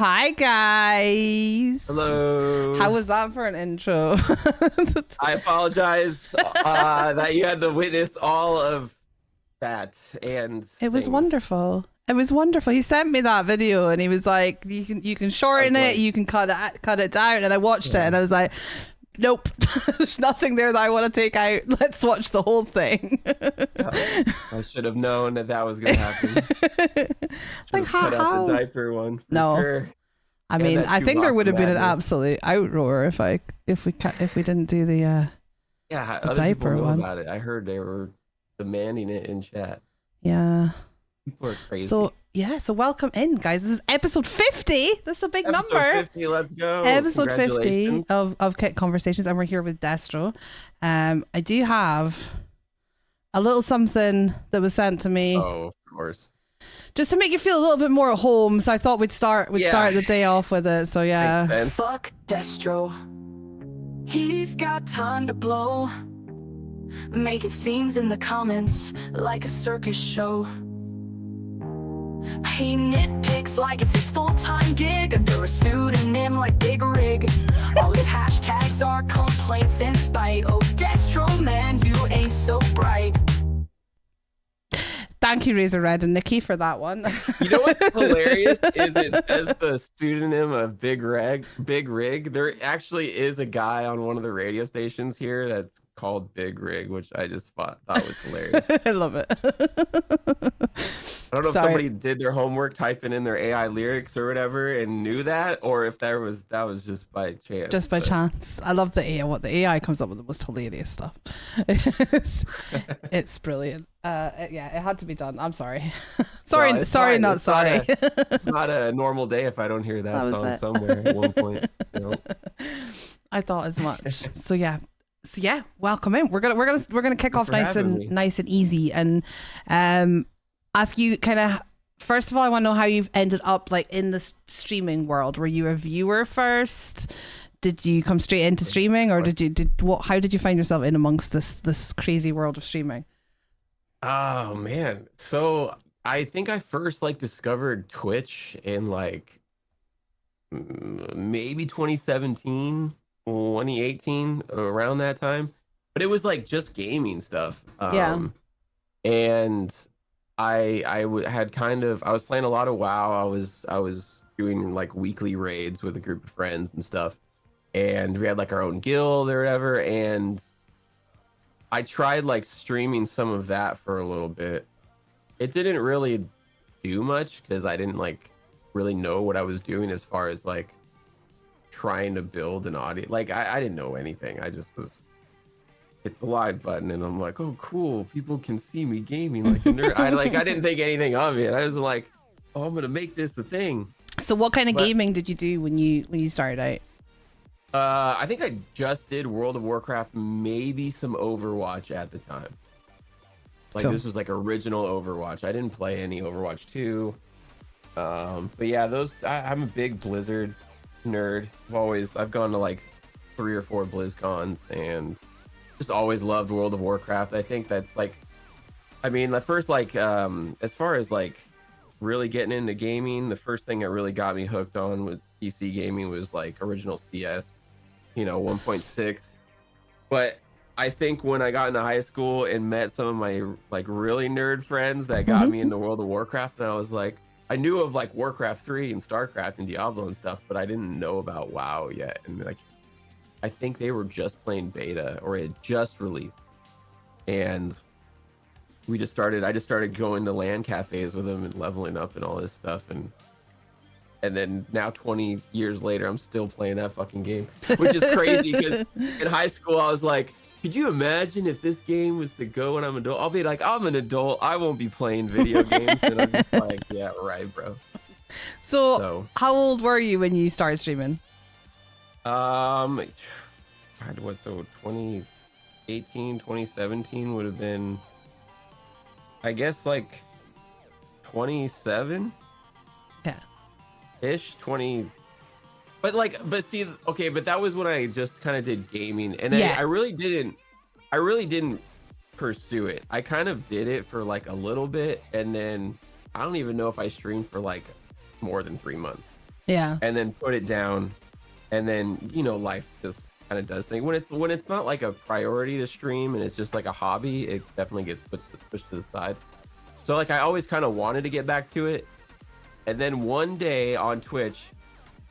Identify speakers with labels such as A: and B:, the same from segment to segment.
A: Hi guys.
B: Hello.
A: How was that for an intro?
B: I apologize that you had to witness all of that, and
A: It was
B: things.
A: wonderful. It was wonderful. He sent me that video and he was like, you can shorten it, you can cut it down, and I watched it and I was like, nope. There's nothing there that I want to take out. Let's watch the whole thing.
B: I should have known that was gonna happen.
A: Like
B: cut out the diaper one.
A: No.
B: Sure.
A: I mean, I think there would have been an absolute outroar if we didn't do the
B: other
A: diaper
B: people know
A: one
B: about it. I heard they were demanding it in chat.
A: Yeah.
B: People are crazy.
A: So welcome in, guys. This is episode 50. This is a big
B: episode
A: number.
B: 50, let's go.
A: Episode 50 of Kit Conversations, and we're here with Destro. I do have a little something that was sent to me.
B: Oh, of course.
A: Just to make you feel a little bit more at home, so I thought we'd start the day off with it. So yeah.
C: Fuck Destro. He's got time to blow. Making scenes in the comments like a circus show. He nitpicks like it's his full-time gig under a pseudonym like Big Rig. All his hashtags are complaints and spite. Oh, Destro, man, you ain't so bright.
A: Thank you, Razor Red and Nikki, for that one.
B: You know what's hilarious is it says the pseudonym of Big Rig. There actually is a guy on one of the radio stations here that's called Big Rig, which I just thought was hilarious.
A: I love it.
B: I don't know if somebody did their homework typing in their AI lyrics or whatever and knew that, or if that was just by chance.
A: Just by chance. I love the AI. What the AI comes up with the most hilarious stuff. It's brilliant. Yeah, it had to be done. I'm sorry. Sorry,
B: no,
A: sorry,
B: fine.
A: not sorry.
B: It's not a normal day if I don't hear that song somewhere at one point. You know?
A: I thought as much. So yeah, welcome in. We're gonna kick off nice and easy, and ask you kind of, first of all, I want to know how you've ended up like in the streaming world. Were you a viewer first? Did you come straight into streaming, or how did you find yourself in amongst this crazy world of streaming?
B: Oh man, so I think I first discovered Twitch in maybe 2017, 2018, around that time, but it was just gaming stuff. And I was playing a lot of WoW. I was doing weekly raids with a group of friends and stuff, and we had our own guild or whatever, and I tried streaming some of that for a little bit. It didn't really do much because I didn't really know what I was doing as far as trying to build an audience. I didn't know anything. I just was hit the live button and I'm like, oh cool, people can see me gaming like a nerd. I didn't think anything of it. I was like, oh, I'm gonna make this a thing.
A: So what kind of gaming did you do when you started out?
B: I think I just did World of Warcraft, maybe some Overwatch at the time. This was original Overwatch. I didn't play any Overwatch 2. But yeah, I'm a big Blizzard nerd. I've gone to 3 or 4 BlizzCons and just always loved World of Warcraft. I think that's the first as far as really getting into gaming, the first thing that really got me hooked on with PC gaming was original CS, 1.6. But I think when I got into high school and met some of my really nerd friends that got me into World of Warcraft, and I was I knew of Warcraft 3 and StarCraft and Diablo and stuff, but I didn't know about WoW yet. And I think they were just playing beta or it had just released. And I just started going to LAN cafes with them and leveling up and all this stuff. And then now 20 years later, I'm still playing that fucking game, which is crazy because in high school, I was like, could you imagine if this game was to go when I'm an adult? I'll be I'm an adult. I won't be playing video games. And I'm just yeah, right, bro.
A: So how old were you when you started streaming?
B: God, so 2018, 2017 would have been, I guess 27.
A: Yeah.
B: Ish, 20. But see, okay, but that was when I just kind of did gaming, and I really didn't pursue it. I kind of did it for a little bit, and then I don't even know if I streamed for more than 3 months.
A: Yeah.
B: And then put it down, and then life just kind of does things. When it's not like a priority to stream and it's just like a hobby, it definitely gets pushed to the side. So like I always kind of wanted to get back to it, and then one day on Twitch,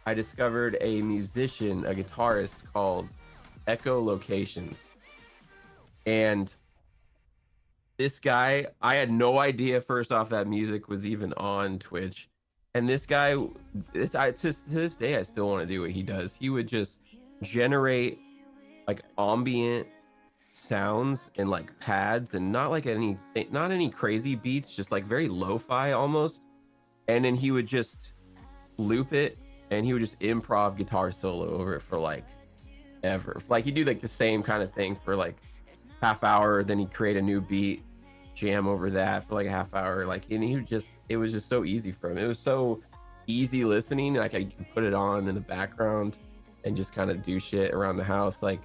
B: I discovered a musician, a guitarist called Echo Locations, and this guy, I had no idea first off that music was even on Twitch. And this guy, to this day, I still want to do what he does. He would just generate like ambient sounds and like pads, and not any crazy beats, just like very lo-fi almost. And then he would just loop it, and he would just improv guitar solo over it for like ever. Like he'd do like the same kind of thing for like half hour, then he'd create a new beat, jam over that for like a half hour. Like, and it was just so easy for him. It was so easy listening. Like I could put it on in the background and just kind of do shit around the house. Like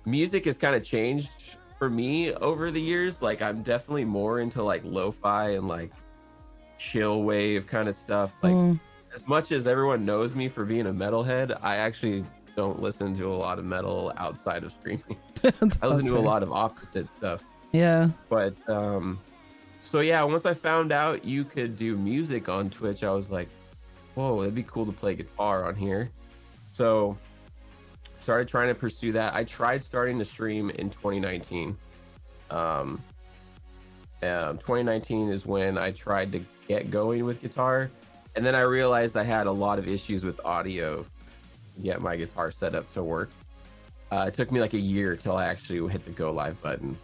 B: music has kind of changed for me over the years. Like I'm definitely more into like lo-fi and like chill wave kind of stuff. Like as much as everyone knows me for being a metalhead, I actually don't listen to a lot of metal outside of streaming. I listen to a lot of opposite stuff.
A: Yeah.
B: But so yeah, once I found out you could do music on Twitch, I was like, whoa, it'd be cool to play guitar on here. So started trying to pursue that. I tried starting to stream in 2019. 2019 is when I tried to get going with guitar, and then I realized I had a lot of issues with audio to get my guitar set up to work. It took me like a year till I actually hit the go live button.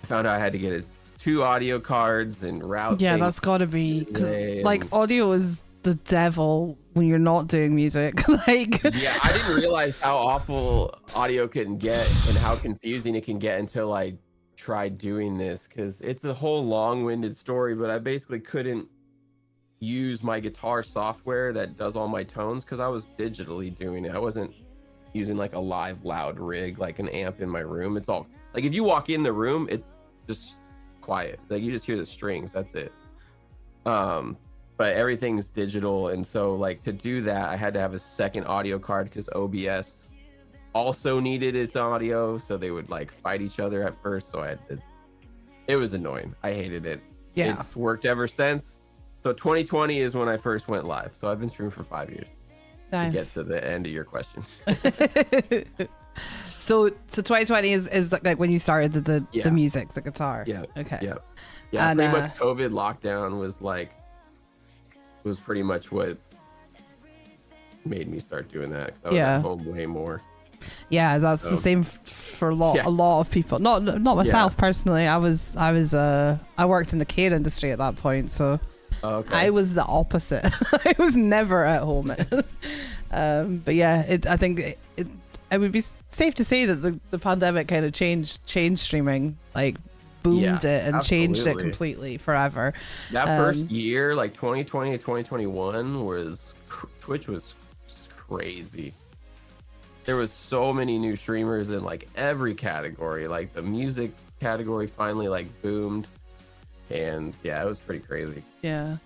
B: I found out I had to get 2 audio cards and route.
A: Yeah, that's got to be, because like audio is the devil when you're not doing music. Like,
B: yeah, I didn't realize how awful audio can get and how confusing it can get until I tried doing this, because it's a whole long-winded story. But I basically couldn't use my guitar software that does all my tones because I was digitally doing it. I wasn't using like a live loud rig like an amp in my room. It's all like, if you walk in the room, it's just quiet. Like you just hear the strings, that's it. But everything's digital, and so like to do that, I had to have a second audio card because OBS also needed its audio, so they would like fight each other at first. So it was annoying. I hated it.
A: Yeah,
B: it's worked ever since. So 2020 is when I first went live. So I've been streaming for 5 years.
A: Nice.
B: To get to the end of your questions.
A: So 2020 is like when you started the music, the guitar.
B: Yeah.
A: Okay.
B: Yeah. Yeah. And, pretty much COVID lockdown was pretty much what made me start doing that. I was at home way more.
A: Yeah, that's the same for a lot of people. Not myself personally. I worked in the care industry at that point, so I was the opposite. I was never at home. But yeah, I think it would be safe to say that the pandemic kind of changed streaming, like boomed it and changed it completely forever.
B: That first year, like 2020 to 2021, Twitch was just crazy. There was so many new streamers in like every category. Like the music category finally like boomed, and yeah, it was pretty crazy.
A: Yeah,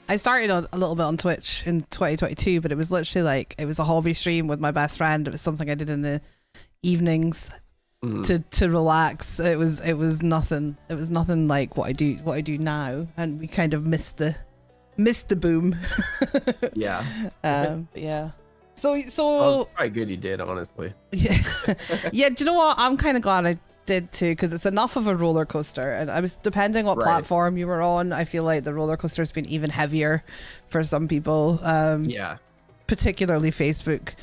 A: I started a little bit on Twitch in 2022, but it was literally like, it was a hobby stream with my best friend. It was something I did in the evenings to relax. It was nothing. It was nothing like what I do now, and we kind of missed the boom.
B: Yeah.
A: Yeah. So
B: probably good you did, honestly.
A: Yeah. Yeah. Do you know what? I'm kind of glad I did too, because it's enough of a roller coaster, and I was, depending what platform you were on, I feel like the roller coaster has been even heavier for some people. Particularly Facebook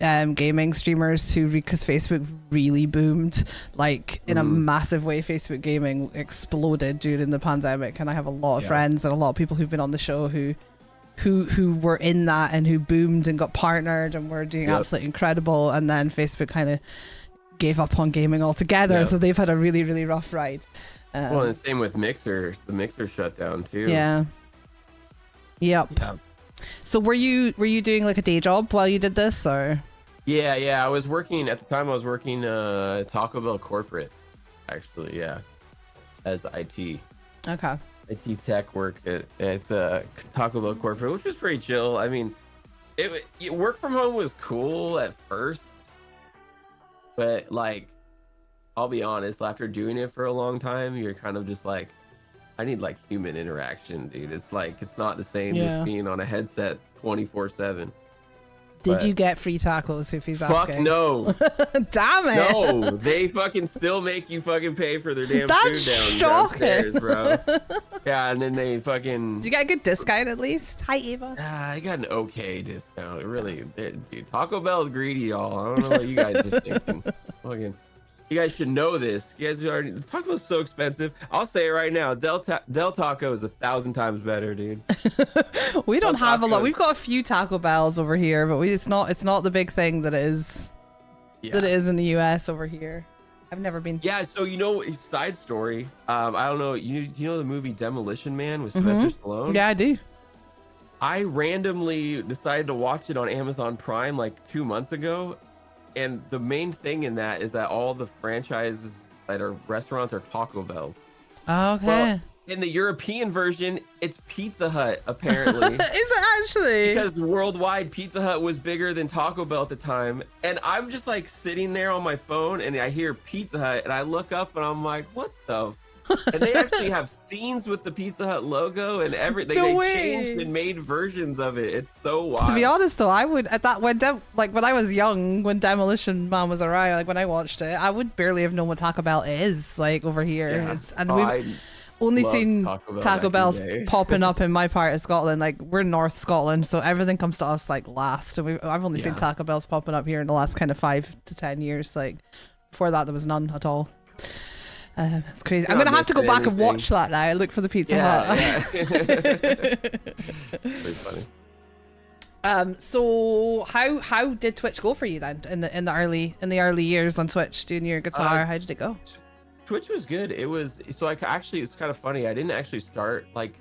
A: gaming streamers, because Facebook really boomed, like in a massive way. Facebook gaming exploded during the pandemic, and I have a lot of friends and a lot of people who've been on the show who were in that and who boomed and got partnered and were doing absolutely incredible, and then Facebook kind of gave up on gaming altogether, so they've had a really, really rough ride.
B: Well, and the same with Mixer. The Mixer shut down too.
A: Yeah. Yep. So were you doing like a day job while you did this, or?
B: Yeah. I was working at the time. I was working Taco Bell corporate, actually. Yeah, as IT.
A: Okay.
B: IT tech work at Taco Bell corporate, which was pretty chill. I mean, work from home was cool at first, but like, I'll be honest, after doing it for a long time, you're kind of just like, I need like human interaction, dude. It's like, it's not the same just being on a headset 24/7.
A: Did you get free tacos if he's asking?
B: Fuck no.
A: Damn it.
B: No, they fucking still make you fucking pay for their damn
A: That's
B: food downstairs, bro. Yeah, and then they fucking...
A: Did you get a good discount at least? Hi, Eva.
B: I got an okay discount. It really did, dude. Taco Bell's greedy, y'all. I don't know what you guys are thinking. Fucking... You guys should know this. You guys already... Taco Bell's so expensive. I'll say it right now. Del Taco is 1,000 times better, dude.
A: We don't have a lot. We've got a few Taco Bells over here, but it's not the big thing that it is that it is in the US over here. I've never been.
B: Yeah, so you know, side story. I don't know. Do you know the movie Demolition Man with Sylvester Stallone?
A: Yeah, I do.
B: I randomly decided to watch it on Amazon Prime like 2 months ago. And the main thing in that is that all the franchises that are restaurants are Taco Bells.
A: Okay.
B: Well, in the European version, it's Pizza Hut, apparently.
A: Is it actually?
B: Because worldwide, Pizza Hut was bigger than Taco Bell at the time. And I'm just like sitting there on my phone and I hear Pizza Hut and I look up and I'm like, what the and they actually have scenes with the Pizza Hut logo and everything.
A: No
B: they
A: way.
B: changed and made versions of it. It's so wild.
A: To be honest, though, I would at that when I was young, when Demolition Man was around, like when I watched it, I would barely have known what Taco Bell is like over here.
B: Yeah.
A: And we've only seen Taco Bells popping up in my part of Scotland. Like we're North Scotland, so everything comes to us like last. And I've only seen Taco Bells popping up here in the last kind of 5 to 10 years. Like before that, there was none at all. It's crazy. I'm gonna have to go back and watch that now. Look for the Pizza Hut.
B: Pretty funny.
A: So how did Twitch go for you then in the early years on Twitch doing your guitar? How did it go?
B: Twitch was good. It was so it's kind of funny. I didn't actually start like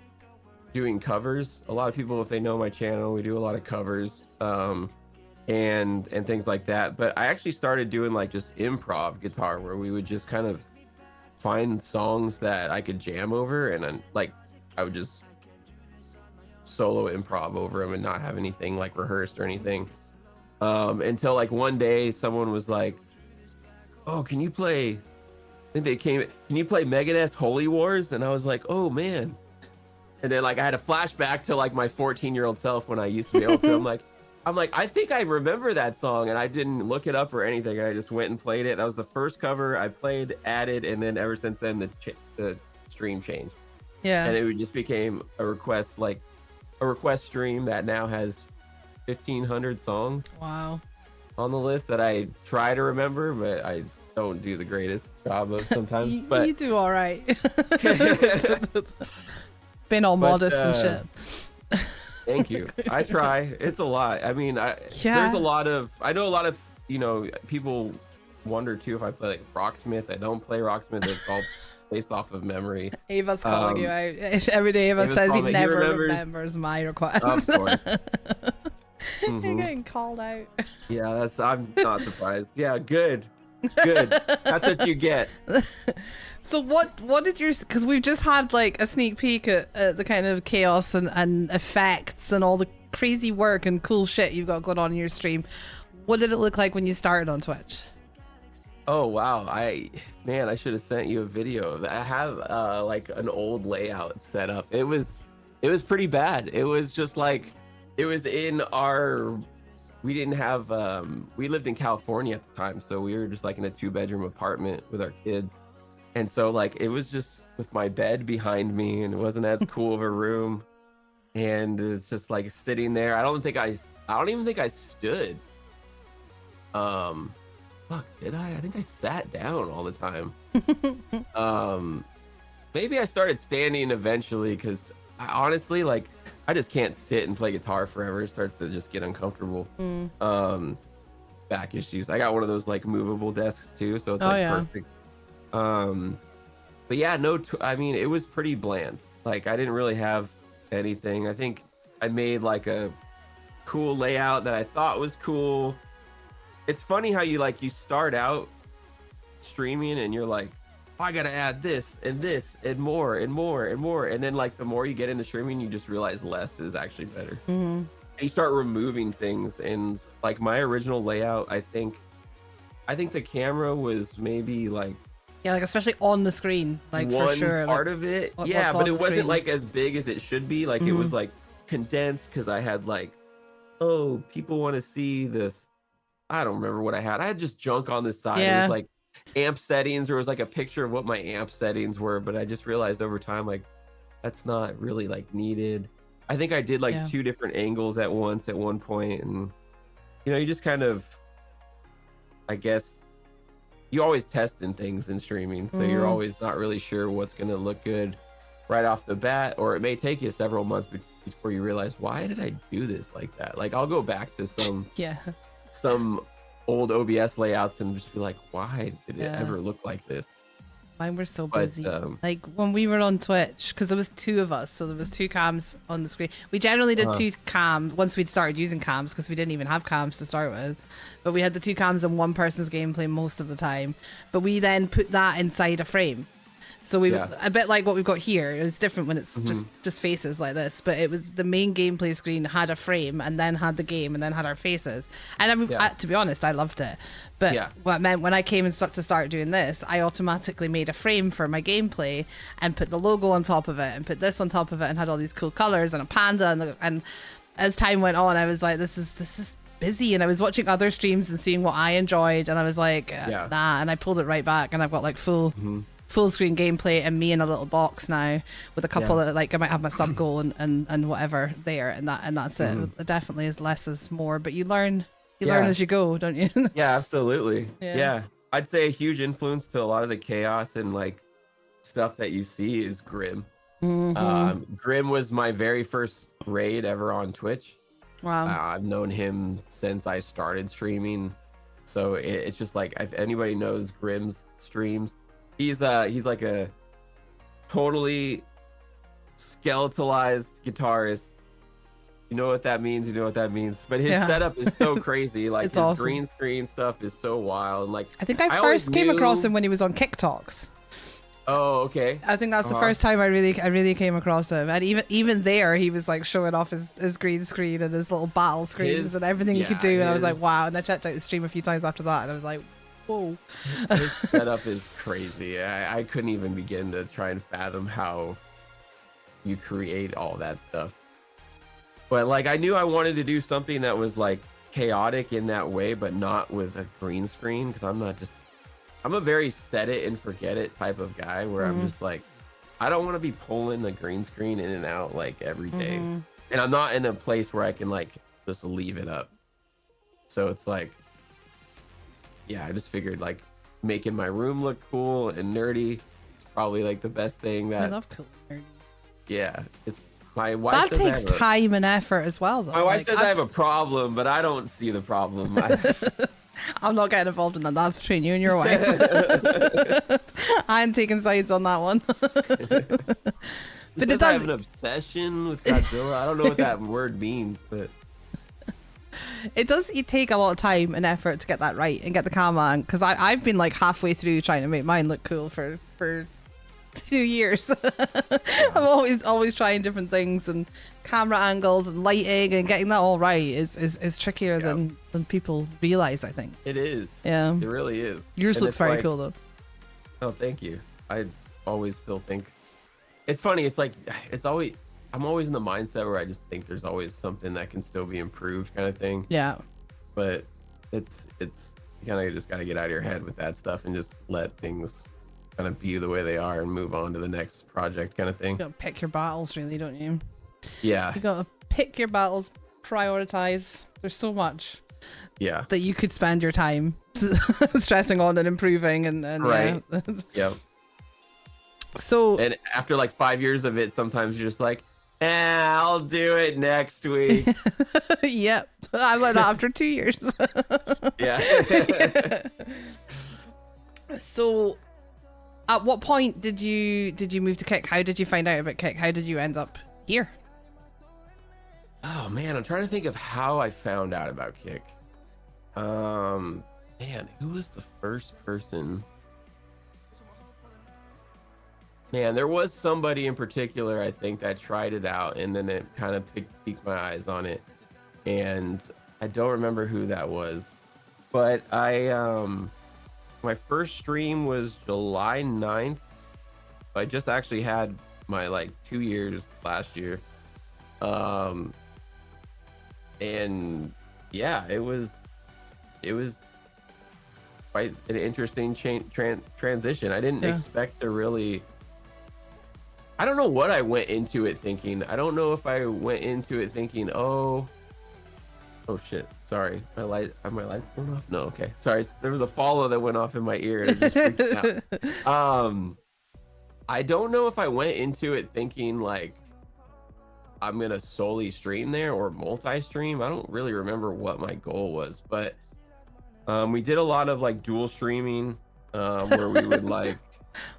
B: doing covers. A lot of people, if they know my channel, we do a lot of covers and things like that. But I actually started doing like just improv guitar, where we would just kind of find songs that I could jam over, and then like I would just solo improv over them and not have anything like rehearsed or anything. Until like one day someone was like, "Oh, can you play?" Can you play Megadeth's Holy Wars? And I was like, "Oh man!" And then like I had a flashback to like my 14-year-old self when I used to be able to. I'm like, I think I remember that song, and I didn't look it up or anything. I just went and played it. That was the first cover I played, added, and then ever since then the stream changed.
A: Yeah.
B: And it just became a request stream that now has 1,500 songs.
A: Wow.
B: On the list that I try to remember, but I don't do the greatest job of sometimes. But
A: you do all right. Been all modest and shit.
B: Thank you. I try. It's a lot. I mean, there's a lot of, I know a lot of, people wonder too if I play like Rocksmith. I don't play Rocksmith. It's all based off of memory.
A: Ava's calling you out. Every day Ava says he never remembers my request.
B: Of course.
A: You're getting called out.
B: Yeah, I'm not surprised. Yeah, good. That's what you get.
A: So what did your, because we've just had like a sneak peek at the kind of chaos and effects and all the crazy work and cool shit you've got going on in your stream. What did it look like when you started on Twitch?
B: Oh wow, I should have sent you a video. I have like an old layout set up. It was pretty bad. It was just like, it was in our, we didn't have we lived in California at the time, so we were just like in a 2-bedroom apartment with our kids. And so like it was just with my bed behind me, and it wasn't as cool of a room, and it's just like sitting there. I don't even think I stood. Fuck, did I? I think I sat down all the time. Maybe I started standing eventually, because honestly, like I just can't sit and play guitar forever. It starts to just get uncomfortable. Back issues. I got one of those like movable desks too, so it's perfect. But yeah, I mean, it was pretty bland. Like I didn't really have anything. I think I made like a cool layout that I thought was cool. It's funny how you start out streaming and you're like, I gotta add this and more and more and more, and then like the more you get into streaming, you just realize less is actually better. And you start removing things, and like my original layout, I think the camera was maybe like,
A: yeah, like especially on the screen, like
B: one
A: for sure,
B: part
A: like,
B: of it, yeah, but it wasn't like as big as it should be. Like it was like condensed, because I had like, oh, people want to see this. I don't remember what I had just junk on the side. It was like amp settings, or it was like a picture of what my amp settings were, but I just realized over time, like, that's not really like needed. I think I did like 2 different angles at once at one point, and you just kind of, I guess, you always testing things in streaming, so you're always not really sure what's going to look good right off the bat, or it may take you several months before you realize, why did I do this like that? Like I'll go back to some old OBS layouts and just be like, why did it ever look like this?
A: Mine were so busy. Like when we were on Twitch, because there was 2 of us, so there was 2 cams on the screen. We generally did 2 cams once we'd started using cams, because we didn't even have cams to start with. But we had the 2 cams on one person's gameplay most of the time. But we then put that inside a frame. So we a bit like what we've got here. It was different when it's just faces like this, but it was the main gameplay screen had a frame, and then had the game, and then had our faces. And I mean, to be honest, I loved it. But what it meant when I came and start doing this, I automatically made a frame for my gameplay and put the logo on top of it, and put this on top of it, and had all these cool colors and a panda. And as time went on, I was like, this is busy. And I was watching other streams and seeing what I enjoyed, and I was like, nah. And I pulled it right back, and I've got like full screen gameplay and me in a little box now with a couple of, like, I might have my sub goal and whatever there, and that's it. It definitely is less is more, but you learn as you go, don't you?
B: Yeah, absolutely. Yeah, I'd say a huge influence to a lot of the chaos and like stuff that you see is Grim. Grim was my very first raid ever on Twitch. Wow. I've known him since I started streaming, so it's just like, if anybody knows Grim's streams, he's like a totally skeletalized guitarist. You know what that means. But his setup is so crazy. Like his awesome. Green screen stuff is so wild. And like,
A: I think I first came across him when he was on Kick Talks.
B: Oh, okay.
A: I think that's the first time I really came across him. And even there, he was like showing off his green screen and his little battle screens and everything he could do. And I was like, wow. And I checked out the stream a few times after that, and I was like, whoa.
B: His setup is crazy. I couldn't even begin to try and fathom how you create all that stuff. But like, I knew I wanted to do something that was like chaotic in that way, but not with a green screen, because I'm a very set it and forget it type of guy, where I'm just like, I don't want to be pulling the green screen in and out like every day. And I'm not in a place where I can like just leave it up. So it's like, yeah, I just figured like making my room look cool and nerdy is probably like the best thing that I
A: love cool and nerdy.
B: Yeah, it's my wife.
A: That takes time and effort as well, though.
B: My wife says I have a problem, but I don't see the problem.
A: I'm not getting involved in that. That's between you and your wife. I'm taking sides on that one.
B: But it does. I have an obsession with Godzilla. I don't know what that word means, but
A: it does take a lot of time and effort to get that right and get the camera on. Because I've been like halfway through trying to make mine look cool for 2 years. I'm always trying different things, and camera angles and lighting, and getting that all right is trickier than people realize, I think.
B: It is.
A: Yeah.
B: It really is.
A: Yours looks very cool though.
B: Oh, thank you. I always still think it's funny. It's like I'm always in the mindset where I just think there's always something that can still be improved, kind of thing.
A: Yeah.
B: But it's you kind of just got to get out of your head with that stuff and just let things kind of be the way they are and move on to the next project, kind of thing.
A: You gotta pick your battles, really, don't you?
B: Yeah.
A: You gotta pick your battles, prioritize. There's so much that you could spend your time stressing on and improving and
B: right. Yep.
A: So,
B: and after like 5 years of it, sometimes you're just like, I'll do it next week.
A: Yep. I'm like that after 2 years.
B: Yeah.
A: So at what point did you move to Kick? How did you find out about Kick? How did you end up here?
B: Oh man, I'm trying to think of how I found out about Kick. Man, who was the first person? Man, there was somebody in particular, I think, that tried it out, and then it kind of piqued my eyes on it. And I don't remember who that was, but my first stream was July 9th. I just actually had my like 2 years last year. And yeah, it was quite an interesting transition. I didn't expect to really. I don't know what I went into it thinking. I don't know if I went into it thinking, oh shit, sorry, my light's going off. No, okay, sorry, there was a follow that went off in my ear and I just freaked out. I don't know if I went into it thinking like I'm gonna solely stream there or multi-stream. I don't really remember what my goal was, but we did a lot of like dual streaming, where we would like.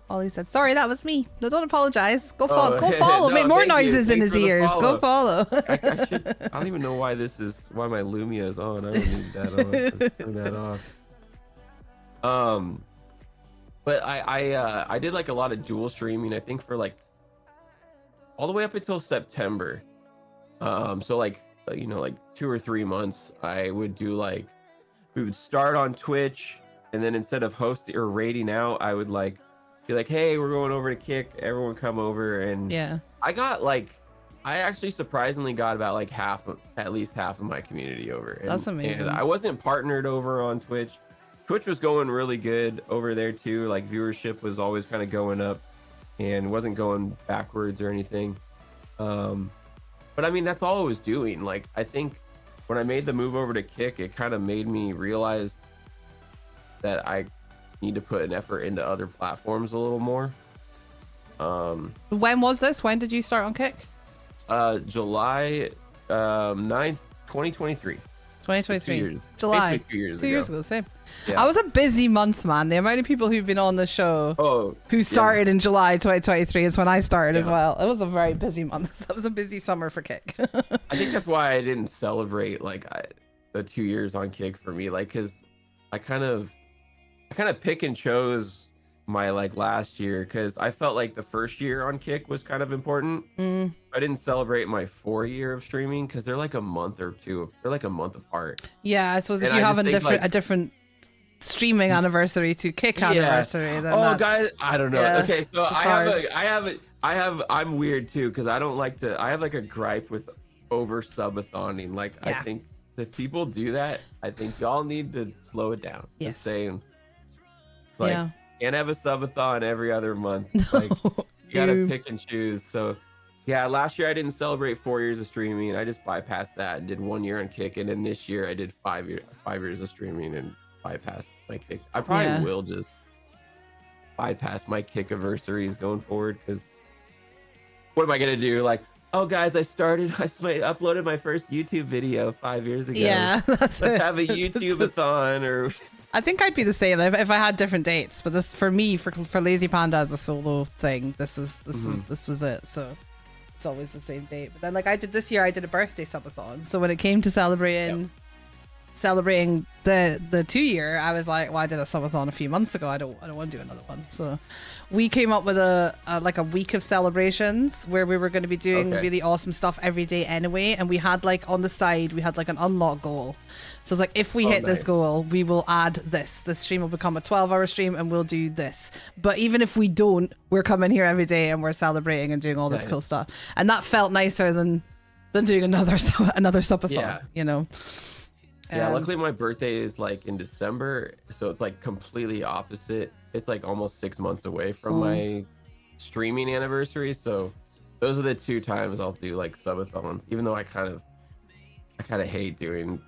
A: Ollie said, "Sorry, that was me. No, don't apologize. Go follow. Go follow.
B: No,
A: make more noises in his ears. Go follow."
B: I don't even know why my Lumia is on. I don't need that on. Just turn that off. But I did like a lot of dual streaming. I think for like all the way up until September. So like like 2 or 3 months, I would do like we would start on Twitch, and then instead of hosting or raiding out, I would like be like, hey, we're going over to Kick, everyone come over. And I actually surprisingly got about like at least half of my community over.
A: That's amazing.
B: And I wasn't partnered over on Twitch. Twitch was going really good over there too. Like viewership was always kind of going up and wasn't going backwards or anything. But I mean, that's all I was doing. Like, I think when I made the move over to Kick, it kind of made me realize that I need to put an effort into other platforms a little more.
A: When was this? When did you start on Kick?
B: July 9th, 2023.
A: 2023. July.
B: 2 years
A: ago. 2 years ago, same.
B: Yeah.
A: I was a busy month, man. The amount of people who've been on the show who started in July 2023 is when I started as well. It was a very busy month. That was a busy summer for Kick.
B: I think that's why I didn't celebrate like the 2 years on Kick for me, like, because I kind of pick and chose my like last year, because I felt like the first year on Kick was kind of important. I didn't celebrate my 4 year of streaming because they're like a month apart.
A: Yeah, I suppose if you have a different streaming anniversary to Kick anniversary, then
B: guys, I don't know.
A: Yeah,
B: okay, so I'm weird too, because I don't like to. I have like a gripe with over subathоning. Like, I think if people do that, I think y'all need to slow it down.
A: Yes.
B: Just saying. It's like, can't have a subathon every other month. Like, you gotta pick and choose. So yeah, last year I didn't celebrate 4 years of streaming. I just bypassed that and did 1 year on Kick, and then this year I did 5 years of streaming and bypassed my Kick. I probably will just bypass my Kick anniversaries going forward, because what am I gonna do? Like, oh guys, I uploaded my first YouTube video 5 years ago.
A: Yeah,
B: let's have a YouTube-a-thon. Or
A: I think I'd be the same if I had different dates. But this, for me, for Lazy Panda as a solo thing, this was it. So it's always the same date. But then, like, this year I did a birthday subathon. So when it came to celebrating the 2 year, I was like, well, I did a subathon a few months ago. I don't want to do another one. So we came up with a week of celebrations where we were going to be doing really awesome stuff every day anyway. And we had like on the side, we had like an unlock goal. So it's like, if we hit this goal, we will add this. This stream will become a 12-hour stream and we'll do this. But even if we don't, we're coming here every day and we're celebrating and doing all this cool stuff. And that felt nicer than doing another subathon, you know?
B: Yeah, luckily my birthday is like in December, so it's like completely opposite. It's like almost 6 months away from my streaming anniversary, so those are the 2 times I'll do like subathons, even though I kind of hate doing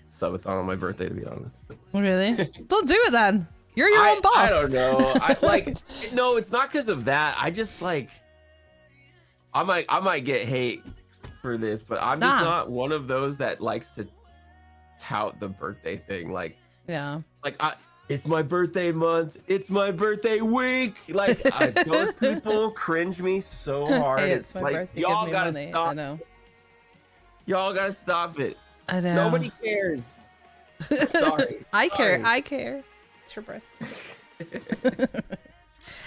B: subathon on my birthday, to be honest.
A: Really? Don't do it then. You're your own boss.
B: I don't know. No, it's not because of that. I just like, I might get hate for this, but I'm just not one of those that likes to tout the birthday thing. Like, it's my birthday month, it's my birthday week. Like, those people cringe me so hard.
A: Hey,
B: it's like, y'all gotta stop. Y'all gotta stop it.
A: I know.
B: Nobody cares. Sorry.
A: I care. It's your birthday.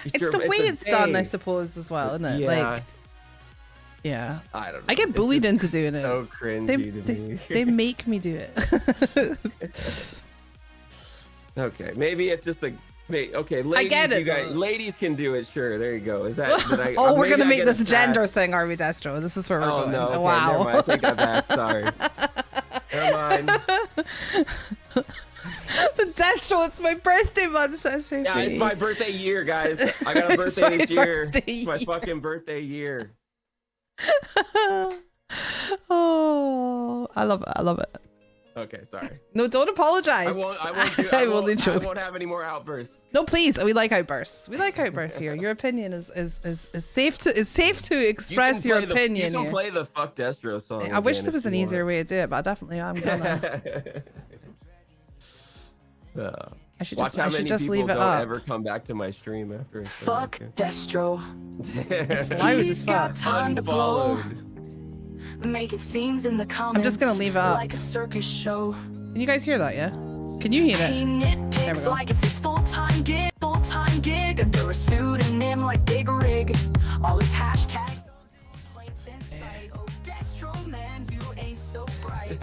A: It's the way it's done, I suppose, as well, isn't it?
B: Yeah.
A: Like, yeah.
B: I don't know.
A: I get bullied into doing it.
B: So cringy to me.
A: They make me do it.
B: Okay, maybe it's just the. Okay, ladies,
A: I get it.
B: You guys, ladies can do it. Sure, there you go. Is that?
A: Oh, we're gonna make this gender thing, are we, Destro? This is where we're going.
B: No, okay,
A: wow.
B: Never mind. I take that back. Sorry. Never mind.
A: Destro, it's my birthday month, says Sophie.
B: Yeah, it's my birthday year, guys. I got a birthday this year. It's my fucking birthday year.
A: Oh, I love it. I love it.
B: Okay, sorry.
A: No, don't apologize.
B: I won't have any more outbursts.
A: No, please. We like outbursts. We like outbursts here. Your opinion is safe to express your opinion.
B: You can play the Fuck Destro song.
A: I wish there was an easier way to do it, but I definitely am gonna. I should just leave it up.
B: Ever come back to my stream after?
C: Fuck Destro.
A: It's loud as fuck.
B: Unfollowed.
C: Making scenes in the comments.
A: I'm just gonna leave it up.
C: Like a circus show.
A: Can you guys hear that? Yeah. Can you hear it?
C: He nitpicks like it's his full-time gig under a pseudonym like Big Rig. All his hashtags complaints and spite. Oh, Destro, man, you ain't so bright.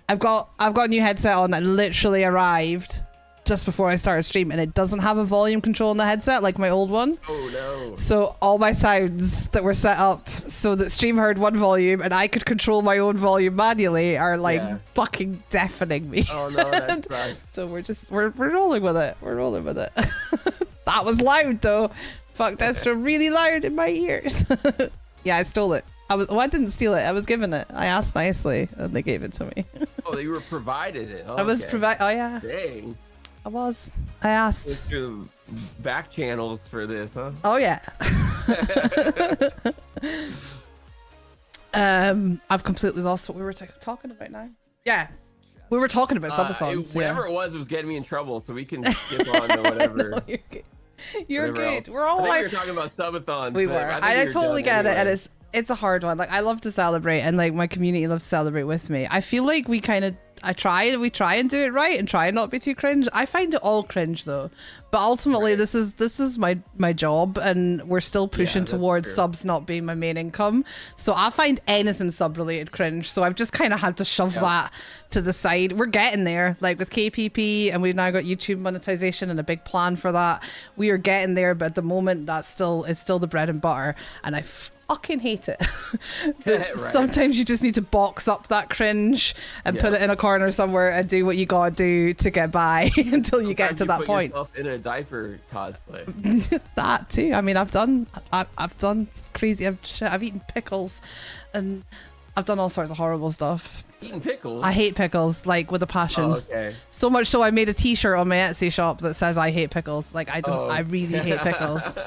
A: I've got a new headset on that literally arrived just before I started stream, and it doesn't have a volume control in the headset like my old one.
B: Oh no.
A: So all my sounds that were set up so that stream heard one volume and I could control my own volume manually are like fucking deafening me.
B: Oh no, that sucks.
A: So we're rolling with it. We're rolling with it. That was loud though. Fuck, Destro, really loud in my ears. Yeah, I stole it. I didn't steal it. I was given it. I asked nicely and they gave it to me.
B: Oh, you were provided it. Oh,
A: I was provided. Oh yeah.
B: Dang.
A: I asked.
B: Went through back channels for this, huh?
A: Oh yeah. I've completely lost what we were talking about now. Yeah, we were talking about subathons.
B: Whatever it was getting me in trouble, so we can skip on to whatever.
A: No, you're good.
B: Else.
A: We're all
B: I think
A: like,
B: we were talking about subathons.
A: We were. I totally get it, and it's a hard one. Like I love to celebrate, and like my community loves to celebrate with me. I feel like we try and do it right and try and not be too cringe. I find it all cringe though, but ultimately this is my job, and we're still pushing towards subs not being my main income. So I find anything sub related cringe. So I've just kind of had to shove that to the side. We're getting there, like with KPP, and we've now got YouTube monetization and a big plan for that. We are getting there, but at the moment it's still the bread and butter, and I fucking hate it. Right. Sometimes you just need to box up that cringe and put it in a corner somewhere and do what you gotta do to get by until you get to that point.
B: Yourself in a diaper cosplay.
A: That too. I mean, I've done crazy. I've eaten pickles, and I've done all sorts of horrible stuff.
B: Eating pickles?
A: I hate pickles, like with a passion.
B: Oh, okay.
A: So much so I made a T-shirt on my Etsy shop that says I hate pickles. Like I really hate pickles.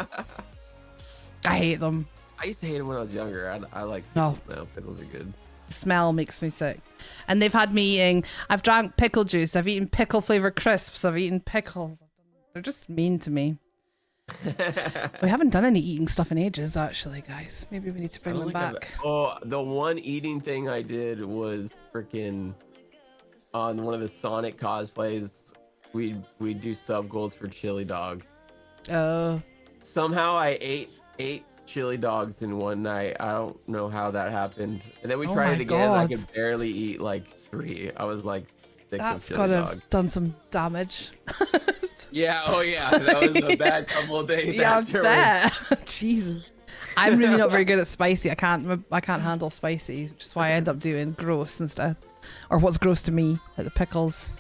A: I hate them.
B: I used to hate them when I was younger. I like pickles now. Pickles are good.
A: The smell makes me sick. And they've had me eating, I've drank pickle juice, I've eaten pickle flavored crisps, I've eaten pickles. They're just mean to me. We haven't done any eating stuff in ages, actually, guys. Maybe we need to bring them back.
B: The one eating thing I did was freaking on one of the Sonic cosplays. We do sub goals for chili dogs.
A: Oh.
B: Somehow I ate chili dogs in one night. I don't know how that happened. And then we tried it again. I could barely eat like 3. I was like sick of chili dogs. That's gotta
A: done some damage.
B: Yeah. Oh yeah. That was a bad couple of days after.
A: I bet. Jesus. I'm really not very good at spicy. I can't handle spicy, which is why I end up doing gross instead, or what's gross to me, like the pickles,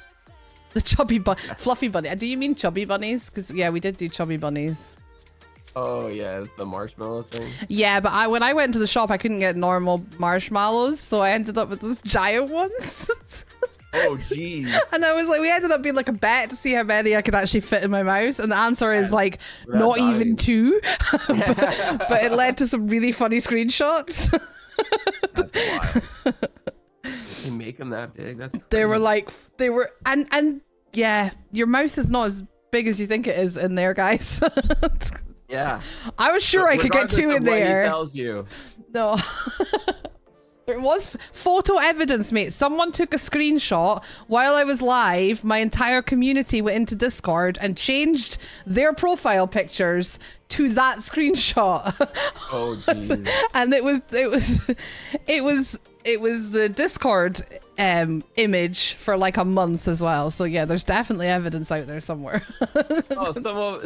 A: the chubby fluffy bunny. Do you mean chubby bunnies? Because we did do chubby bunnies.
B: Oh yeah, it's the marshmallow thing.
A: Yeah, but when I went to the shop, I couldn't get normal marshmallows, so I ended up with those giant ones.
B: Oh jeez.
A: And I was like, we ended up being like a bet to see how many I could actually fit in my mouth, and the answer is like not even 2. but it led to some really funny screenshots.
B: That's wild. They make them that big? That's crazy.
A: They were and yeah, your mouth is not as big as you think it is in there, guys.
B: Yeah.
A: I was sure I could get 2 in there.
B: He tells you.
A: No. There was photo evidence, mate. Someone took a screenshot while I was live. My entire community went into Discord and changed their profile pictures to that screenshot.
B: Oh, jeez.
A: And it was the Discord image for like a month as well. So yeah, there's definitely evidence out there somewhere.
B: Oh,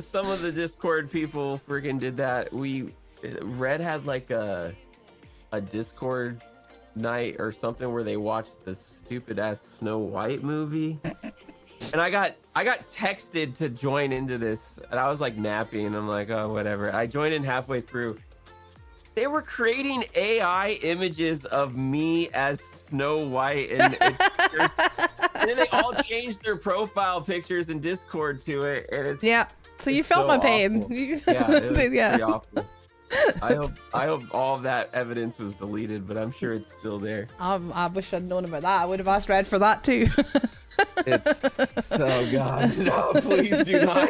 B: some of the Discord people freaking did that. Red had like a Discord night or something where they watched the stupid ass Snow White movie, and I got texted to join into this, and I was like napping, and I'm like, oh, whatever. I joined in halfway through. They were creating AI images of me as Snow White, and then they all changed their profile pictures in Discord to it, and it's
A: so you felt my pain.
B: Yeah, it was pretty awful. I hope all of that evidence was deleted, but I'm sure it's still there.
A: I wish I'd known about that. I would have asked Red for that too.
B: Oh God, no! Please do not.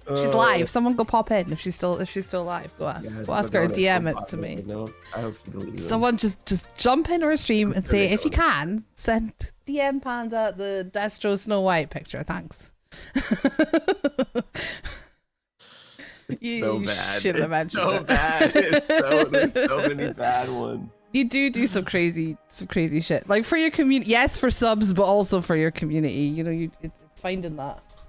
A: She's live. Someone go pop in if she's still live. Go ask her, DM it to me.
B: No, I hope she deleted
A: Someone just jump into her stream and say, if you can, send DM Panda the Destro Snow White picture. Thanks.
B: So bad. It's so bad. There's so many bad ones.
A: You do some crazy shit. Like for your community, yes, for subs, but also for your community. You know, it's finding that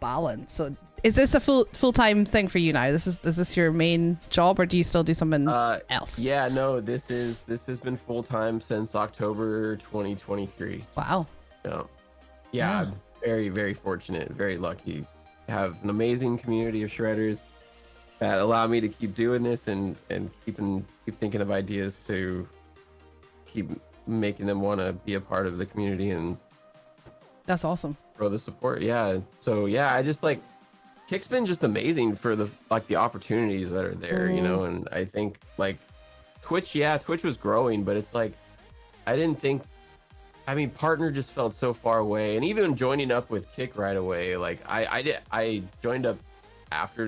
A: balance. So, is this a full-time thing for you now? Is this your main job, or do you still do something else?
B: Yeah, no. This has been full-time since October 2023.
A: Wow.
B: Yeah. I'm very, very fortunate, very lucky. Have an amazing community of shredders that allow me to keep doing this and keep thinking of ideas to keep making them want to be a part of the community, and
A: that's awesome.
B: Grow the support. Yeah. So yeah, I just like Kick's been just amazing for the opportunities that are there, you know, and I think like Twitch was growing, but it's like Partner just felt so far away, and even joining up with Kick right away, like I joined up after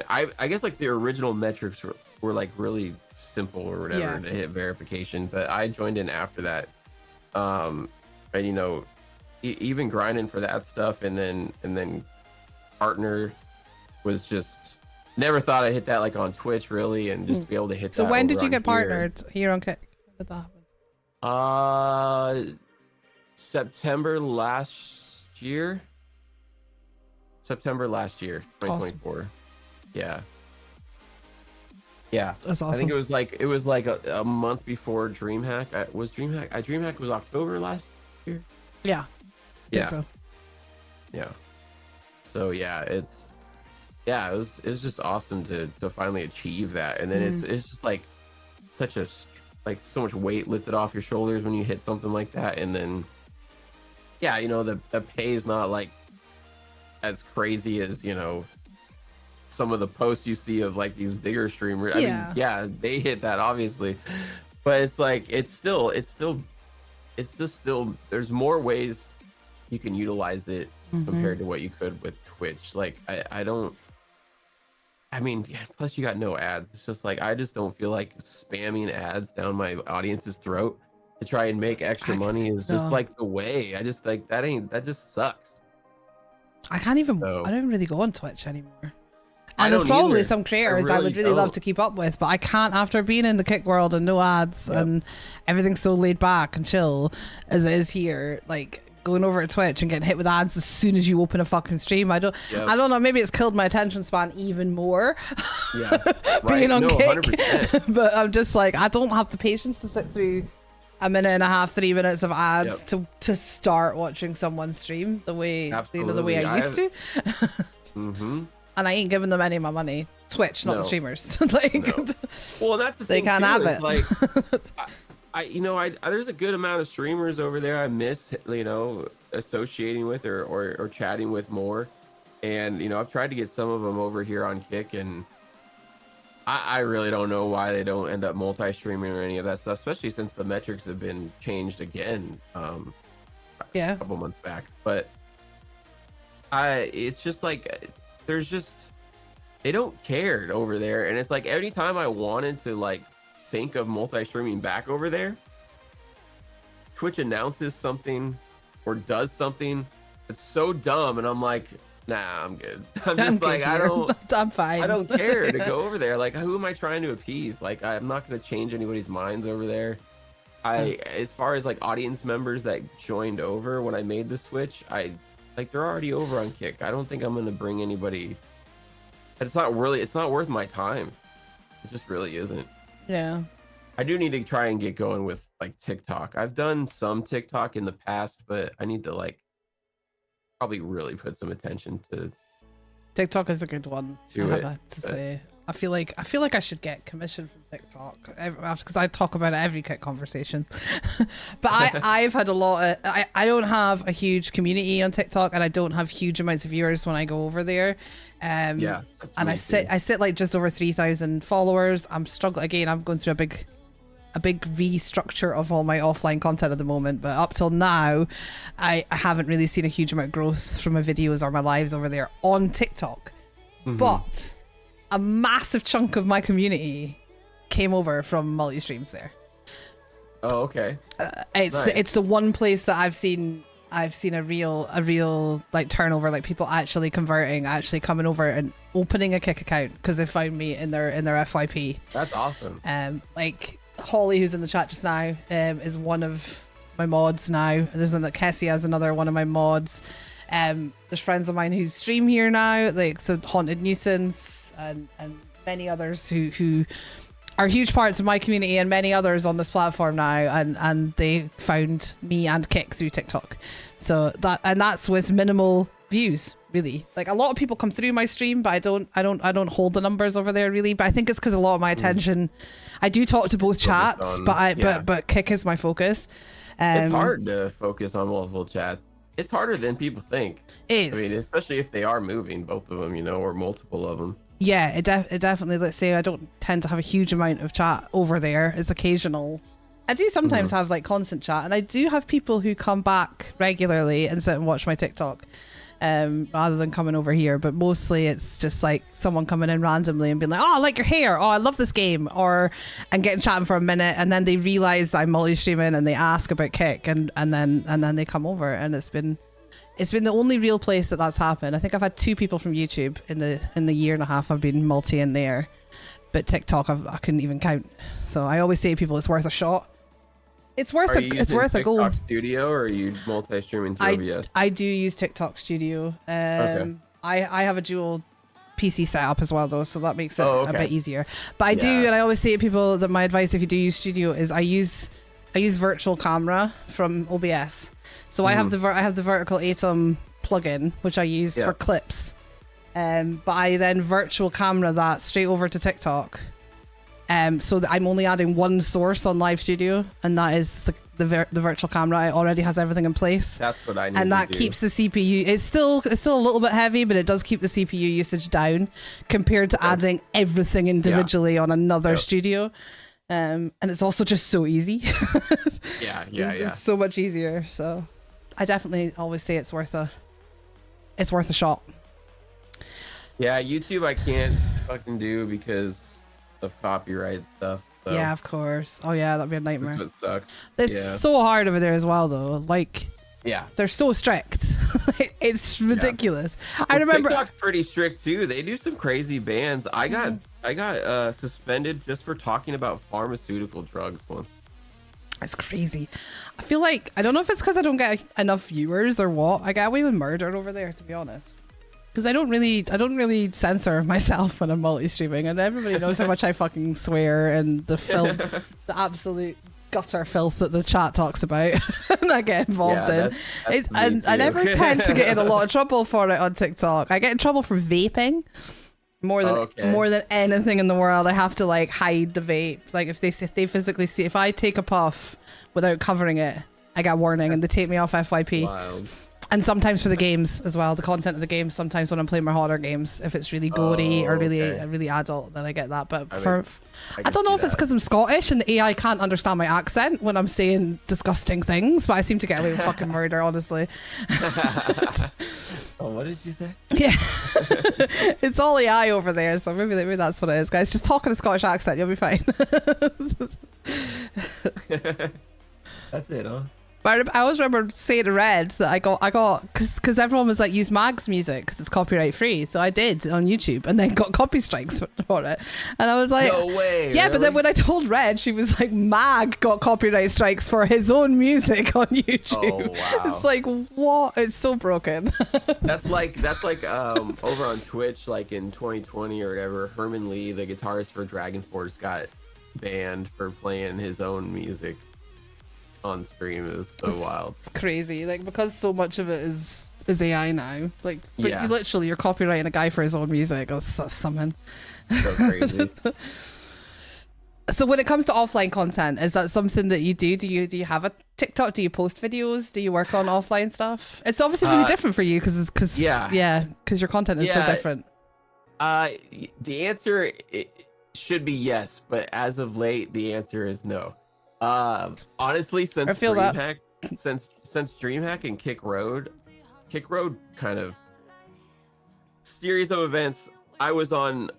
B: I guess like the original metrics were like really simple or whatever to hit verification, but I joined in after that, and you know, even grinding for that stuff, and then Partner was just never thought I'd hit that like on Twitch really, and just be able to hit that.
A: So when did you get partnered here on Kick? When did that happen?
B: September last year, 2024. Awesome. Yeah, that's awesome. I think it was like a month before DreamHack. DreamHack was October last year.
A: Yeah.
B: So yeah, it was just awesome to finally achieve that, and then it's just like so much weight lifted off your shoulders when you hit something like that, and then you know, the pay is not like as crazy as, you know, some of the posts you see of like these bigger streamers. I mean, they hit that obviously, but it's like it's still there's more ways you can utilize it compared to what you could with Twitch. Like plus you got no ads. It's just like I just don't feel like spamming ads down my audience's throat to try and make extra money is just like the way. I just like that just sucks.
A: I can't even I don't really go on Twitch anymore. And there's probably some creators I would really love to keep up with, but I can't after being in the Kick world and no ads and everything's so laid back and chill as it is here. Like going over to Twitch and getting hit with ads as soon as you open a fucking stream. I don't know, maybe it's killed my attention span even more. Being on Kick. 100%. But I'm just like, I don't have the patience to sit through a minute and a half, 3 minutes of ads to start watching someone stream the way the way I used to. And I ain't giving them any of my money. Twitch, not the streamers.
B: Well, that's the thing.
A: They can't have it.
B: Like, there's a good amount of streamers over there I miss, you know, associating with or chatting with more. And, you know, I've tried to get some of them over here on Kick, and I really don't know why they don't end up multi-streaming or any of that stuff, especially since the metrics have been changed again a couple months back. But it's just like they don't care over there, and it's like anytime I wanted to like think of multi-streaming back over there, Twitch announces something or does something that's so dumb, and I'm like, nah, I'm good. I'm just like,
A: I'm fine.
B: I don't care to go over there. Like, who am I trying to appease? Like, I'm not going to change anybody's minds over there. As far as like audience members that joined over when I made the switch, they're already over on Kick. I don't think I'm going to bring anybody. It's not worth my time. It just really isn't.
A: Yeah.
B: I do need to try and get going with like TikTok. I've done some TikTok in the past, but I need to like probably really put some attention to
A: TikTok is a good one to say. I feel like I should get commission from TikTok because I talk about it every Kick conversation. But I've had a lot of I don't have a huge community on TikTok, and I don't have huge amounts of viewers when I go over there. And I sit like just over 3,000 followers. I'm struggling again. I'm going through a big restructure of all my offline content at the moment, but up till now I haven't really seen a huge amount of growth from my videos or my lives over there on TikTok. But a massive chunk of my community came over from multi-streams there.
B: Oh, okay.
A: It's the one place that I've seen a real like turnover, like people actually converting, actually coming over and opening a Kick account because they found me in their FYP.
B: That's awesome.
A: Like Holly, who's in the chat just now, is one of my mods now. There's Kessie as another one of my mods. There's friends of mine who stream here now, like so Haunted Nuisance and many others who are huge parts of my community, and many others on this platform now, and they found me and Kick through TikTok. So that's with minimal views, really. Like a lot of people come through my stream, but I don't hold the numbers over there really. But I think it's because a lot of my attention, I do talk to both chats, but Kick is my focus.
B: It's hard to focus on multiple chats. It's harder than people think. I mean, especially if they are moving, both of them, or multiple of them.
A: Yeah, it definitely, let's say I don't tend to have a huge amount of chat over there. It's occasional. I do sometimes have like constant chat, and I do have people who come back regularly and sit and watch my TikTok rather than coming over here. But mostly it's just like someone coming in randomly and being like, oh, I like your hair. Oh, I love this game. And getting chatting for a minute, and then they realize I'm multi-streaming and they ask about Kick, and then they come over. And it's been the only real place that's happened. I think I've had 2 people from YouTube in the year and a half I've been multi in there, but TikTok I couldn't even count. So I always say to people, it's worth a shot. It's worth a go.
B: TikTok Studio, or are you multi-streaming through OBS?
A: I do use TikTok Studio. Okay. I have a dual PC setup as well though, so that makes it a bit easier. But I do, and I always say to people that my advice if you do use Studio is I use virtual camera from OBS. So I have the vertical atom plugin, which I use for clips. But I then virtual camera that straight over to TikTok. So that I'm only adding one source on Live Studio, and that is the virtual camera. It already has everything in place.
B: That's what I need.
A: And that keeps the CPU. It's still a little bit heavy, but it does keep the CPU usage down compared to adding everything individually on another studio. And it's also just so easy. It's so much easier. So I definitely always say it's worth a shot. Yeah,
B: YouTube I can't fucking do because of copyright stuff. So.
A: Yeah, of course. Oh yeah, that'd be a nightmare.
B: That's what sucks.
A: It's so hard over there as well though. Like, they're so strict. It's ridiculous. I remember
B: TikTok's pretty strict too. They do some crazy bans. I got suspended just for talking about pharmaceutical drugs once.
A: It's crazy. I feel like, I don't know if it's because I don't get enough viewers or what. I get away with murder over there, to be honest. Because I don't really censor myself when I'm multi-streaming, and everybody knows how much I fucking swear and the absolute gutter filth that the chat talks about and I get involved in. I never tend to get in a lot of trouble for it on TikTok. I get in trouble for vaping more than anything in the world. I have to like hide the vape. Like if they physically see, if I take a puff without covering it, I get a warning and they take me off FYP. Wild. And sometimes for the games as well, the content of the game. Sometimes when I'm playing my harder games, if it's really gory or really adult, then I get that. But I don't know if it's because I'm Scottish and the AI can't understand my accent when I'm saying disgusting things, but I seem to get away with fucking murder, honestly.
B: What did you say?
A: Yeah. It's all AI over there, so maybe that's what it is, guys. Just talk in a Scottish accent, you'll be fine.
B: That's it, huh?
A: But I always remember saying to Red that I got because everyone was like, use Mag's music because it's copyright free. So I did on YouTube and then got copy strikes for it. And I was like,
B: no way.
A: Yeah,
B: really?
A: but then when I told Red, she was like, Mag got copyright strikes for his own music on YouTube.
B: Oh, wow.
A: It's like, what? It's so broken.
B: That's like over on Twitch, like in 2020 or whatever, Herman Lee, the guitarist for Dragon Force, got banned for playing his own music on stream. Is so wild.
A: It's crazy, like, because so much of it is AI now, like, but
B: Yeah.
A: you're copyrighting a guy for his own music. That's something
B: So crazy.
A: So when it comes to offline content, is that something that you do? Do you have a TikTok? Do you post videos? Do you work on offline stuff? It's obviously really different for you because your content is so different.
B: The answer should be yes, but as of late, the answer is no. Honestly, since DreamHack, since DreamHack and Kick Road kind of series of events, I was on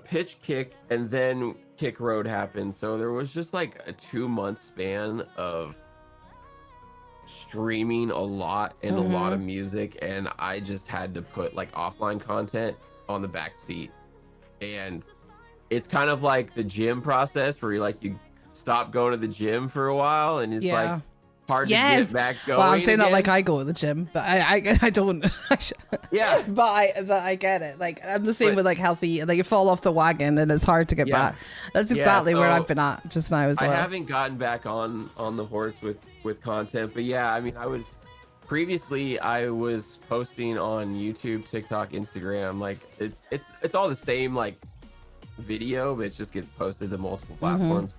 B: Pitch Kick, and then Kick Road happened. So there was just like a 2-month span of streaming a lot and a lot of music, and I just had to put like offline content on the back seat. And it's kind of like the gym process where you stop going to the gym for a while, and it's like hard to get back going.
A: Well, I'm saying
B: again.
A: that like I go to the gym, but I don't.
B: Yeah.
A: But I get it. Like, I'm the same with like healthy, like you fall off the wagon and it's hard to get back. That's exactly where I've been at just now as well.
B: I haven't gotten back on the horse with content, but yeah, I mean, I was posting on YouTube, TikTok, Instagram. Like it's all the same like video, but it just gets posted to multiple platforms.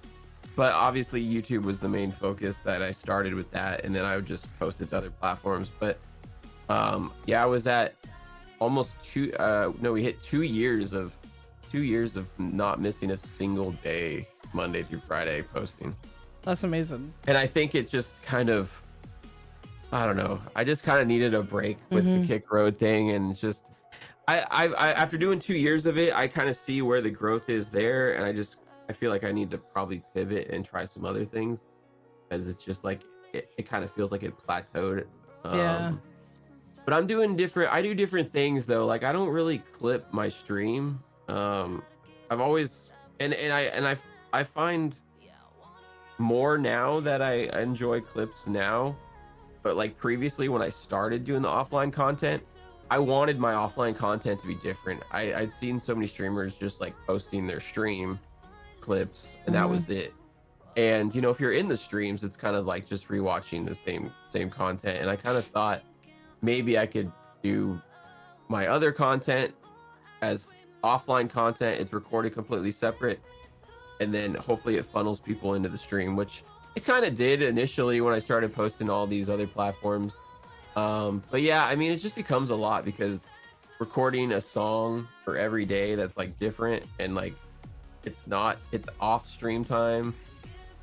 B: But obviously YouTube was the main focus that I started with that, and then I would just post it to other platforms. But I was at almost we hit 2 years of not missing a single day, Monday through Friday posting.
A: That's amazing.
B: And I think it just kind of, I don't know, I just kind of needed a break with the Kick Road thing, and just I after doing 2 years of it, I kind of see where the growth is there, and I feel like I need to probably pivot and try some other things, as it's just like it kind of feels like it plateaued. But I do different things though. Like, I don't really clip my stream. I've always and I find more now that I enjoy clips now, but like previously when I started doing the offline content, I wanted my offline content to be different. I'd seen so many streamers just like posting their stream clips, and that was it. And if you're in the streams, it's kind of like just rewatching the same content. And I kind of thought maybe I could do my other content as offline content. It's recorded completely separate, and then hopefully it funnels people into the stream, which it kind of did initially when I started posting all these other platforms. But yeah, I mean, it just becomes a lot, because recording a song for every day that's like different, and like it's off stream time,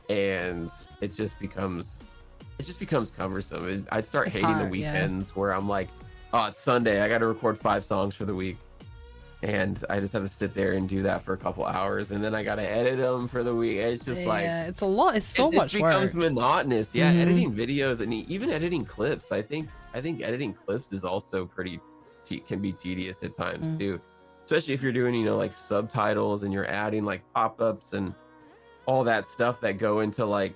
B: and it just becomes cumbersome. I'd start hating the weekends where I'm like, oh, it's Sunday, I got to record 5 songs for the week, and I just have to sit there and do that for a couple hours, and then I got to edit them for the week. It's just
A: it's a lot. It's so much work.
B: It becomes monotonous. Editing videos and even editing clips. I think editing clips is also can be tedious at times too, especially if you're doing like subtitles and you're adding like pop-ups and all that stuff that go into like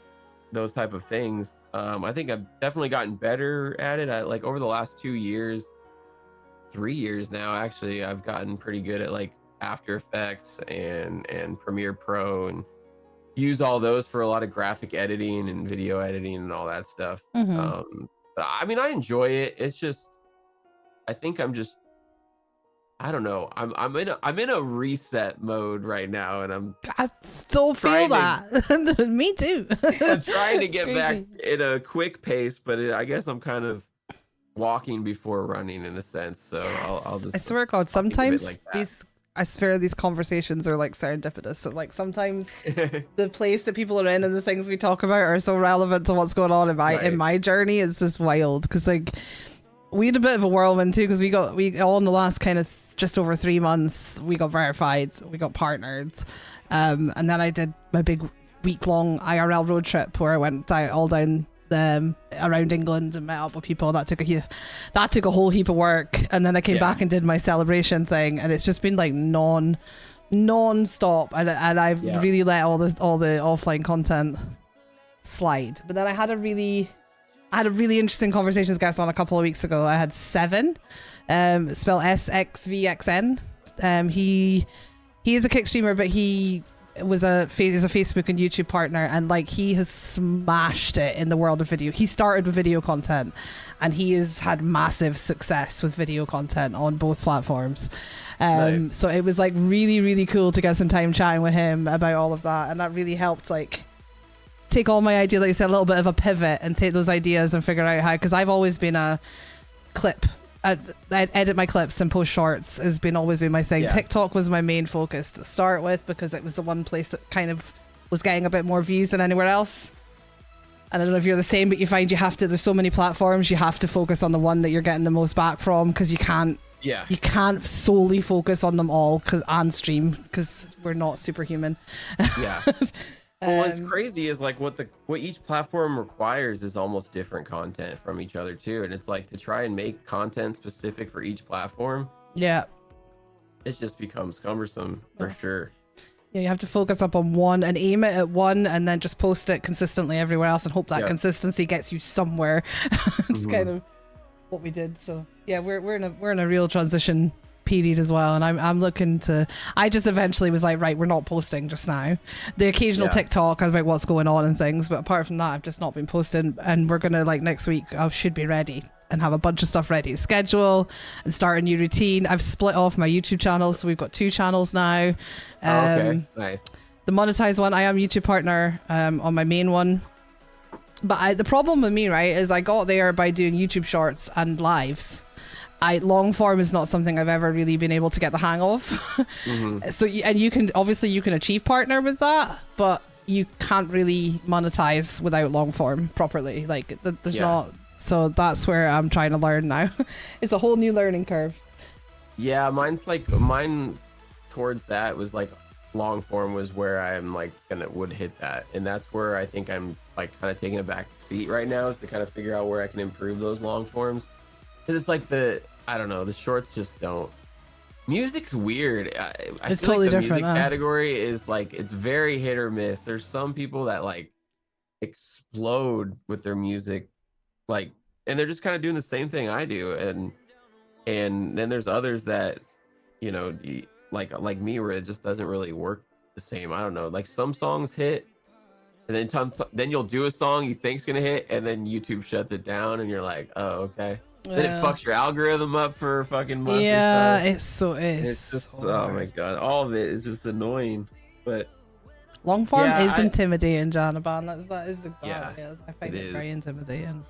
B: those type of things. I think I've definitely gotten better at it. Like over the last 2 years, 3 years now, actually, I've gotten pretty good at like After Effects and Premiere Pro, and use all those for a lot of graphic editing and video editing and all that stuff. But I mean, I enjoy it. It's just, I think I don't know. I'm in a reset mode right now, and
A: I still feel that. Me too.
B: I'm trying to get back at a quick pace, but I guess I'm kind of walking before running in a sense. So I'll just.
A: I swear to God, sometimes these conversations are like serendipitous. So like sometimes the place that people are in and the things we talk about are so relevant to what's going on in my journey. It's just wild, because like we had a bit of a whirlwind too, because we all in the last kind of just over 3 months we got verified, we got partnered, and then I did my big week-long IRL road trip where I went all down around England and met up with people. That took a whole heap of work, and then I came back and did my celebration thing, and it's just been like non-stop, and I've really let all the offline content slide. But then I had a really interesting conversations guest on a couple of weeks ago. I had Seven, spelled SXVXN. He is a kick streamer, but he is a Facebook and YouTube partner, and like he has smashed it in the world of video. He started with video content, and he has had massive success with video content on both platforms. Nice. So it was like really, really cool to get some time chatting with him about all of that, and that really helped like take all my ideas, like I said, a little bit of a pivot, and take those ideas and figure out how, because I've always been a clip. I edit my clips and post shorts has always been my thing. TikTok was my main focus to start with, because it was the one place that kind of was getting a bit more views than anywhere else. And I don't know if you're the same, but you find there's so many platforms, you have to focus on the one that you're getting the most back from, because you can't solely focus on them all and stream, because we're not superhuman.
B: Yeah. Well, what's crazy is like what each platform requires is almost different content from each other too, and it's like to try and make content specific for each platform. Yeah, it just becomes cumbersome for sure.
A: Yeah, you have to focus up on one and aim it at one, and then just post it consistently everywhere else, and hope that consistency gets you somewhere. It's kind of what we did. So yeah, we're in a real transition period as well, and I'm looking to, I just eventually was like, right, we're not posting just now. The occasional TikTok about what's going on and things, but apart from that I've just not been posting, and we're gonna, like, next week I should be ready and have a bunch of stuff ready to schedule and start a new routine. I've split off my YouTube channel, so we've got 2 channels now.
B: Okay, nice.
A: The monetized one, I am YouTube partner on my main one, but the problem with me, right, is I got there by doing YouTube shorts and lives. Long form is not something I've ever really been able to get the hang of. So, and you can achieve partner with that, but you can't really monetize without long form properly. Like there's not. So that's where I'm trying to learn now. It's a whole new learning curve.
B: Yeah, mine towards that was like long form was where I'm like would hit that, and that's where I think I'm like kind of taking a back seat right now, is to kind of figure out where I can improve those long forms. Because it's like I don't know, the shorts just don't. Music's weird.
A: It's totally
B: like the
A: different.
B: Music category is like, it's very hit or miss. There's some people that like explode with their music, like, and they're just kind of doing the same thing I do, and then there's others that, you know, like me, where it just doesn't really work the same. I don't know, like some songs hit, and then you'll do a song you think's gonna hit, and then YouTube shuts it down, and you're like, oh, okay. Then it fucks your algorithm up for a fucking month.
A: Yeah,
B: or
A: so.
B: It's just, oh my god, all of it is just annoying. But
A: long form is intimidating, Janaban. That is exactly. I find it very intimidating.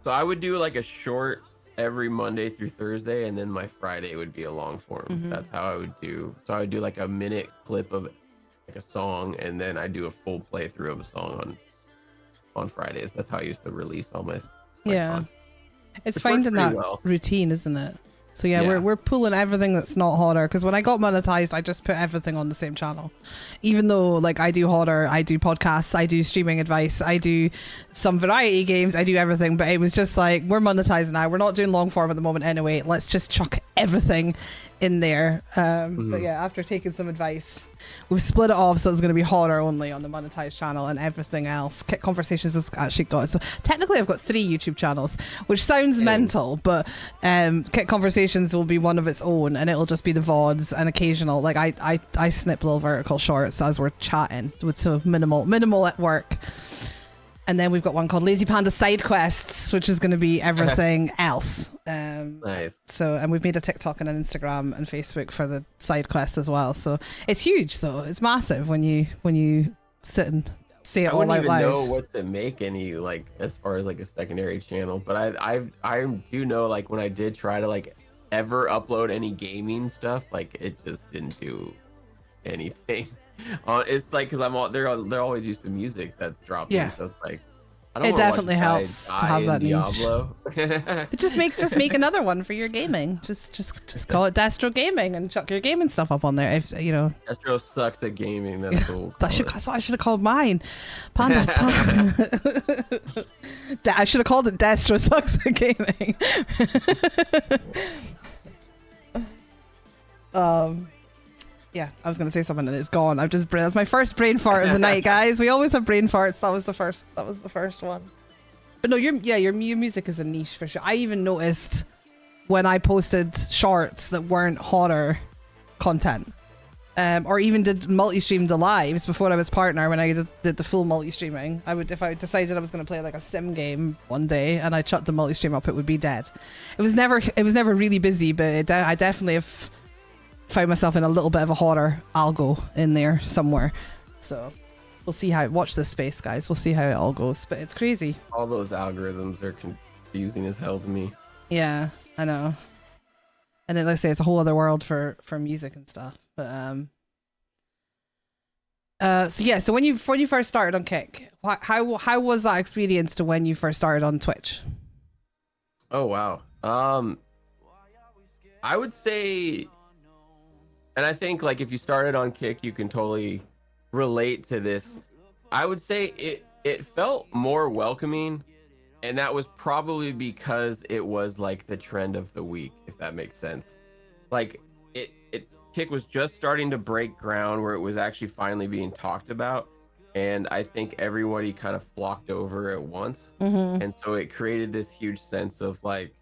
B: So I would do like a short every Monday through Thursday, and then my Friday would be a long form. That's how I would do. So I would do like a minute clip of like a song, and then I do a full playthrough of a song on Fridays. That's how I used to release all my content.
A: It's finding that routine, isn't it? So we're pulling everything that's not horror, because when I got monetized, I just put everything on the same channel. Even though like I do horror, I do podcasts, I do streaming advice, I do some variety games, I do everything, but it was just like, we're monetized now, we're not doing long form at the moment anyway, let's just chuck everything in there. But yeah, after taking some advice, we've split it off, so it's going to be horror only on the monetized channel, and everything else, Kit Conversations has actually got, so technically I've got 3 YouTube channels, which sounds mental, but Kit Conversations will be one of its own, and it'll just be the VODs and occasional, like I snip little vertical shorts as we're chatting, with so minimal at work. And then we've got one called Lazy Panda Side Quests, which is going to be everything else.
B: Nice.
A: So, and we've made a TikTok and an Instagram and Facebook for the side quests as well. So it's huge, though. It's massive when you sit and say it all out loud.
B: I wouldn't even know what to make any, like, as far as like a secondary channel. But I do know, like, when I did try to like ever upload any gaming stuff, like it just didn't do anything. It's like, because they're always used to music that's dropping, so it's like I don't
A: It
B: wanna watch
A: definitely
B: this guy
A: helps to
B: die
A: have
B: in
A: that niche.
B: Diablo.
A: But just make another one for your gaming. Just call it Destro Gaming and chuck your gaming stuff up on there. If you know.
B: Destro sucks at gaming. That's cool.
A: That's what I should have called mine. Panda's I should have called it Destro Sucks at Gaming. Yeah, I was gonna say something and it's gone. That's my first brain fart of the night, guys. We always have brain farts. That was the first one. But no, your music is a niche for sure. I even noticed when I posted shorts that weren't horror content, or even did multi-stream the lives before I was partner. When I did the full multi-streaming, if I decided I was going to play like a sim game one day and I shut the multi-stream up, it would be dead. It was never really busy, but I definitely have found myself in a little bit of a horror algo in there somewhere. So we'll see watch this space, guys. We'll see how it all goes, but it's crazy.
B: All those algorithms are confusing as hell to me.
A: Yeah, I know. And then, like I say, it's a whole other world for music and stuff. But so when you first started on Kick, how was that experience to when you first started on Twitch?
B: Oh wow. I would say, and I think like if you started on Kick, you can totally relate to this. I would say it felt more welcoming, and that was probably because it was like the trend of the week, if that makes sense. Like Kick was just starting to break ground where it was actually finally being talked about, and I think everybody kind of flocked over at once. And so it created this huge sense of like,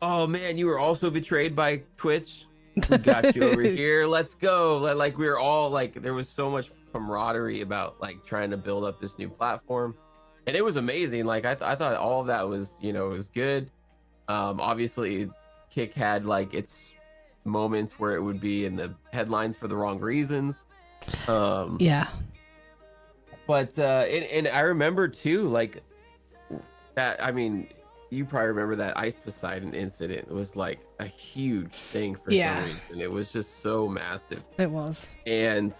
B: oh man, you were also betrayed by Twitch. We got you over here, let's go. Like we were all like, there was so much camaraderie about like trying to build up this new platform, and it was amazing. Like I thought all of that was, it was good. Obviously Kick had like its moments where it would be in the headlines for the wrong reasons.
A: Yeah.
B: But and I remember too, like that, I mean, you probably remember that Ice Poseidon incident. It was like a huge thing for some reason. It was just so massive.
A: It was.
B: And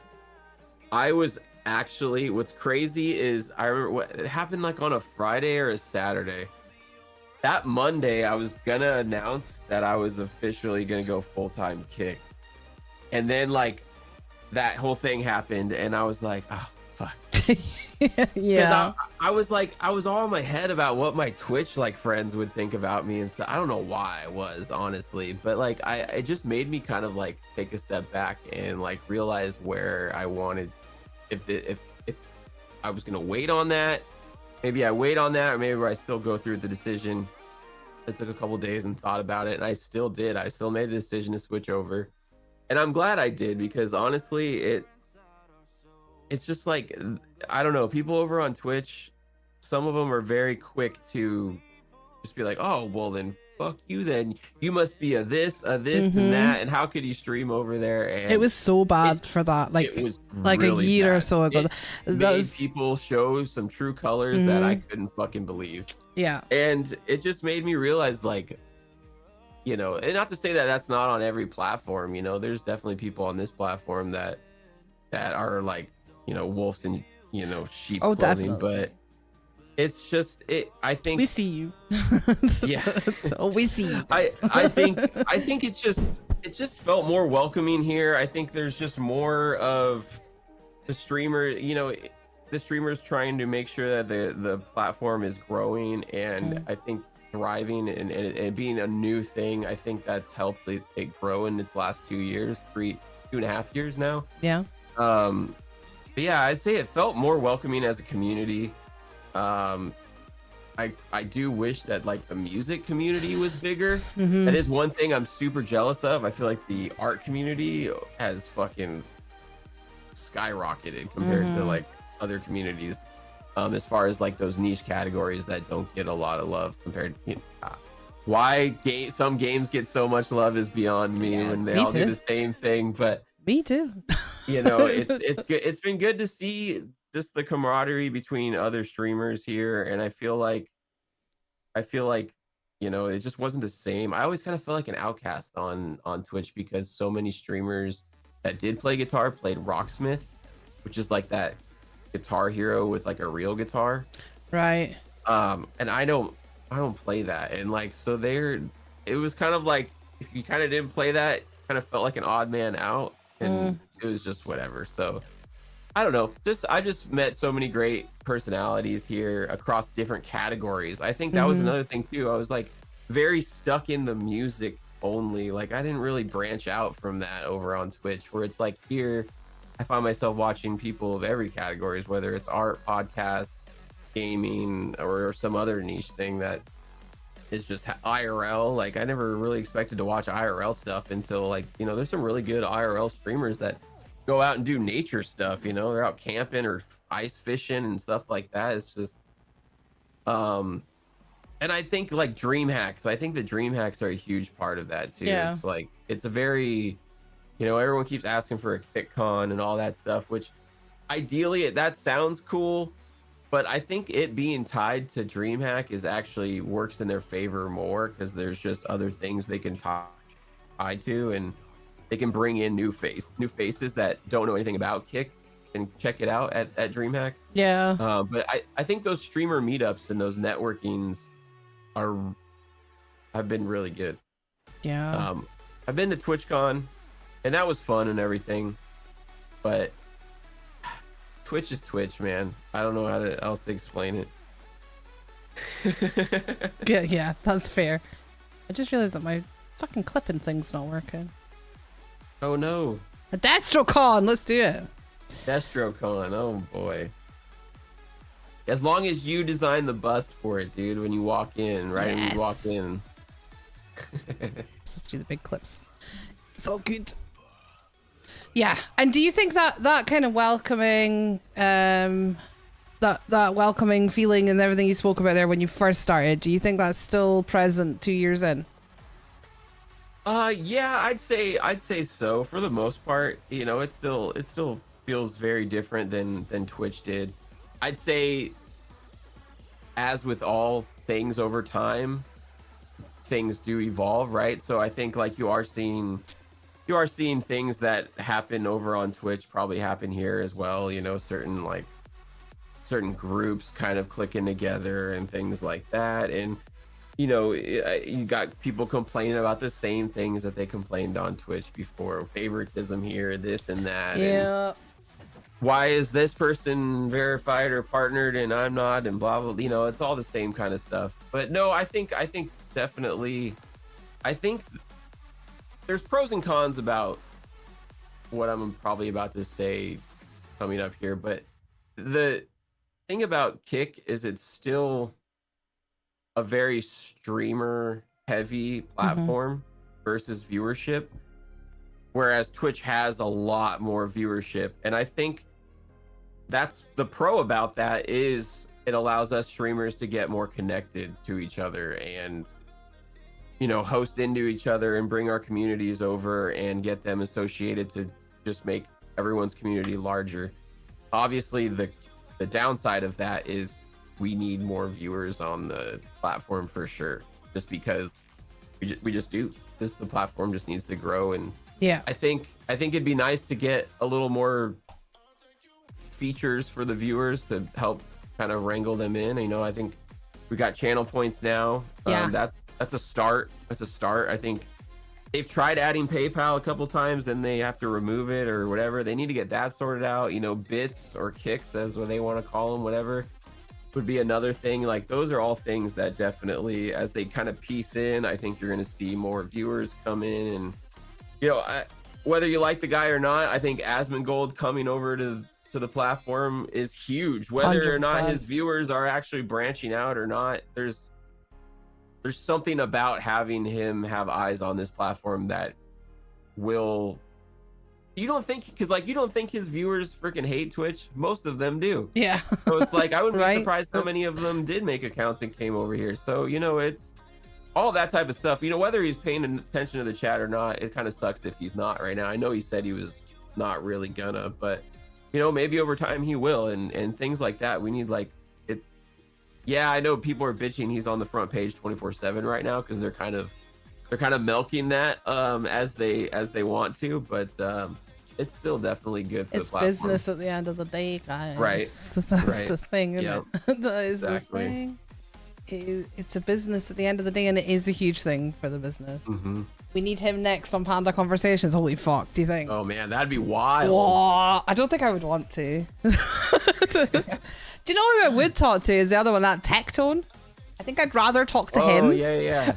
B: I was actually, what's crazy is I remember it happened like on a Friday or a Saturday. That Monday, I was gonna announce that I was officially gonna go full-time Kick. And then like that whole thing happened and I was like, oh, fuck.
A: Yeah.
B: I was like, I was all in my head about what my Twitch like friends would think about me and stuff. I don't know why I was, honestly, but like it just made me kind of like take a step back and like realize where I wanted, if I was gonna wait on that. Maybe I wait on that, or maybe I still go through the decision. I took a couple days and thought about it, and I still did. I still made the decision to switch over, and I'm glad I did, because honestly, it's just like, I don't know, people over on Twitch, some of them are very quick to just be like, oh, well then fuck you then. You must be a this and that, and how could you stream over there? And
A: it was so bad for that. Like
B: it was
A: like
B: really
A: a year
B: bad.
A: or so ago.
B: It made people show some true colors that I couldn't fucking believe.
A: Yeah.
B: And it just made me realize, like, and not to say that that's not on every platform, there's definitely people on this platform that are like, wolves in, sheep clothing,
A: definitely.
B: but it's just, I think
A: we see you.
B: Yeah.
A: Oh, we see you.
B: I think it just felt more welcoming here. I think there's just more of the streamer, the streamers trying to make sure that the platform is growing, and I think thriving and being a new thing. I think that's helped it grow in its last 2 years, 2.5 years now.
A: Yeah.
B: But yeah, I'd say it felt more welcoming as a community. I do wish that like the music community was bigger. That is one thing I'm super jealous of. I feel like the art community has fucking skyrocketed compared to like other communities, as far as like those niche categories that don't get a lot of love compared to why some games get so much love is beyond me, when they all do the same thing. But
A: me too.
B: it's good. It's been good to see just the camaraderie between other streamers here, and I feel like it just wasn't the same. I always kind of felt like an outcast on Twitch, because so many streamers that did play guitar played Rocksmith, which is like that Guitar Hero with like a real guitar.
A: Right.
B: And I don't play that, and like so it was kind of like if you kind of didn't play that, kind of felt like an odd man out, and it was just whatever. So I don't know. I just met so many great personalities here across different categories. I think that was another thing too. I was like very stuck in the music only. Like I didn't really branch out from that over on Twitch, where it's like here I find myself watching people of every categories, whether it's art, podcasts, gaming, or some other niche thing that is just IRL. Like I never really expected to watch IRL stuff until like, you know, there's some really good IRL streamers that go out and do nature stuff, you know, they're out camping or ice fishing and stuff like that. It's just and I think like dream hacks, I think the dream hacks are a huge part of that too.
A: Yeah.
B: It's like it's a very, you know, everyone keeps asking for a KitCon and all that stuff, which ideally that sounds cool, but I think it being tied to DreamHack is actually works in their favor more because there's just other things they can tie to, and they can bring in new faces that don't know anything about Kick and check it out at DreamHack.
A: Yeah.
B: But I think those streamer meetups and those networkings have been really good.
A: Yeah.
B: I've been to TwitchCon, and that was fun and everything, but Twitch is Twitch, man. I don't know how else to explain it.
A: Yeah, that's fair. I just realized that my fucking clipping thing's not working.
B: Oh no.
A: A DestroCon, let's do it.
B: DestroCon, oh boy. As long as you design the bust for it, dude, when you walk in, right? When you walk in.
A: Let's do the big clips. It's all good. Yeah, and do you think that kind of welcoming, that welcoming feeling and everything you spoke about there when you first started, do you think that's still present 2 years in?
B: Yeah, I'd say so for the most part. You know, it still feels very different than Twitch did. I'd say, as with all things over time, things do evolve, right? So I think like you are seeing things that happen over on Twitch probably happen here as well. You know, certain groups kind of clicking together and things like that. And you know, you got people complaining about the same things that they complained on Twitch before: favoritism here, this and that.
A: Yeah.
B: And why is this person verified or partnered and I'm not, and blah blah. You know, it's all the same kind of stuff. But no, I think definitely, I think there's pros and cons about what I'm probably about to say coming up here. But the thing about Kick is it's still a very streamer heavy platform versus viewership, whereas Twitch has a lot more viewership. And I think that's the pro about that, is it allows us streamers to get more connected to each other and, you know, host into each other and bring our communities over and get them associated to just make everyone's community larger. Obviously the downside of that is we need more viewers on the platform for sure, just because we just do this. The platform just needs to grow. And
A: yeah,
B: I think it'd be nice to get a little more features for the viewers to help kind of wrangle them in. You know, I think we got channel points now.
A: Yeah.
B: That's a start. I think they've tried adding PayPal a couple times and they have to remove it or whatever. They need to get that sorted out. You know, bits or kicks, as what they want to call them, whatever, would be another thing. Like those are all things that definitely, as they kind of piece in, I think you're going to see more viewers come in. And you know, whether you like the guy or not, I think Asmongold coming over to the platform is huge. Whether
A: 100%.
B: or not his viewers are actually branching out or not, there's something about having him have eyes on this platform that will, you don't think, because like you don't think his viewers freaking hate Twitch. Most of them do.
A: Yeah.
B: So it's like I wouldn't
A: Right?
B: be surprised how many of them did make accounts and came over here. So you know, it's all that type of stuff. You know, whether he's paying attention to the chat or not, it kind of sucks if he's not right now. I know he said he was not really gonna, but you know, maybe over time he will. And things like that, we need, like, it. Yeah, I know people are bitching he's on the front page 24/7 right now because they're kind of milking that as they want to. But it's still definitely good for
A: it's
B: the platform.
A: business at the end of the day, guys.
B: Right.
A: That's the thing, isn't
B: Yep.
A: it? That is
B: Exactly.
A: the thing. It's a business at the end of the day, and it is a huge thing for the business.
B: Mm-hmm.
A: We need him next on Panda Conversations. Holy fuck, do you think?
B: Oh man, that'd be wild.
A: Whoa, I don't think I would want to. Do you know who I would talk to? Is the other one, that Tectone? I think I'd rather talk to him.
B: Oh yeah.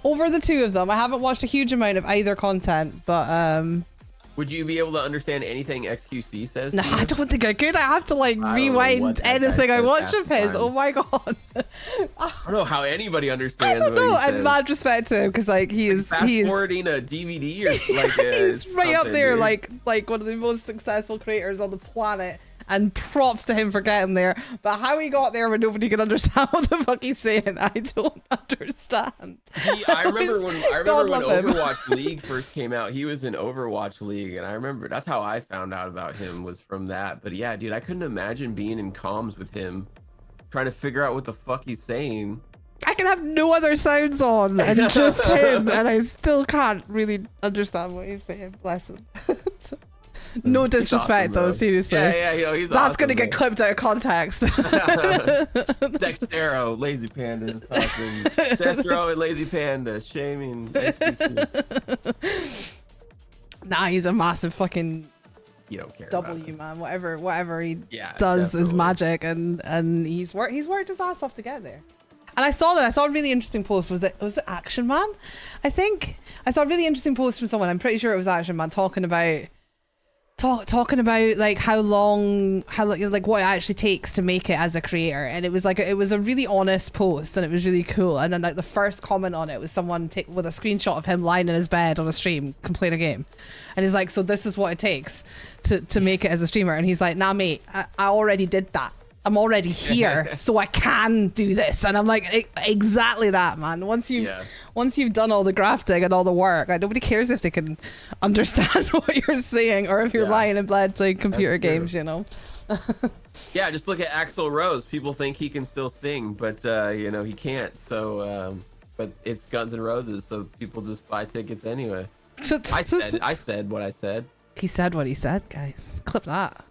A: Over the two of them. I haven't watched a huge amount of either content, but
B: Would you be able to understand anything XQC says?
A: no, I don't think I could. I have to like
B: I don't know
A: rewind
B: what that guy
A: anything I
B: says
A: watch
B: half
A: of
B: the
A: his.
B: time.
A: Oh my god.
B: I don't know how anybody
A: I
B: understands
A: don't
B: what
A: know.
B: he
A: I have
B: says.
A: mad respect to him because like he is
B: Forwarding a DVD or like
A: he's right up
B: something,
A: there,
B: dude.
A: like one of the most successful creators on the planet. And props to him for getting there. But how he got there when nobody can understand what the fuck he's saying, I don't understand.
B: I remember when
A: God love him.
B: Overwatch League first came out, he was in Overwatch League, and I remember that's how I found out about him, was from that. But yeah, dude, I couldn't imagine being in comms with him, trying to figure out what the fuck he's saying.
A: I can have no other sounds on and just him, and I still can't really understand what he's saying. Bless him. No disrespect,
B: awesome,
A: though, seriously.
B: Yeah, he's
A: That's
B: awesome,
A: gonna get
B: man.
A: clipped out of context.
B: Dextero, Lazy Panda is talking. Destro and Lazy Panda shaming.
A: Nah, he's a massive fucking
B: You don't care. about
A: W,
B: that.
A: man. Whatever he
B: Yeah,
A: does is
B: definitely.
A: magic, and he's worked his ass off to get there. And I saw a really interesting post. Was it Action Man? I think I saw a really interesting post from someone. I'm pretty sure it was Action Man talking about like how long like what it actually takes to make it as a creator. And it was a really honest post, and it was really cool. And then like the first comment on it was someone with a screenshot of him lying in his bed on a stream playing a game, and he's like, so this is what it takes to make it as a streamer. And he's like, nah mate, I already did that. I'm already here, so I can do this. And I'm like, exactly that, man. Once you've done all the grafting and all the work, like, nobody cares if they can understand what you're saying or if you're lying in bed playing computer games, you know.
B: Yeah, just look at Axl Rose. People think he can still sing, but he can't. So, but it's Guns N' Roses, so people just buy tickets anyway. I said what I said.
A: He said what he said, guys. Clip that.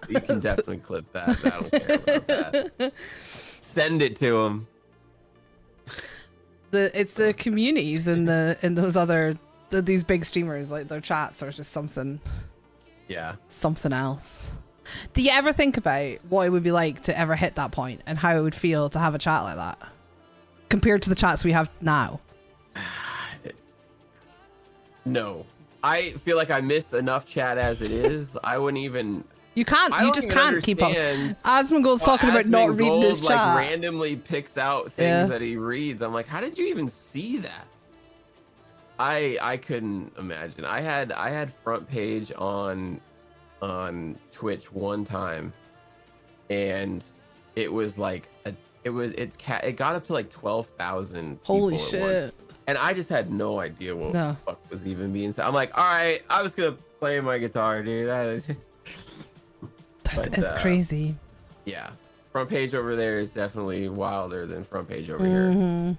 B: You can definitely clip that. I don't care about that. Send it to him.
A: It's the communities in those other these big streamers, like their chats are just something else. Do you ever think about what it would be like to ever hit that point and how it would feel to have a chat like that compared to the chats we have now?
B: No. I feel like I miss enough chat as it is. I wouldn't even.
A: You just can't keep up. Asmongold's talking about not reading his chat.
B: Like randomly picks out things that he reads. I'm like, how did you even see that? I couldn't imagine. I had front page on Twitch one time, and it was like it got up to like 12,000.
A: Holy shit.
B: And I just had no idea what the fuck was even being said. I'm like, all right, I was gonna play my guitar, dude.
A: It's crazy.
B: Yeah, front page over there is definitely wilder than front page over here. And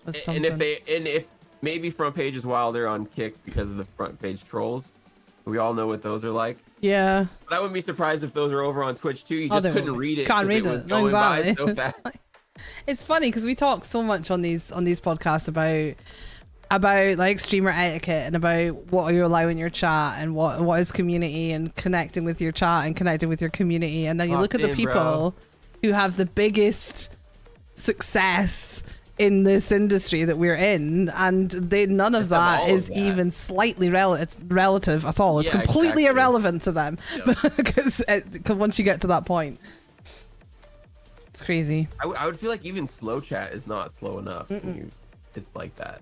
B: if maybe front page is wilder on Kick because of the front page trolls. We all know what those are like.
A: Yeah.
B: But I wouldn't be surprised if those are over on Twitch too. You just couldn't read it.
A: Can't read it.
B: Going by so fast.
A: It's funny because we talk so much on these podcasts about like streamer etiquette and about what you allow in your chat and what is community and connecting with your chat and connecting with your community. And then you look at the people who have the biggest success in this industry that we're in, and none of that is even slightly relative at all. It's completely irrelevant to them because once you get to that point. It's crazy.
B: I would feel like even slow chat is not slow enough. It's like that.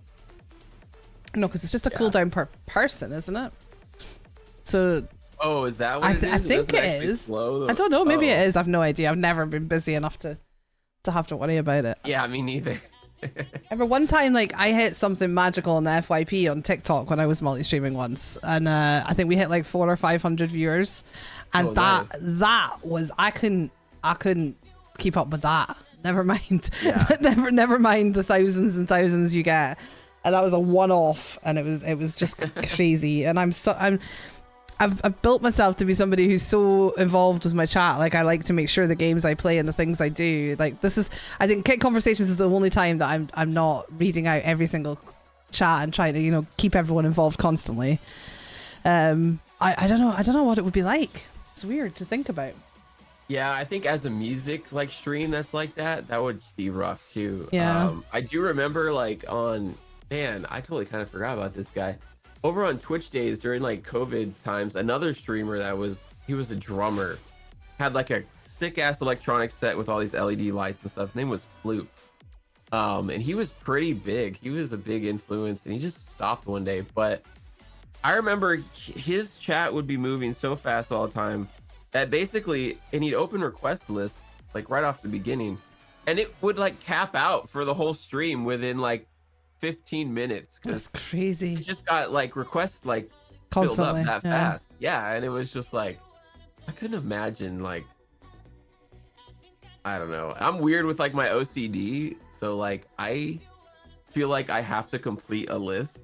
A: No, because it's just a cooldown per person, isn't it? So.
B: Oh, is that what it is?
A: I think it is. I don't know. Maybe it is. I've no idea. I've never been busy enough to have to worry about it.
B: Yeah, me neither.
A: I remember one time, like, I hit something magical on the FYP on TikTok when I was multi-streaming once, and I think we hit like 400 or 500 viewers, and that was I couldn't keep up with that. Never mind. Never mind the thousands and thousands you get. and that was a one-off, and it was just crazy. And I've built myself to be somebody who's so involved with my chat. Like, I like to make sure the games I play and the things I do. Like, I think Kick Conversations is the only time that I'm not reading out every single chat and trying to, keep everyone involved constantly. I don't know what it would be like. It's weird to think about.
B: Yeah, I think as a music stream that's like that would be rough too.
A: Yeah.
B: I do remember I totally kind of forgot about this guy. Over on Twitch days during COVID times, another streamer he was a drummer, had a sick ass electronic set with all these LED lights and stuff. His name was Flute. And he was pretty big. He was a big influence, and he just stopped one day. But I remember his chat would be moving so fast all the time that basically, and he'd open request lists right off the beginning, and it would cap out for the whole stream within 15 minutes.
A: That's crazy.
B: It just got requests filled
A: constantly
B: up that fast. Yeah, and it was just I couldn't imagine I don't know. I'm weird with my OCD, so I feel like I have to complete a list,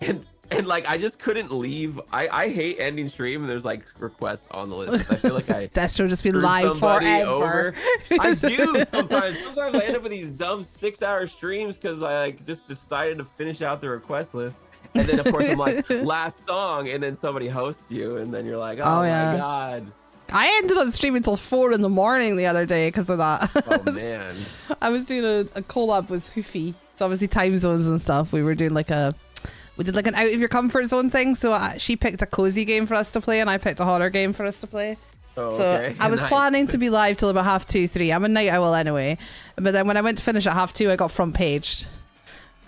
B: and I just couldn't leave. I hate ending stream and there's requests on the list. I feel like
A: Destro just be live forever.
B: Over. I do sometimes. Sometimes I end up with these dumb 6-hour streams because I just decided to finish out the request list. And then of course I'm last song, and then somebody hosts you, and then you're like, oh my god.
A: I ended up streaming till 4 a.m. the other day because of that.
B: Oh man.
A: I was doing a collab with Hoofy. So obviously time zones and stuff. We were doing we did an out of your comfort zone thing. So she picked a cozy game for us to play, and I picked a horror game for us to play.
B: Oh,
A: so
B: okay.
A: I was planning to be live till about 2:30, 3. I'm a night owl anyway. But then when I went to finish at 2:30, I got front paged.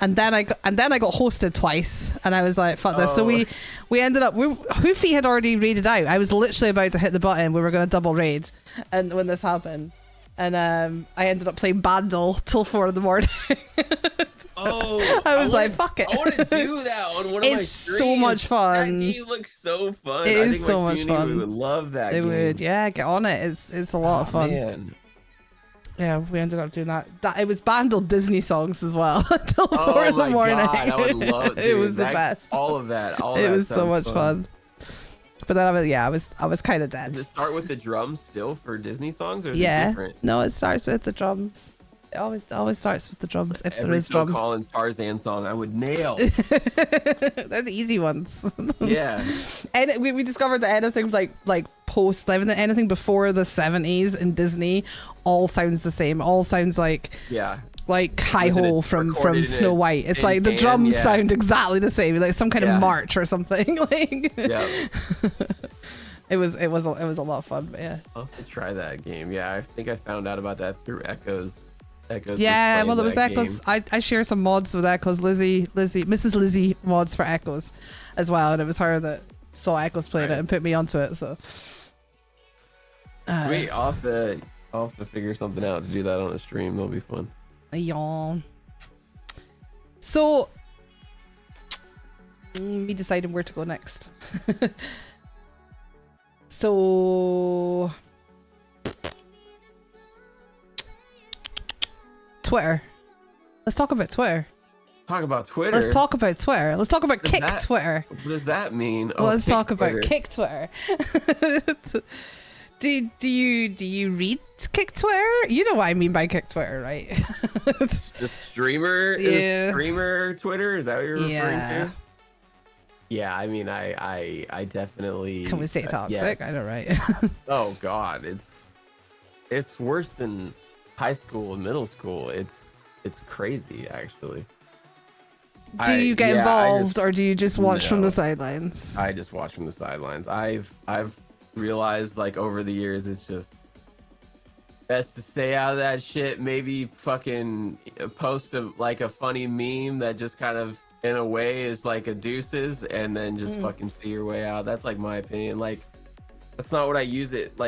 A: And then I got hosted twice, and I was like, fuck this. So we ended up, Hoofy had already raided out. I was literally about to hit the button. We were going to double raid, and when this happened, and I ended up playing Bandle till 4 a.m. I was like, fuck it.
B: I want to do that on one of my streams.
A: It's so much fun.
B: That game looks so fun.
A: It
B: I
A: is
B: think
A: so
B: my
A: much
B: community
A: fun.
B: would love that
A: They
B: game.
A: would, yeah, get on it. It's a lot of fun.
B: Man.
A: Yeah, we ended up doing that. It was Bandle Disney songs as well until 4 a.m.
B: God, I would love
A: it was the best.
B: All of that.
A: It was so much fun. But then I was kind of dead.
B: Does it start with the drums still for Disney songs, or is it different?
A: No, it starts with the drums. It always starts with the drums if there is
B: Phil
A: drums.
B: Collins Tarzan song I would nail.
A: They're the easy ones.
B: Yeah.
A: And we discovered that anything post anything before the 70s in Disney all sounds the same. All sounds like Hi Ho from Snow White. It's like the drums sound exactly the same, like some kind of march or something.
B: Yeah.
A: It was a lot of fun, but yeah.
B: I'll have to try that game. Yeah, I think I found out about that through Echoes.
A: Yeah, well, it was Echoes. I share some mods with Echoes. Mrs. Lizzie mods for Echoes as well, and it was her that saw Echoes playing it and put me onto it. So
B: sweet. I'll have to figure something out to do that on a stream. That'll be fun.
A: Yawn. So me deciding where to go next. So Twitter. Let's talk about Twitter.
B: Talk about Twitter.
A: Let's talk about Twitter. Let's talk about Kick Twitter.
B: What does that mean?
A: Let's talk about Kick Twitter. Do you read Kick Twitter? You know what I mean by Kick Twitter, right?
B: The streamer streamer Twitter? Is that what you're referring to? Yeah, I mean I definitely.
A: Can we say toxic? I know, right?
B: Oh god, it's worse than high school and middle school. It's crazy actually.
A: Do you get involved, or do you just watch from the sidelines?
B: I just watch from the sidelines. I've realized over the years it's just best to stay out of that shit. Maybe fucking post a funny meme that just kind of in a way is a deuces, and then just fucking see your way out. That's my opinion. That's not what I use it.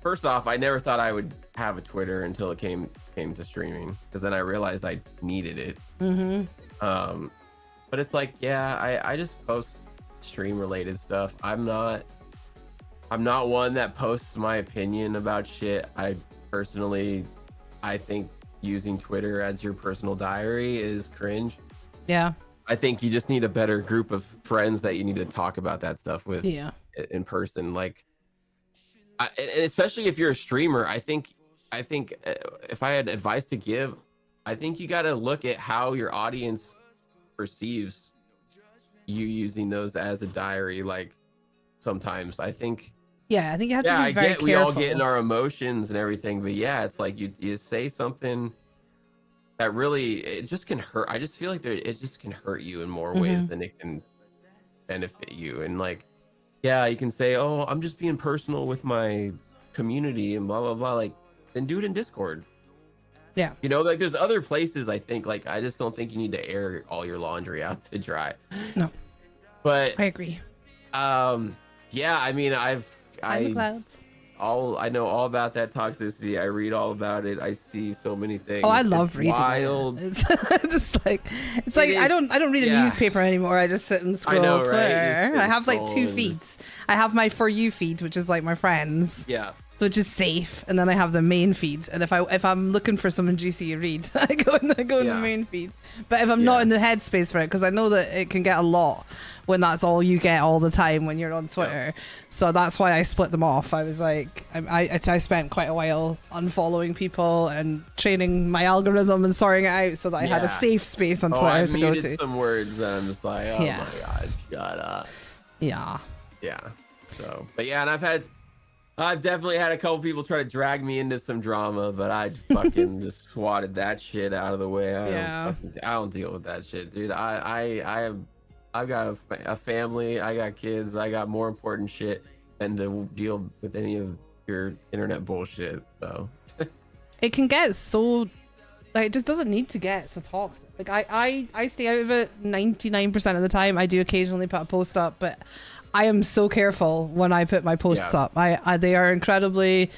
B: First off, I never thought I would have a Twitter until it came to streaming, because then I realized I needed it. But it's I just post stream related stuff. I'm not one that posts my opinion about shit. I think using Twitter as your personal diary is cringe.
A: Yeah.
B: I think you just need a better group of friends that you need to talk about that stuff with in person. Like, and especially if you're a streamer, I think if I had advice to give, I think you got to look at how your audience perceives you using those as a diary. Like, sometimes I think
A: you have to be very careful.
B: We all get in our emotions and everything, but it's like you say something that really, it just can hurt. I just feel like it just can hurt you in more ways than it can benefit you. And like, you can say, oh, I'm just being personal with my community and blah blah blah. Like, then do it in Discord.
A: Yeah,
B: like there's other places. I think, like, I just don't think you need to air all your laundry out to dry.
A: No,
B: but
A: I agree.
B: I mean,
A: I'm the clouds.
B: I know all about that toxicity. I read all about it. I see so many things.
A: Oh, I love reading
B: wild.
A: It's just like I don't read a newspaper anymore. I just sit and scroll Twitter. Right? I have like 2 feeds. I have my For You feed, which is like my friends.
B: Yeah.
A: Which is safe, and then I have the main feed. And if I'm looking for something juicy to read, I go in the main feed. But if I'm not in the headspace for it, because I know that it can get a lot when that's all you get all the time when you're on Twitter. So that's why I split them off. I was like, I spent quite a while unfollowing people and training my algorithm and sorting it out so that I had a safe space on Twitter to go to.
B: Some words that I'm just like, oh my god, shut up.
A: Yeah.
B: So, but and I've definitely had a couple people try to drag me into some drama, but I fucking just swatted that shit out of the way. I don't deal with that shit, dude. I've got a family, I got kids, I got more important shit than to deal with any of your internet bullshit. So
A: it can get so, like, it just doesn't need to get so toxic. Like I stay out of it 99% of the time. I do occasionally put a post up, but I am so careful when I put my posts up. They are incredibly,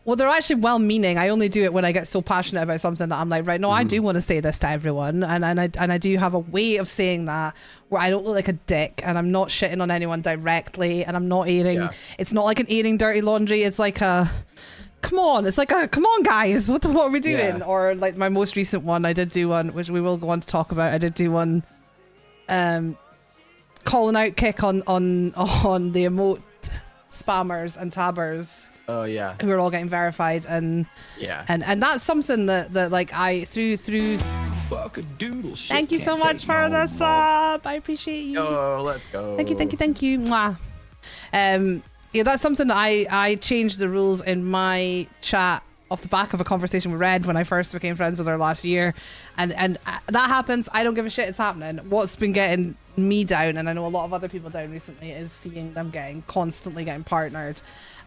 A: well, they're actually well-meaning. I only do it when I get so passionate about something that I'm like, right, no, I do want to say this to everyone, and I do have a way of saying that where I don't look like a dick, and I'm not shitting on anyone directly, and I'm not airing. It's not like an airing dirty laundry. It's like a, come on. It's like a, come on, guys. What are we doing? Or like my most recent one, I did do one, which we will go on to talk about. I did do one, calling out Kick on the emote spammers and tabbers.
B: Oh yeah,
A: who are all getting verified, and that's something that like I through. Thank you so much for the sub. I appreciate you.
B: Oh, let's go.
A: Thank you. Mwah. That's something that I changed the rules in my chat off the back of a conversation with Red when I first became friends with her last year, and that happens. I don't give a shit. It's happening. What's been getting me down, and I know a lot of other people down recently, is seeing them constantly getting partnered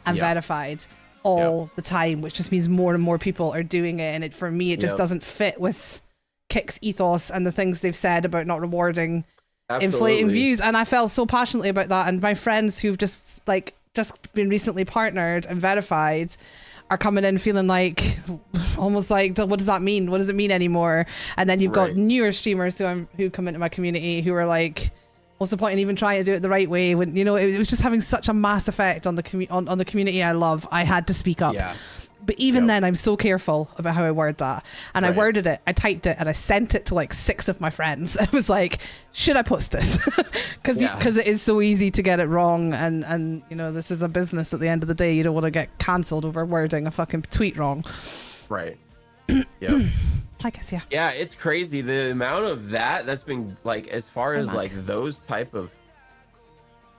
A: and verified all the time, which just means more and more people are doing it, and for me it just doesn't fit with Kick's ethos and the things they've said about not rewarding inflating views. And I felt so passionately about that, and my friends who've just been recently partnered and verified are coming in feeling like almost like, what does that mean? What does it mean anymore? And then you've got newer streamers who come into my community who are like, what's the point in even trying to do it the right way when it was just having such a mass effect on the community I love. I had to speak up. But even then, I'm so careful about how I word that. And I worded it, I typed it, and I sent it to like 6 of my friends. I was like, should I post this? Because it is so easy to get it wrong. And this is a business at the end of the day. You don't want to get cancelled over wording a fucking tweet wrong.
B: Right. Yeah.
A: I guess,
B: yeah, it's crazy the amount of that's been like, as far as like those type of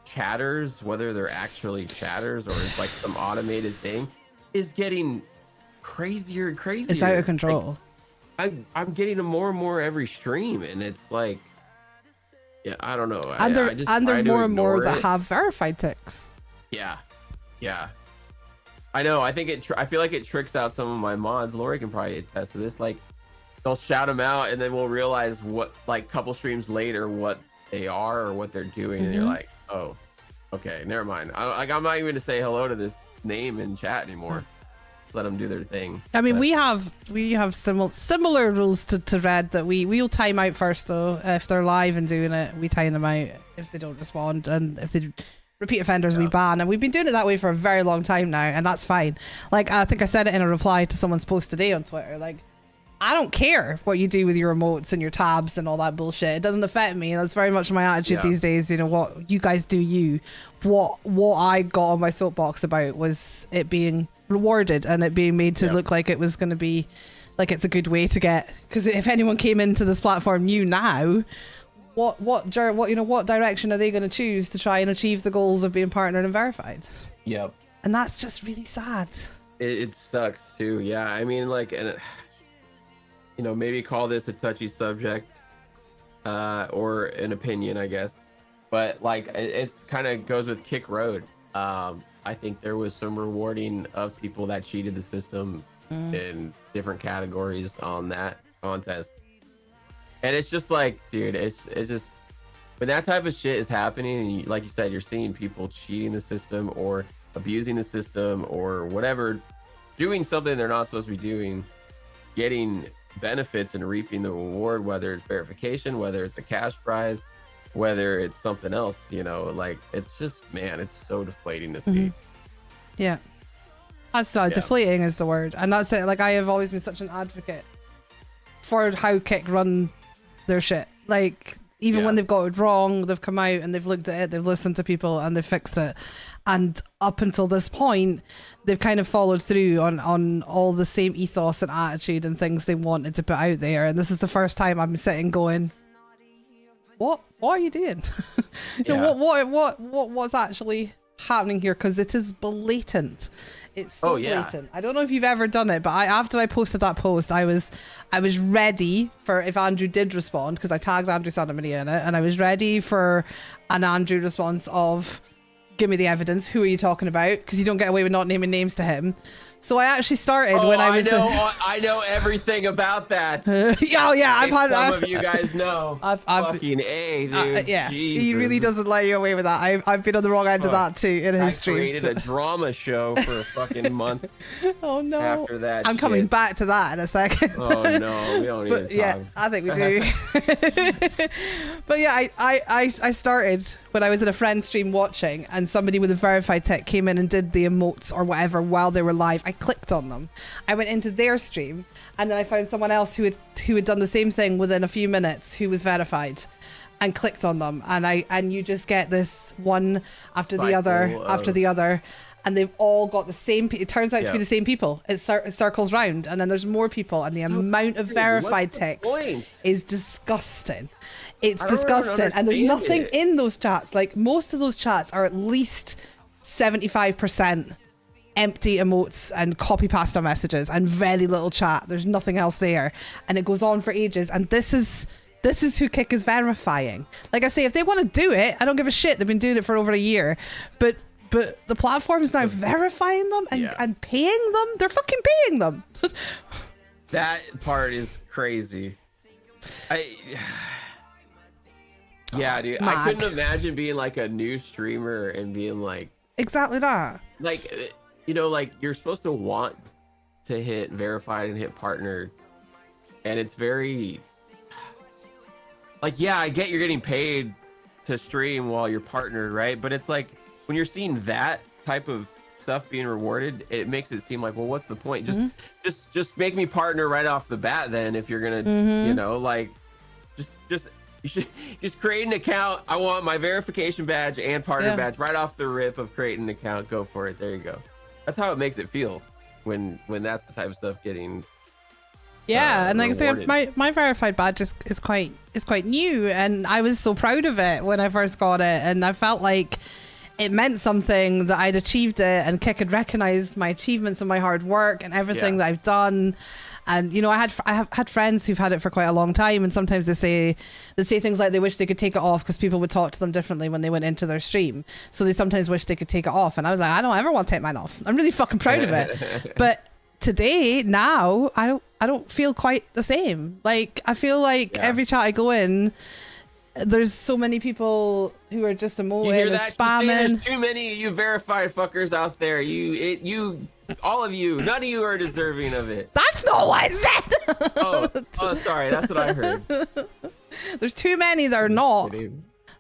B: chatters, whether they're actually chatters or it's like some automated thing, is getting crazier and crazier.
A: It's out of control.
B: Like, I'm getting them more and more every stream, and it's like, I don't know.
A: And there are more and more that have verified ticks.
B: Yeah. I know. I think I feel like it tricks out some of my mods. Lori can probably attest to this. Like, they'll shout them out, and then we'll realize what, like, couple streams later, what they are or what they're doing, and you're like, oh, okay, never mind. I'm not even going to say hello to this name in chat anymore. Just let them do their thing.
A: I mean, we have similar rules to Red, that we'll time out first, though. If they're live and doing it, we time them out if they don't respond, and if they repeat offenders, we ban. And we've been doing it that way for a very long time now, and that's fine. Like, I think I said it in a reply to someone's post today on Twitter. Like, I don't care what you do with your emotes and your tabs and all that bullshit. It doesn't affect me. That's very much my attitude these days. You know, what you guys do, what I got on my soapbox about was it being rewarded and it being made to look like it was going to be like it's a good way to get, because if anyone came into this platform new now, what direction are they going to choose to try and achieve the goals of being partnered and verified?
B: Yep.
A: And that's just really sad.
B: It sucks too. Yeah, I mean, like, and you know, maybe call this a touchy subject or an opinion, I guess, but like it's kind of goes with Kick Road. I think there was some rewarding of people that cheated the system in different categories on that contest, and it's just like, dude, it's just when that type of shit is happening, and you, like you said, you're seeing people cheating the system or abusing the system or whatever, doing something they're not supposed to be doing, getting benefits and reaping the reward, whether it's verification, whether it's a cash prize, whether it's something else, you know, like it's just, man, it's so deflating to see.
A: Yeah, that's deflating is the word, and that's it. Like, I have always been such an advocate for how Kick run their shit. Like, even when they've got it wrong, they've come out and they've looked at it, they've listened to people and they've fixed it. And up until this point, they've kind of followed through on all the same ethos and attitude and things they wanted to put out there. And this is the first time I'm sitting going, what are you doing? You know, what's actually happening here? Because it is blatant. It's so blatant. I don't know if you've ever done it, but after I posted that post, I was ready for, if Andrew did respond, because I tagged Andrew Santamaria in it, and I was ready for an Andrew response of, give me the evidence, who are you talking about? Because you don't get away with not naming names to him. So I actually started when I was.
B: I know everything about that.
A: I've had
B: some of you guys know. I've fucking A, dude.
A: Yeah,
B: Jesus.
A: he really doesn't let you away with that. I've been on the wrong end of that too in his streams.
B: I created a drama show for a fucking month.
A: Oh no!
B: After that,
A: I'm coming back to that in a second.
B: Oh no, we don't even.
A: Yeah, I think we do. But yeah, I started when I was in a friend's stream watching, and somebody with a verified tech came in and did the emotes or whatever while they were live. I clicked on them. I went into their stream, and then I found someone else who had done the same thing within a few minutes, who was verified, and clicked on them, and you just get this one after the other, and they've all got the same. It turns out to be the same people. It circles round, and then there's more people, and the amount of verified ticks is disgusting. It's disgusting, and there's nothing in those chats. Like, most of those chats are at least 75% empty emotes and copy pasta messages and very little chat. There's nothing else there, and it goes on for ages. And this is who Kick is verifying. Like I say, if they want to do it, I don't give a shit. They've been doing it for over a year, but the platform is now verifying them and paying them. They're fucking paying them.
B: That part is crazy. Yeah, dude.
A: Mad.
B: I couldn't imagine being like a new streamer and being like
A: exactly that.
B: Like, you know, like, you're supposed to want to hit verified and hit partnered, and it's very like, yeah, I get you're getting paid to stream while you're partnered, right? But it's like, when you're seeing that type of stuff being rewarded, it makes it seem like, well, what's the point? Just make me partner right off the bat then, if you're gonna you know, like, you should just create an account. I want my verification badge and partner badge right off the rip of creating an account. Go for it. There you go. That's how it makes it feel when that's the type of stuff getting
A: and like
B: rewarded.
A: I say, my verified badge is quite new, and I was so proud of it when I first got it, and I felt like it meant something that I'd achieved it, and Kick had recognized my achievements and my hard work and everything that I've done. And you know, I have had friends who've had it for quite a long time, and sometimes they say things like they wish they could take it off because people would talk to them differently when they went into their stream. So they sometimes wish they could take it off, and I was like, I don't ever want to take mine off. I'm really fucking proud of it. But today, now, I don't feel quite the same. Like, I feel like every chat I go in, there's so many people who are just emoting and spamming.
B: There's too many of you verified fuckers out there. You all of you, none of you are deserving of it.
A: That's not what I said.
B: oh, sorry, that's what I heard.
A: There's too many that are not.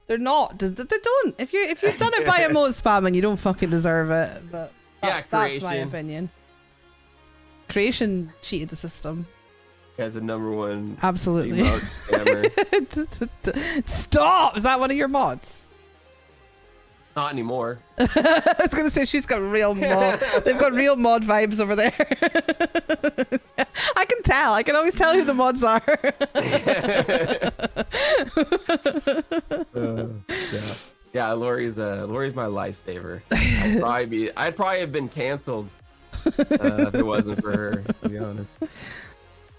A: They're not. They don't. If you've done it by emote spamming, you don't fucking deserve it. But that's my opinion. Creation cheated the system.
B: as a #1
A: Absolutely.
B: emote spammer.
A: Stop! Is that one of your mods?
B: Not anymore.
A: I was gonna say she's got real mod. They've got real mod vibes over there. I can tell. I can always tell who the mods are.
B: Yeah, Lori's my lifesaver. I'd probably have been canceled if it wasn't for her, to be honest.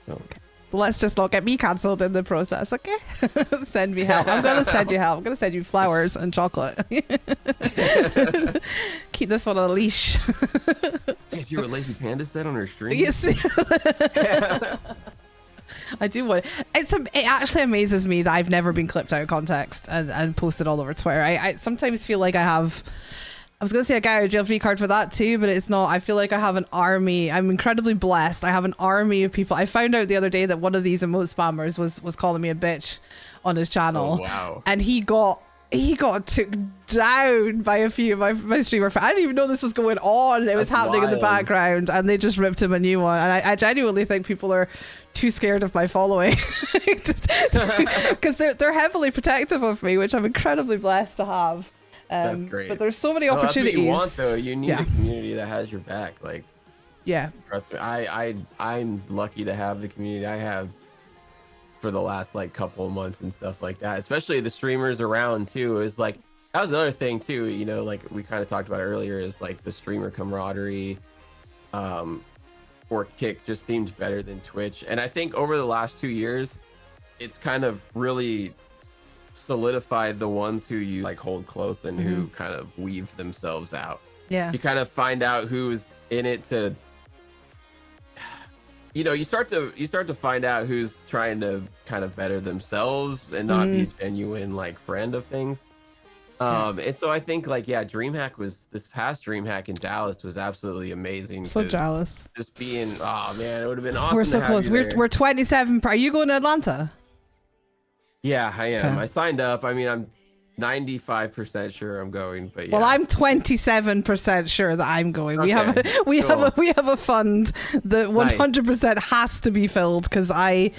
A: Okay. Let's just not get me cancelled in the process, okay? Send me help. I'm gonna send you help. I'm gonna send you flowers and chocolate. Keep this one on a leash.
B: Is you what Lazy Panda said on her stream?
A: Yes. I do want it actually amazes me that I've never been clipped out of context and posted all over Twitter. I sometimes feel like I was going to say I got a jail free card for that too, but it's not. I feel like I have an army. I'm incredibly blessed. I have an army of people. I found out the other day that one of these emote spammers was calling me a bitch on his channel.
B: Oh, wow.
A: And he got took down by a few of my streamer friends. I didn't even know this was going on. It was happening in the background, and they just ripped him a new one. And I genuinely think people are too scared of my following because they're heavily protective of me, which I'm incredibly blessed to have.
B: That's great.
A: But there's so many opportunities.
B: That's what you want, though. You need a community that has your back. Like,
A: yeah,
B: trust me. I'm lucky to have the community I have for the last like couple of months and stuff like that. Especially the streamers around too. Is like that was another thing too. You know, like we kind of talked about earlier. Is like the streamer camaraderie. For Kick just seemed better than Twitch, and I think over the last 2 years, it's kind of really solidified the ones who you like hold close and who kind of weave themselves out.
A: Yeah,
B: you kind of find out who's in it to, you know, you start to find out who's trying to kind of better themselves and not be a genuine like friend of things. And so I think like DreamHack was this past DreamHack in Dallas was absolutely amazing.
A: So jealous.
B: Just being man, it would have been awesome.
A: We're so close. We're 27. Are you going to Atlanta?
B: Yeah, I am. I signed up. I mean, I'm 95% sure I'm going, but yeah.
A: Well, I'm 27% sure that I'm going.
B: Okay,
A: we have a fund that 100% has to be filled because I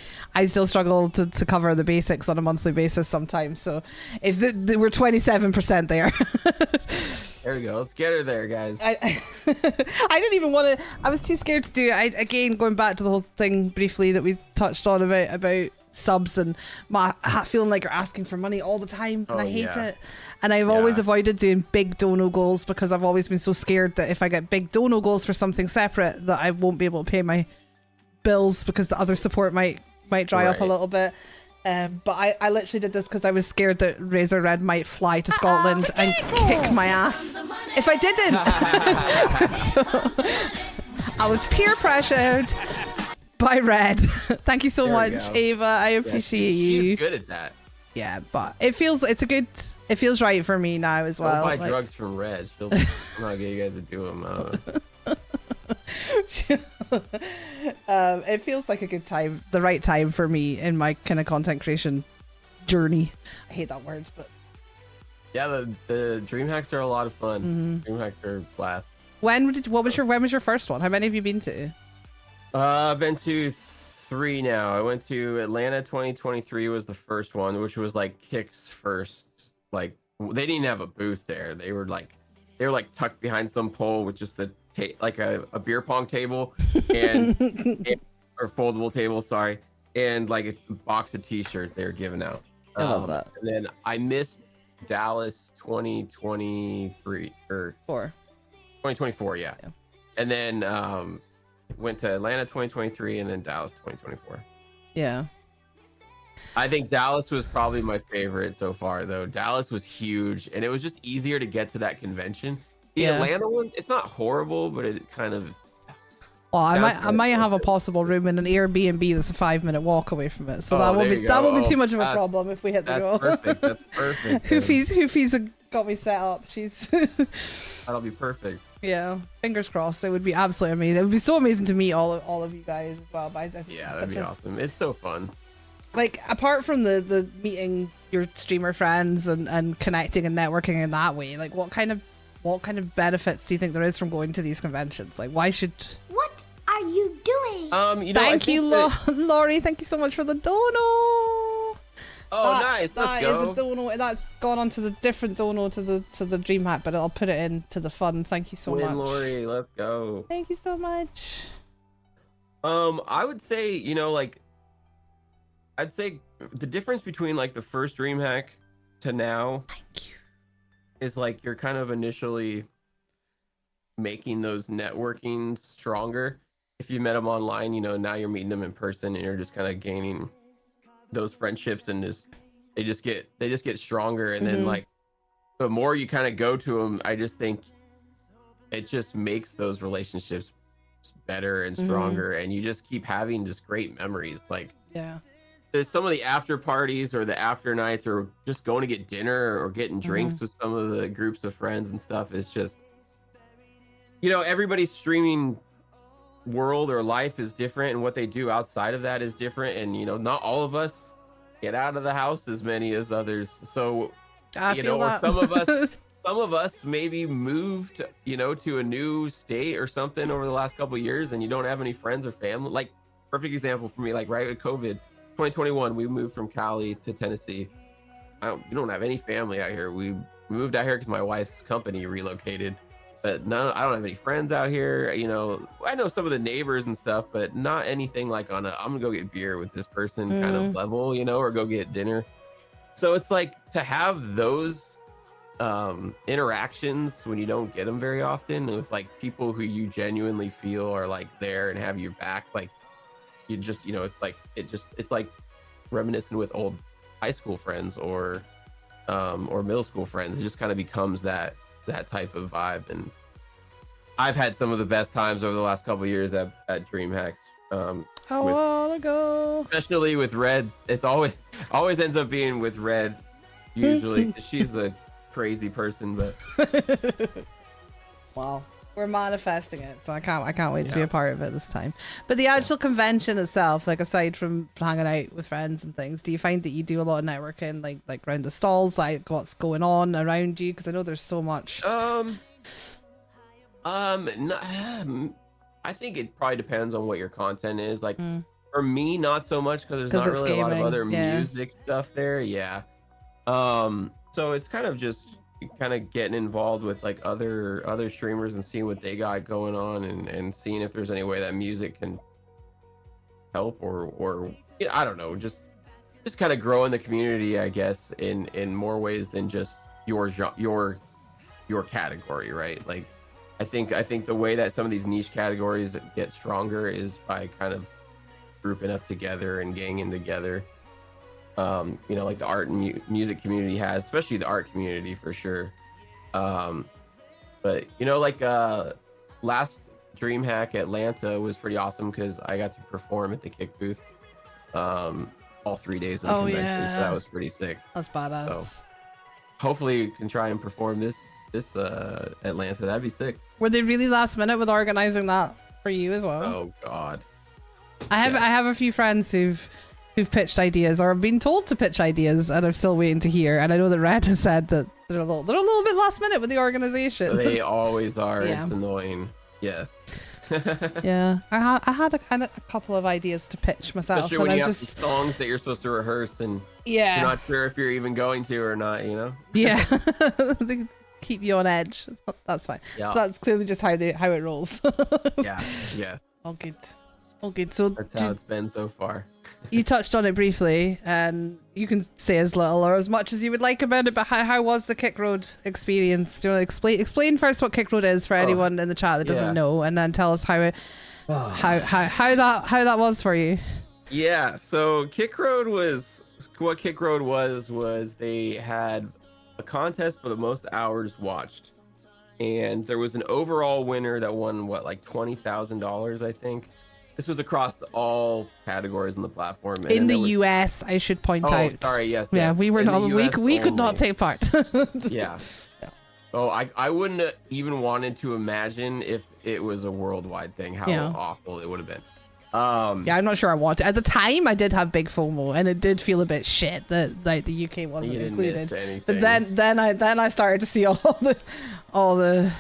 A: still struggle to cover the basics on a monthly basis sometimes. So if we're 27% there.
B: There we go. Let's get her there, guys.
A: I didn't even want to. I was too scared to do it. Again, going back to the whole thing briefly that we touched on about subs and feeling like you're asking for money all the time, and I hate it. And I've always avoided doing big dono goals because I've always been so scared that if I get big dono goals for something separate, that I won't be able to pay my bills because the other support might dry up a little bit. But I literally did this because I was scared that Razor Red might fly to Scotland and kick my ass if I didn't. So I was peer pressured by Red. Thank you so much, Ava. I appreciate you.
B: She's good at that.
A: Yeah, but it feels right for me now as well.
B: Don't buy drugs from Red. I'm not get you guys to do them.
A: It feels like a good time, the right time for me in my kind of content creation journey. I hate that word, but
B: yeah, the dream hacks are a lot of fun. Dream hacks are a blast.
A: When was your first one? How many have you been to?
B: I've been to 3 now. I went to Atlanta 2023 was the first one, which was like Kick's first. Like they didn't have a booth there. They were like tucked behind some pole with just like a beer pong table and or foldable table, sorry, and like a box of t-shirts they were giving out.
A: I love that.
B: And then I missed Dallas 2023 or 2024, yeah. And then went to Atlanta 2023 and then Dallas 2024.
A: Yeah.
B: I think Dallas was probably my favorite so far, though. Dallas was huge, and it was just easier to get to that convention. The Atlanta one, it's not horrible, but it kind of...
A: Well, I might have a possible room in an Airbnb that's a 5-minute walk away from it, so that won't be too much of a problem if we hit the goal.
B: That's perfect.
A: Hoofy's got me set up.
B: That'll be perfect.
A: Yeah, fingers crossed. It would be absolutely amazing. It would be so amazing to meet all of you guys as well. But
B: that'd be awesome. It's so fun.
A: Like, apart from the meeting your streamer friends and connecting and networking in that way, like what kind of benefits do you think there is from going to these conventions? Like, why should...
D: What are you doing?
A: Thank you, Laurie. Thank you so much for the dono.
B: Oh, nice. Let's go.
A: That is a dono. That's gone onto the different dono to the dream hack, but I'll put it into the fun. Thank you so much.
B: Laurie, let's go.
A: Thank you so much.
B: I would say, like, I'd say the difference between like the first dream hack to now is like you're kind of initially making those networking stronger. If you met them online, now you're meeting them in person and you're just kind of gaining those friendships, and they just get stronger. And then like the more you kind of go to them, I just think it just makes those relationships better and stronger, and you just keep having just great memories. Like there's some of the after parties or the after nights or just going to get dinner or getting drinks with some of the groups of friends and stuff. It's just, everybody's streaming world or life is different, and what they do outside of that is different. And, not all of us get out of the house as many as others. So, or some of us maybe moved, to a new state or something over the last couple of years, and you don't have any friends or family. Like, perfect example for me, like right with COVID. 2021, we moved from Cali to Tennessee. We don't have any family out here. We moved out here because my wife's company relocated, but I don't have any friends out here. I know some of the neighbors and stuff, but not anything like on I'm gonna go get beer with this person kind of level, or go get dinner. So it's like to have those interactions when you don't get them very often with like people who you genuinely feel are like there and have your back. Like you just, it's like reminiscing with old high school friends or middle school friends. It just kind of becomes that type of vibe. And I've had some of the best times over the last couple of years at DreamHacks.
A: I wanna go.
B: Especially with Red. It's always ends up being with Red. Usually, she's a crazy person, but
A: wow. We're manifesting it, so I can't wait to be a part of it this time. But the actual convention itself, like aside from hanging out with friends and things, do you find that you do a lot of networking, like around the stalls, like what's going on around you? Because I know there's so much.
B: I think it probably depends on what your content is. Like for me, not so much because there's not really gaming. A lot of other music stuff there. Yeah. So it's kind of just getting involved with like other streamers and seeing what they got going on and seeing if there's any way that music can help or I don't know, just kind of grow in the community, I guess, in more ways than just your category, right? Like I think the way that some of these niche categories get stronger is by kind of grouping up together and ganging together. Like the art and music community has, especially the art community for sure. But last DreamHack Atlanta was pretty awesome because I got to perform at the Kick booth all 3 days of the convention, so that was pretty sick.
A: That's badass.
B: So hopefully you can try and perform this Atlanta. That'd be sick.
A: Were they really last minute with organizing that for you as well?
B: Oh God.
A: I have a few friends who've pitched ideas or have been told to pitch ideas, and I'm still waiting to hear. And I know that Red has said that they're a little bit last minute with the organization.
B: They always are. Yeah. It's annoying. Yes.
A: Yeah, I had a couple of ideas to pitch myself.
B: Especially when you have these songs that you're supposed to rehearse and you're not sure if you're even going to or not.
A: Yeah. They keep you on edge. That's fine. Yeah. So that's clearly just how it rolls.
B: Yeah. Yes.
A: All good. So
B: that's how it's been so far.
A: You touched on it briefly, and you can say as little or as much as you would like about it, but how was the Kick Road experience? Do you want to explain first what Kick Road is for anyone in the chat that doesn't know, and then tell us how that was for you?
B: Yeah, so Kick Road was they had a contest for the most hours watched, and there was an overall winner that won like $20,000, I think. This was across all categories on the platform. And
A: in the US, I should point out.
B: Oh, sorry, yes.
A: Yeah, we were not. We could not take part.
B: Yeah. Oh, I wouldn't have even wanted to imagine if it was a worldwide thing, how awful it would have been.
A: Yeah, I'm not sure I want to. At the time, I did have big FOMO, and it did feel a bit shit that like the UK wasn't included.
B: Miss anything.
A: But then I started to see all the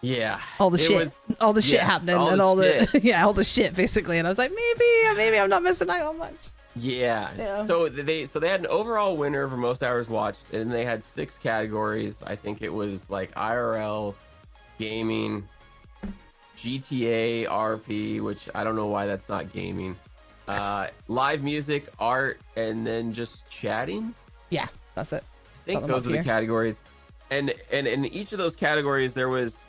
B: Yeah.
A: All the shit happening and all the shit basically. And I was like, maybe I'm not missing out on much.
B: Yeah. So they had an overall winner for most hours watched, and they had 6 categories. I think it was like IRL, gaming, GTA, RP, which I don't know why that's not gaming, live music, art, and then just chatting.
A: Yeah, that's it.
B: I think those are the categories. And in each of those categories, there was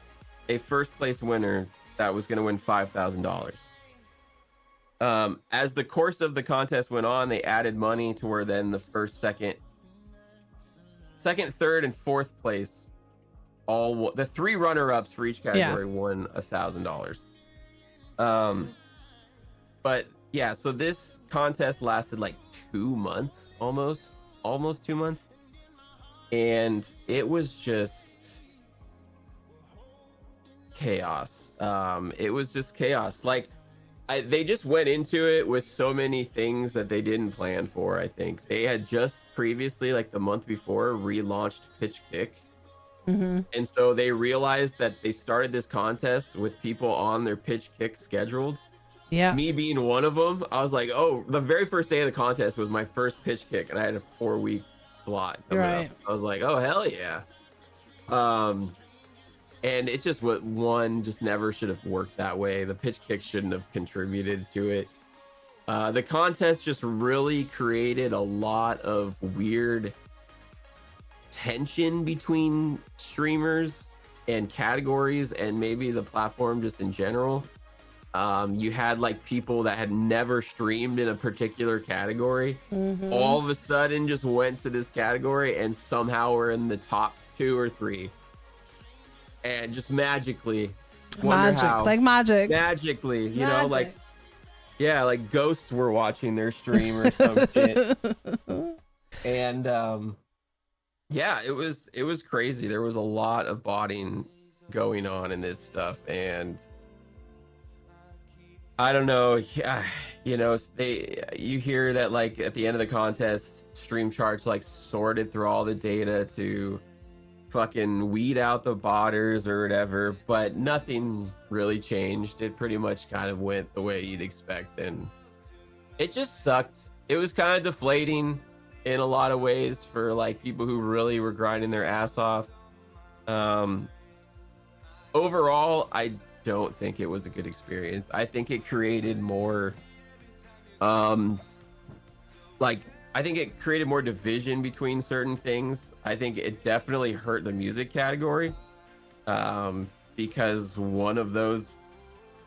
B: a first place winner that was going to win $5,000. As the course of the contest went on, they added money to where then the first, second, third, and fourth place, the 3 runner-ups for each category won $1,000. But yeah, so this contest lasted like 2 months, almost 2 months, and it was just chaos. It was just chaos. Like, they just went into it with so many things that they didn't plan for. I think they had just previously, like the month before, relaunched Pitch Kick. And so they realized that they started this contest with people on their Pitch Kick scheduled.
A: Yeah.
B: Me being one of them, I was like, oh, the very first day of the contest was my first Pitch Kick, and I had a 4-week slot coming up. I was like, oh, hell yeah. And it just just never should have worked that way. The Pitch Kick shouldn't have contributed to it. The contest just really created a lot of weird tension between streamers and categories, and maybe the platform just in general. You had like people that had never streamed in a particular category, all of a sudden just went to this category and somehow were in the top 2 or 3, and just magically, magically, you know, like, yeah, like ghosts were watching their stream or some shit. And yeah, it was crazy. There was a lot of botting going on in this stuff, and I don't know. Yeah, you know, you hear that like at the end of the contest, Stream Charts like sorted through all the data to fucking weed out the botters or whatever, but nothing really changed. It pretty much kind of went the way you'd expect, and it just sucked. It was kind of deflating in a lot of ways for like people who really were grinding their ass off. Overall, I don't think it was a good experience. I think it created more I think it created more division between certain things. I think it definitely hurt the music category, because one of those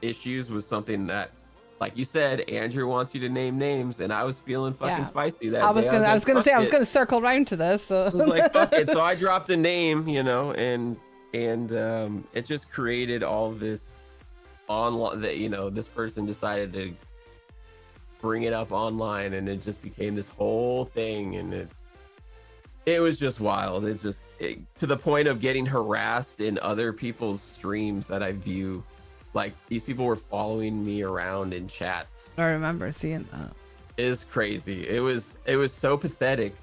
B: issues was something that, like you said, Andrew wants you to name names, and I was feeling fucking spicy that day. I was
A: gonna circle around to this. So.
B: I was like, fuck it. So I dropped a name, you know, and it just created all this online that, you know, this person decided to bring it up online, and it just became this whole thing, and it was just wild. It's just to the point of getting harassed in other people's streams that I view. Like, these people were following me around in chats.
A: I remember seeing that.
B: It was crazy. It was so pathetic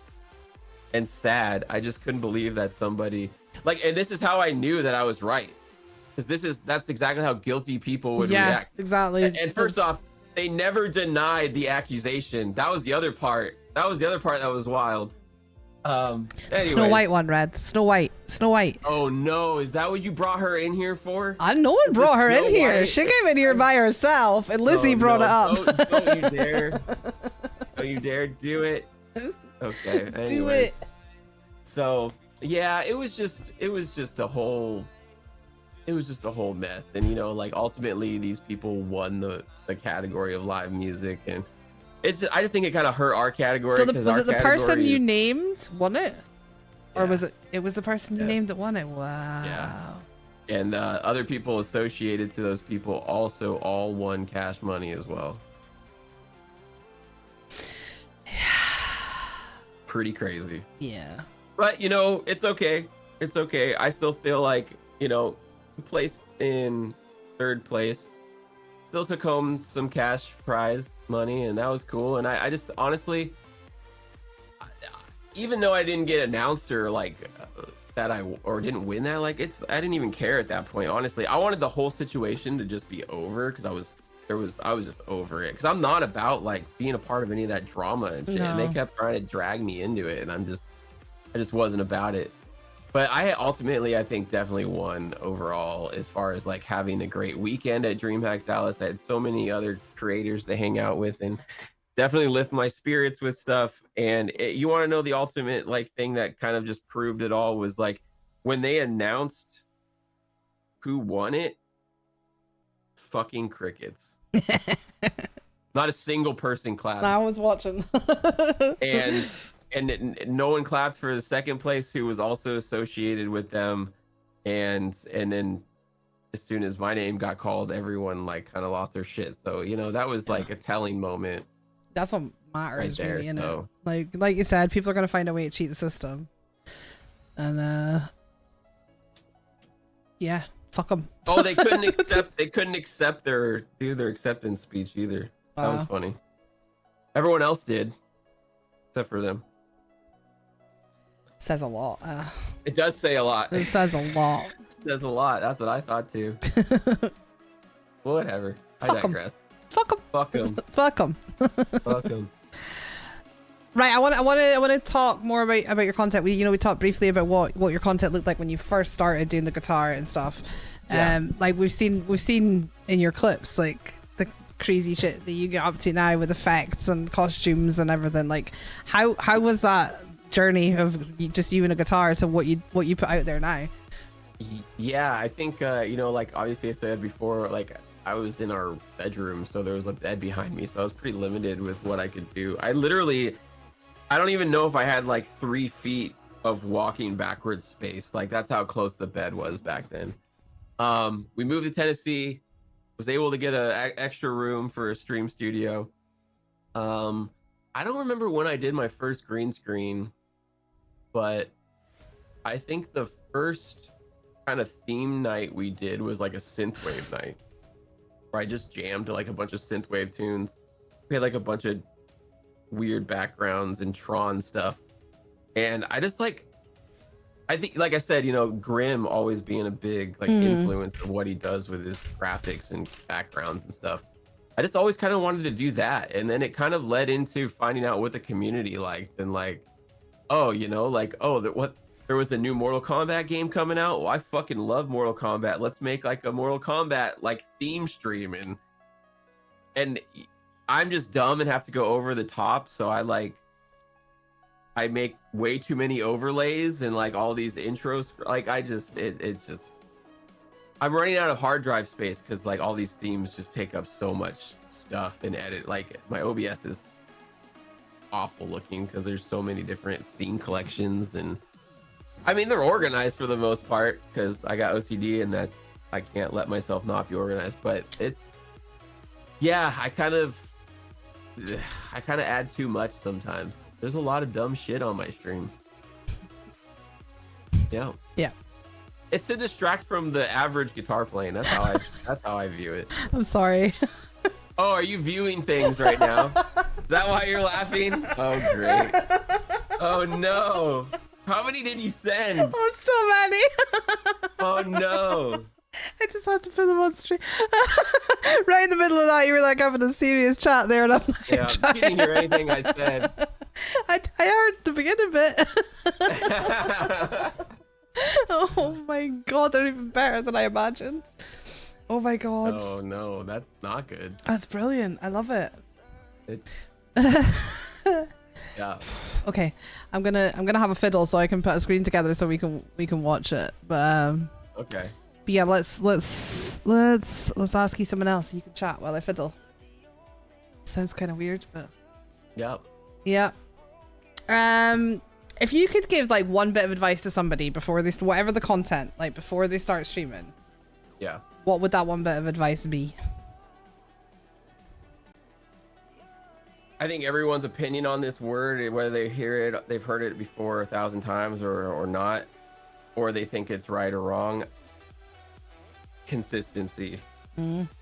B: and sad. I just couldn't believe that somebody like, and this is how I knew that I was right, because that's exactly how guilty people would react.
A: Exactly.
B: And first off, they never denied the accusation. That was the other part. That was wild.
A: Snow White one, Red. Snow White.
B: Oh no, is that what you brought her in here for?
A: No one brought her in here. She came in here by herself, and Lizzie brought it up.
B: Don't you dare. Don't you dare do it. Okay. Anyways.
A: Do it.
B: So yeah, it was just a whole mess. And you know, like, ultimately these people won the category of live music, and I just think it kind of hurt our category.
A: So was it the person you named won it? Or was it was the person you named that won it? Wow.
B: Yeah. And other people associated to those people also all won cash money as well. Pretty crazy.
A: Yeah.
B: But, you know, it's okay. It's okay. I still feel like, you know, placed in 3rd place, still took home some cash prize money, and that was cool. And I just honestly, even though I didn't get announced or like that I didn't win that. Like I didn't even care at that point. Honestly, I wanted the whole situation to just be over because I was just over it. Because I'm not about like being a part of any of that drama and shit. No. And they kept trying to drag me into it, and I just wasn't about it. But I think definitely won overall as far as like having a great weekend at DreamHack Dallas. I had so many other creators to hang out with and definitely lift my spirits with stuff. And you want to know the ultimate like thing that kind of just proved it all was like when they announced who won it, fucking crickets. Not a single person clapped.
A: I was watching.
B: and no one clapped for the second place who was also associated with them. And then as soon as my name got called, everyone like kind of lost their shit. So, you know, that was like a telling moment.
A: That's what matters, right there, really, so. Like you said, people are gonna find a way to cheat the system, and yeah, fuck them.
B: Oh, they couldn't accept their acceptance speech either. That was funny. Everyone else did, except for them.
A: Says a lot.
B: It does say a lot.
A: It says a lot.
B: It says a lot. That's what I thought too. Whatever. I digress.
A: Fuck them.
B: Fuck them.
A: Fuck them.
B: Fuck them.
A: Right, I want to talk more about your content. We talked briefly about what your content looked like when you first started doing the guitar and stuff. Yeah. Like we've seen in your clips like the crazy shit that you get up to now with effects and costumes and everything. Like how was that journey of just you and a guitar to what you put out there now?
B: Yeah, I think like obviously I said before, like I was in our bedroom, so there was a bed behind me, so I was pretty limited with what I could do. I don't even know if I had like 3 feet of walking backwards space. Like that's how close the bed was back then. We moved to Tennessee, was able to get an extra room for a stream studio. I don't remember when I did my first green screen, but I think the first kind of theme night we did was like a synthwave night. I just jammed to like a bunch of synthwave tunes. We had like a bunch of weird backgrounds and Tron stuff. And I think, like I said, Grimm always being a big like influence of what he does with his graphics and backgrounds and stuff. I just always kind of wanted to do that. And then it kind of led into finding out what the community liked and like, there was a new Mortal Kombat game coming out. Well, I fucking love Mortal Kombat. Let's make like a Mortal Kombat like theme stream, and I'm just dumb and have to go over the top. So I make way too many overlays and like all these intros. Like it's just I'm running out of hard drive space because like all these themes just take up so much stuff and edit. Like my OBS is awful looking because there's so many different scene collections, and I mean they're organized for the most part because I got OCD and that I can't let myself not be organized. But I kind of add too much sometimes. There's a lot of dumb shit on my stream. Yeah. It's to distract from the average guitar playing. That's how I view it.
A: I'm sorry.
B: Oh, are you viewing things right now? Is that why you're laughing? Oh, great. Oh, no. How many did you send?
A: Oh, so many.
B: Oh, no.
A: I just had to put them on stream. Right in the middle of that, you were like having a serious chat there, and I'm like,
B: yeah, I didn't hear anything I said.
A: I heard the beginning bit. Oh my god, they're even better than I imagined. Oh my god.
B: Oh no, that's not good.
A: That's brilliant. I love it.
B: Yeah.
A: Okay, I'm gonna have a fiddle so I can put a screen together so we can watch it. But
B: okay.
A: But yeah, let's ask you something else. You can chat while I fiddle. Sounds kind of weird, but
B: yeah.
A: If you could give like one bit of advice to somebody before they, whatever the content, like before they start streaming,
B: yeah,
A: what would that one bit of advice be?
B: I think everyone's opinion on this word, whether they hear it, they've heard it before 1,000 times or not, or they think it's right or wrong. Consistency.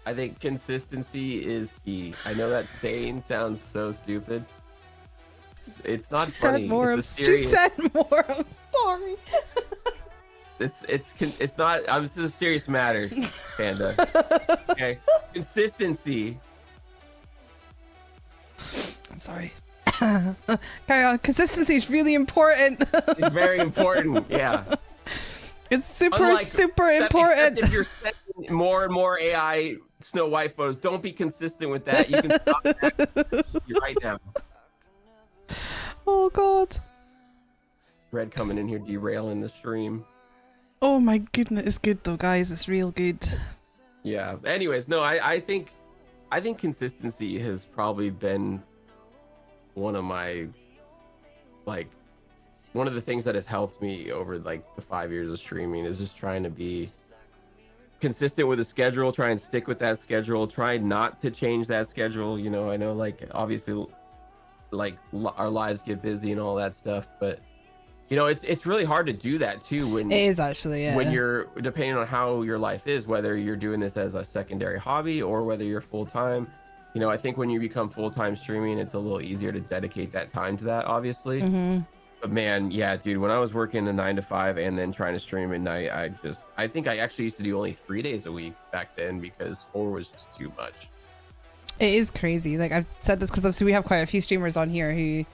B: I think consistency is key. I know that saying sounds so stupid. It's not funny. It's serious.
A: She said more. I'm sorry.
B: it's not. This is a serious matter, Panda. Okay, consistency.
A: I'm sorry. Carry on. Consistency is really important.
B: It's very important. Yeah.
A: It's super important.
B: If you're sending more and more AI Snow White photos, don't be consistent with that. You can stop that right now.
A: Oh God.
B: Red coming in here derailing the stream.
A: Oh my goodness, it's good though, guys. It's real good.
B: Yeah. Anyways, no, I think consistency has probably been one of my one of the things that has helped me over like the 5 years of streaming is just trying to be consistent with a schedule, try and stick with that schedule, try not to change that schedule. You know, I know like obviously like our lives get busy and all that stuff, but you know, it's really hard to do that too when
A: it is actually, yeah.
B: When you're depending on how your life is, whether you're doing this as a secondary hobby or whether you're full-time. You know, I think when you become full-time streaming, it's a little easier to dedicate that time to that, obviously. But man, yeah, dude, when I was working a 9 to 5 and then trying to stream at night, I think I actually used to do only 3 days a week back then because 4 was just too much.
A: It is crazy. Like I've said this because obviously we have quite a few streamers on here who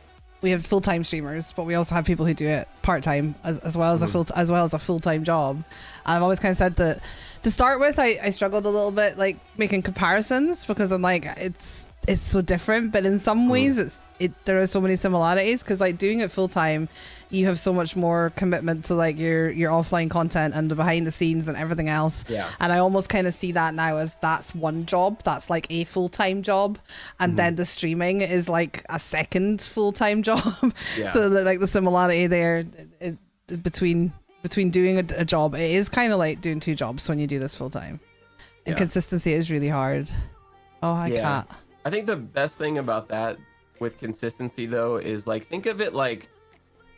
A: we have full-time streamers, but we also have people who do it part-time as well as a full-time job. And I've always kind of said that to start with, I struggled a little bit like making comparisons because I'm like it's so different, but in some ways there are so many similarities because like doing it full-time, you have so much more commitment to like your offline content and the behind the scenes and everything else.
B: Yeah. And
A: I almost kind of see that now as that's one job, that's like a full-time job, and then the streaming is like a second full-time job.
B: Yeah.
A: So that like the similarity there between doing a job, it is kind of like doing 2 jobs when you do this full-time. And consistency is really hard. Oh, hi, cat.
B: I think the best thing about that with consistency though is like think of it like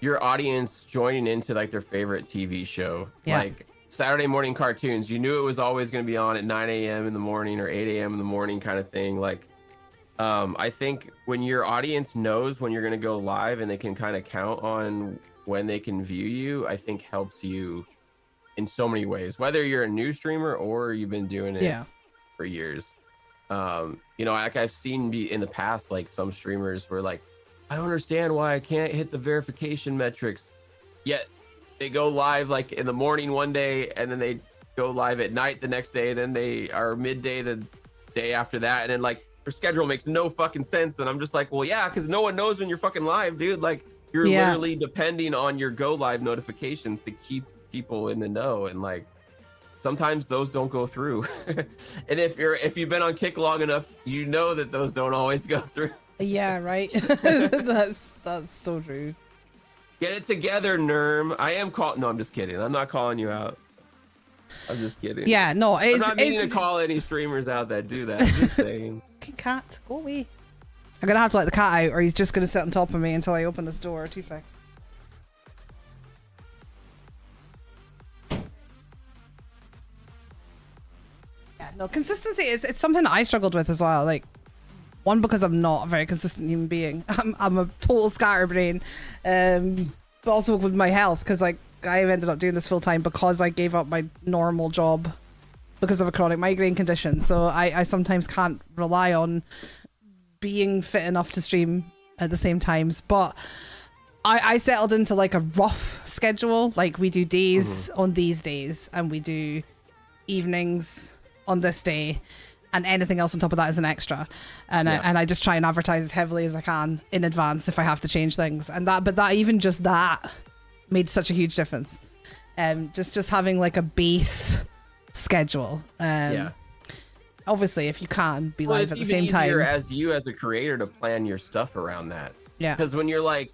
B: your audience joining into like their favorite TV show. Like Saturday morning cartoons, you knew it was always going to be on at 9 a.m. in the morning or 8 a.m. in the morning kind of thing. Like I think when your audience knows when you're going to go live and they can kind of count on when they can view you, I think helps you in so many ways, whether you're a new streamer or you've been doing it for years. You know, like I've seen in the past, like some streamers were like, I don't understand why I can't hit the verification metrics, yet they go live like in the morning one day and then they go live at night the next day, and then they are midday the day after that, and then like their schedule makes no fucking sense. And I'm just like, well, yeah, because no one knows when you're fucking live, dude. Like you're literally depending on your go live notifications to keep people in the know, and like sometimes those don't go through. And if you've been on Kick long enough, you know that those don't always go through.
A: Yeah, right. that's so true.
B: Get it together, Nerm. No, I'm just kidding. I'm not calling you out. I'm just kidding.
A: Yeah, no,
B: I'm not meaning to call any streamers out that do that. I'm just saying.
A: Okay, cat, go away. I'm gonna have to let the cat out, or he's just gonna sit on top of me until I open this door. 2 seconds. No, consistency it's something that I struggled with as well. Like, one, because I'm not a very consistent human being. I'm a total scatterbrain, but also with my health, because like I've ended up doing this full time because I gave up my normal job because of a chronic migraine condition. So I sometimes can't rely on being fit enough to stream at the same times. But I settled into like a rough schedule. Like we do days on these days, and we do evenings on this day, and anything else on top of that is an extra. And I just try and advertise as heavily as I can in advance if I have to change things. And that even just that made such a huge difference. Just having like a base schedule. Obviously, if you can be live at the same time.
B: As a creator to plan your stuff around that.
A: Yeah.
B: Because when you're like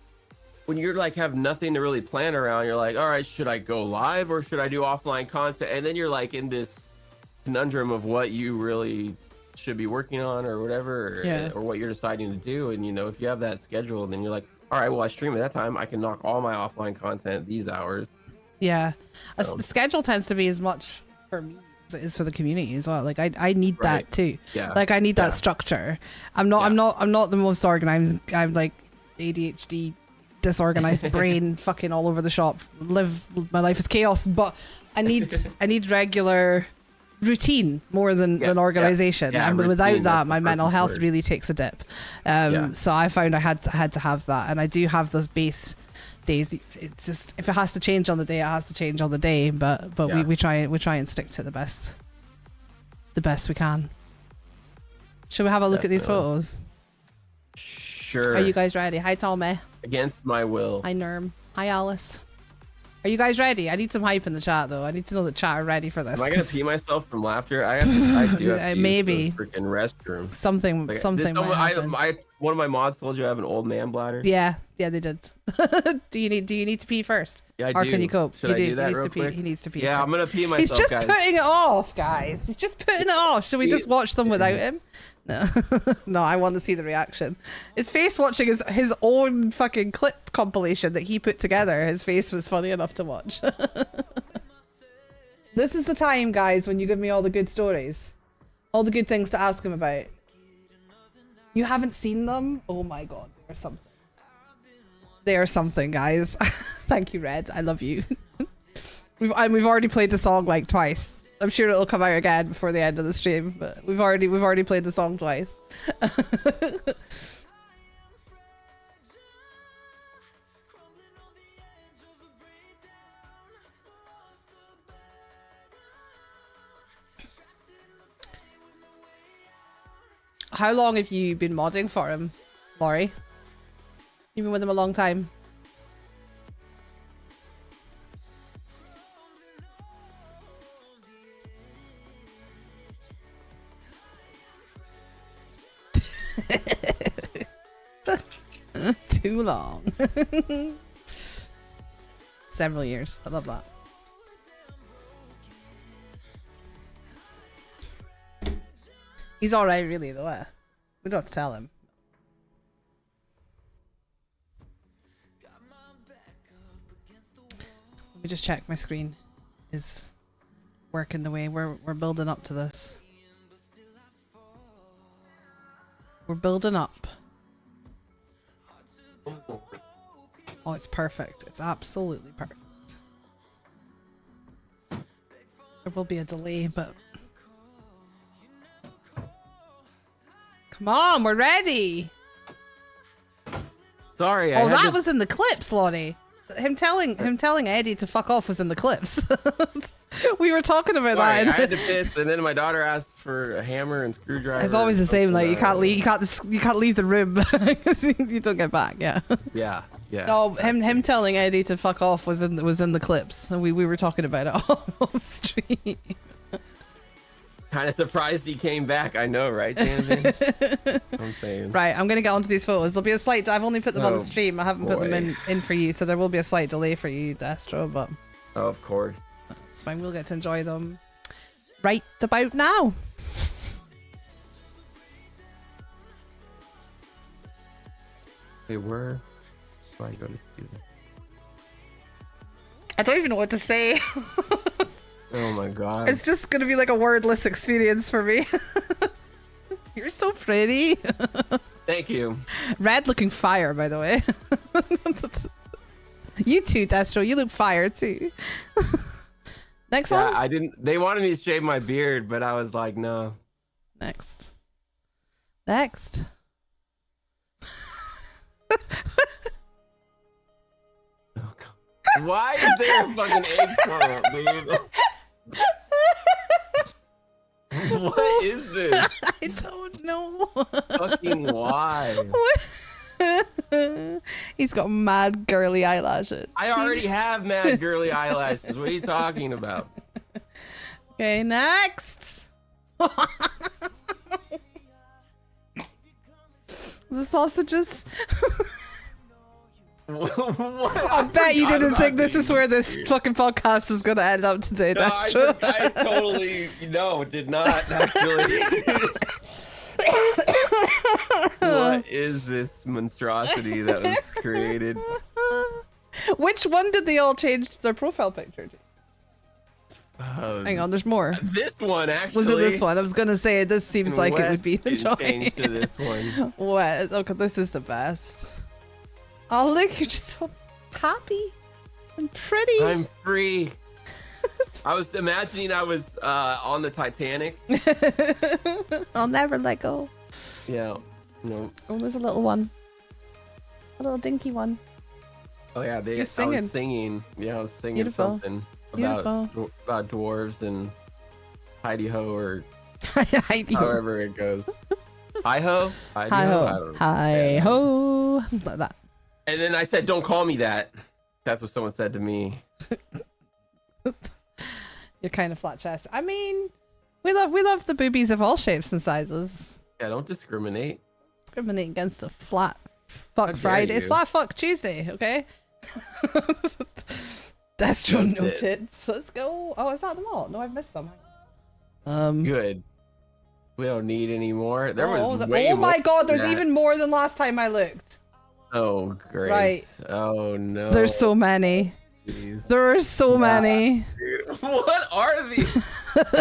B: have nothing to really plan around, you're like, all right, should I go live or should I do offline content? And then you're like in this conundrum of what you really should be working on or whatever, or what you're deciding to do. And you know, if you have that schedule, then you're like, all right, well, I stream at that time, I can knock all my offline content these hours.
A: The schedule tends to be as much for me as it is for the community as well. Like I need that too. Like I need that structure. I'm not the most organized. I'm like ADHD disorganized brain fucking all over the shop. Live my life is chaos, but I need regular routine more than organization. And without that, my mental health really takes a dip. So I found I had to have that, and I do have those base days. It's just, if it has to change on the day, it has to change on the day. But we try and stick to the best we can. Should we have a look at these photos?
B: Sure.
A: Are you guys ready? Hi, Tommy.
B: Against my will.
A: Hi, Nerm. Hi, Alice. Are you guys ready? I need some hype in the chat, though. I need to know that chat are ready for this.
B: Am I gonna pee myself from laughter? I do have to
A: maybe
B: use the freaking restroom.
A: Something.
B: One of my mods told you I have an old man bladder.
A: Yeah, they did. Do you need to pee first?
B: Yeah, I do.
A: Or can you cope?
B: Should I do that real quick?
A: He needs to pee.
B: Yeah, I'm gonna pee myself.
A: He's just putting it off, guys. He's just putting it off. Should we just watch them without him? No, no. I want to see the reaction. His face watching his own fucking clip compilation that he put together. His face was funny enough to watch. This is the time, guys, when you give me all the good stories, all the good things to ask him about. You haven't seen them? Oh my god, they're something. They are something, guys. Thank you, Red. I love you. We've already played the song like twice. I'm sure it'll come out again before the end of the stream, but we've already played the song twice. How long have you been modding for him, Laurie? You've been with him a long time. Too long. Several years. I love that. He's alright, really, though. We don't have to tell him. Let me just check my screen is working the way we're building up to this. We're building up. Oh, it's perfect. It's absolutely perfect. There will be a delay, but come on, we're ready.
B: Sorry.
A: Oh, that was in the clips, Lottie. Him telling Eddie to fuck off was in the clips. We were talking about that.
B: I had to piss, and then my daughter asked for a hammer and screwdriver.
A: It's always the same. Like you can't leave the room because you don't get back. Yeah.
B: Yeah.
A: No, him telling Eddie to fuck off was in the clips, and we were talking about it off stream.
B: Kind of surprised he came back. I know, right, Jonathan? I'm saying.
A: Right, I'm gonna get onto these photos. There'll be a slight. I've only put them on the stream. I haven't put them in for you, so there will be a slight delay for you, Destro. But
B: oh, of course.
A: It's fine. We'll get to enjoy them right about now.
B: They were. Where do I go to see this?
A: I don't even know what to say.
B: Oh my god.
A: It's just gonna be like a wordless experience for me. You're so pretty.
B: Thank you.
A: Red looking fire, by the way. You too, Destro. You look fire too. Next one?
B: I didn't. They wanted me to shave my beard, but I was like, no.
A: Next.
B: Oh, God. Why is there a fucking eggplant, dude? What is this?
A: I don't know.
B: Fucking why?
A: He's got mad girly eyelashes.
B: I already have mad girly eyelashes. What are you talking about?
A: Okay, next. The sausages. I bet you didn't think this is where this fucking podcast was going to end up today.
B: No,
A: That's true.
B: I totally, did not actually. What is this monstrosity that was created?
A: Which one did they all change their profile picture to? Hang on, there's more.
B: This one, actually.
A: Was it this one? I was going to say, this seems like it would be the
B: change to this one.
A: What? Okay, this is the best. Oh, look, you're just so happy and pretty.
B: I'm free. I was imagining I was on the Titanic.
A: I'll never let go.
B: Yeah. No.
A: Oh, there's a little one. A little dinky one.
B: Oh yeah,
A: You're singing.
B: I was singing. Yeah, I was singing
A: Beautiful.
B: something
A: Beautiful.
B: about dwarves and Heidi Ho or
A: Heidi ho.
B: however it goes. Hi ho.
A: Hi
B: I
A: ho.
B: don't know.
A: Hi
B: Yeah.
A: ho. Like that.
B: And then I said, "Don't call me that." That's what someone said to me.
A: You're kind of flat chest. I mean, we love the boobies of all shapes and sizes.
B: Yeah, don't discriminate.
A: Discriminate against the flat fuck
B: dare
A: Friday. It's
B: you.
A: flat fuck Tuesday, okay? Destro
B: That's
A: noted. Let's go. Oh, is that them all? No, I've missed them.
B: Good. We don't need any more. There was
A: oh
B: way
A: my
B: more
A: god, there's
B: than that.
A: even more than last time I looked.
B: Oh great.
A: Right.
B: Oh no.
A: There's so many.
B: Jeez.
A: There are so many.
B: Dude, what are these?
A: There's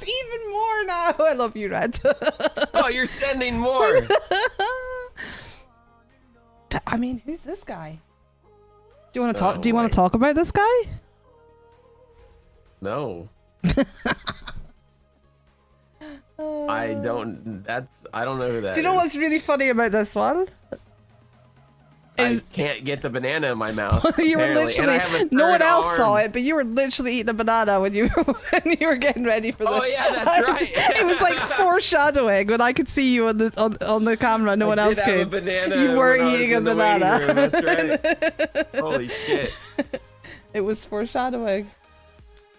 A: even more now. I love you, Red.
B: Oh, you're sending more.
A: I mean, who's this guy? Do you want to talk?
B: No
A: Do you want
B: way.
A: to talk about this guy?
B: No. I don't. I don't know who that
A: Do you know
B: is.
A: what's really funny about this one?
B: I can't get the banana in my mouth.
A: You were
B: apparently, and I have
A: literally.
B: a
A: No one
B: third
A: else saw
B: arm.
A: it, but you were literally eating a banana when you were getting ready for the.
B: Oh yeah, that's right.
A: It was like foreshadowing when I could see you on the camera. No one
B: I
A: else
B: did have a
A: could.
B: banana
A: You were
B: when I was
A: eating a
B: in the waiting
A: banana.
B: room, that's right. Holy shit.
A: It was foreshadowing.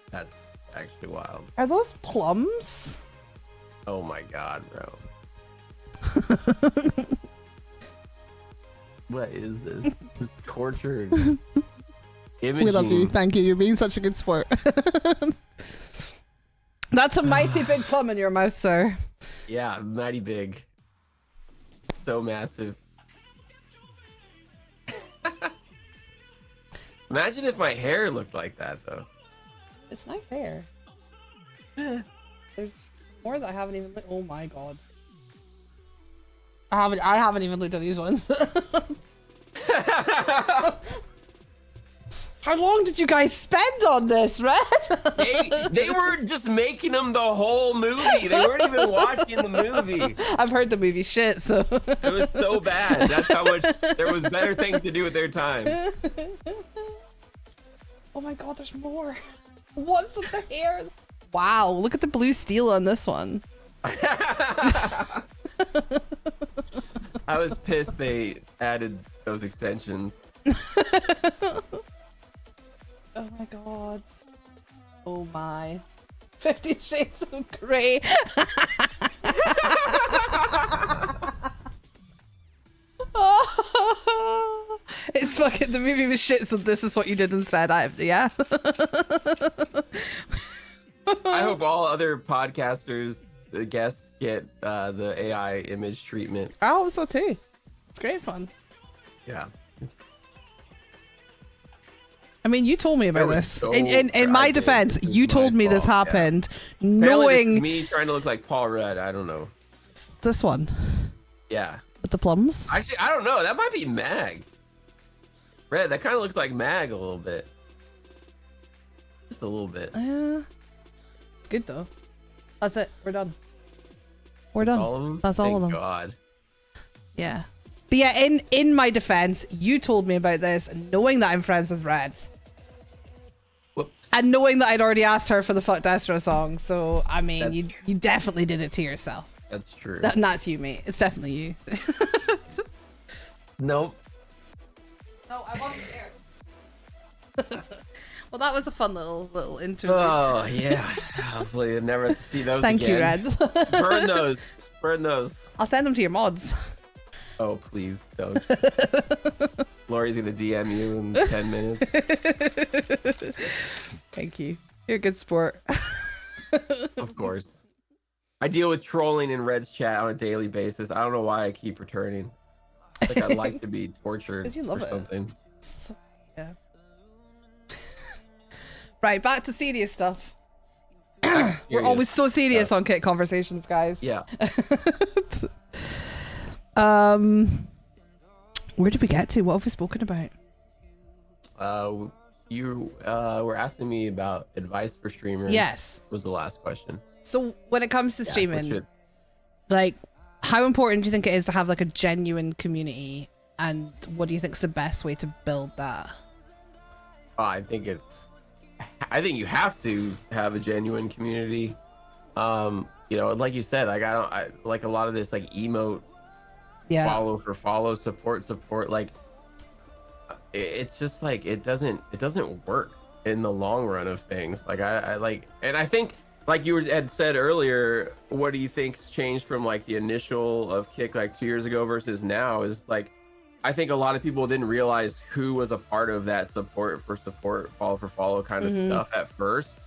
B: That's actually wild.
A: Are those plums?
B: Oh my god, bro. What is this? This is tortured. Imaging.
A: We love you. Thank you. You're being such a good sport. That's a mighty big plum in your mouth, sir.
B: Yeah, mighty big. So massive. Imagine if my hair looked like that, though.
A: It's nice hair. There's more that I haven't even. Oh my god. I haven't even looked at these ones. How long did you guys spend on this, Red?
B: They were just making them the whole movie. They weren't even watching the movie.
A: I've heard the movie shit, so.
B: It was so bad. That's how much there was better things to do with their time.
A: Oh my god, there's more. What's with the hair? Wow, look at the blue steel on this one.
B: I was pissed they added those extensions.
A: Oh my god. Oh my. 50 Shades of Grey. Oh, it's fucking, the movie was shit, so this is what you did instead. Yeah.
B: I hope all other podcasters, the guests, get the AI image treatment.
A: I hope so too. It's great fun.
B: Yeah.
A: I mean, you told me about
B: was
A: this.
B: so
A: In my
B: tragic.
A: defense,
B: This is
A: you told
B: my
A: me this
B: fault, yeah.
A: happened,
B: Apparently this
A: knowing
B: is me trying to look like Paul Rudd. I don't know.
A: this one
B: Yeah.
A: with the plums.
B: Actually, I don't know. That might be Mag. Red, that kind of looks like Mag a little bit. Just a little bit.
A: It's good though. That's it. We're done. We're done.
B: All of them?
A: That's all
B: Thank
A: of them.
B: God.
A: Yeah. But yeah, in my defense, you told me about this, knowing that I'm friends with Red.
B: Whoops.
A: And knowing that I'd already asked her for the Fuck Destro song, so I mean,
B: That's
A: you definitely did it to yourself.
B: That's true.
A: And that's you, mate. It's definitely you.
B: Nope.
A: No, I wasn't there. Well, that was a fun little interlude.
B: Oh yeah. Hopefully, I never have to see those
A: Thank you,
B: again.
A: Red.
B: Burn those. Burn those.
A: I'll send them to your mods.
B: Oh please don't. Lori's gonna DM you in 10 minutes.
A: Thank you. You're a good sport.
B: Of course. I deal with trolling in Red's chat on a daily basis. I don't know why I keep returning. Like I'd like to be tortured
A: 'Cause you love
B: or
A: it.
B: something.
A: Yeah. Right, back to serious stuff. We're always so serious on Kit Conversations, guys.
B: Yeah.
A: Where did we get to? What have we spoken about?
B: You were asking me about advice for streamers.
A: Yes.
B: Was the last question.
A: So when it comes to streaming, like, how important do you think it is to have like a genuine community, and what do you think is the best way to build that?
B: I think you have to have a genuine community. You know, like you said, like I like a lot of this like emote, follow for follow, support, like it's just like it doesn't work in the long run of things. Like I like, and I think like you had said earlier, what do you think's changed from like the initial of Kick like 2 years ago versus now is like, I think a lot of people didn't realize who was a part of that support, follow for follow kind of stuff at first.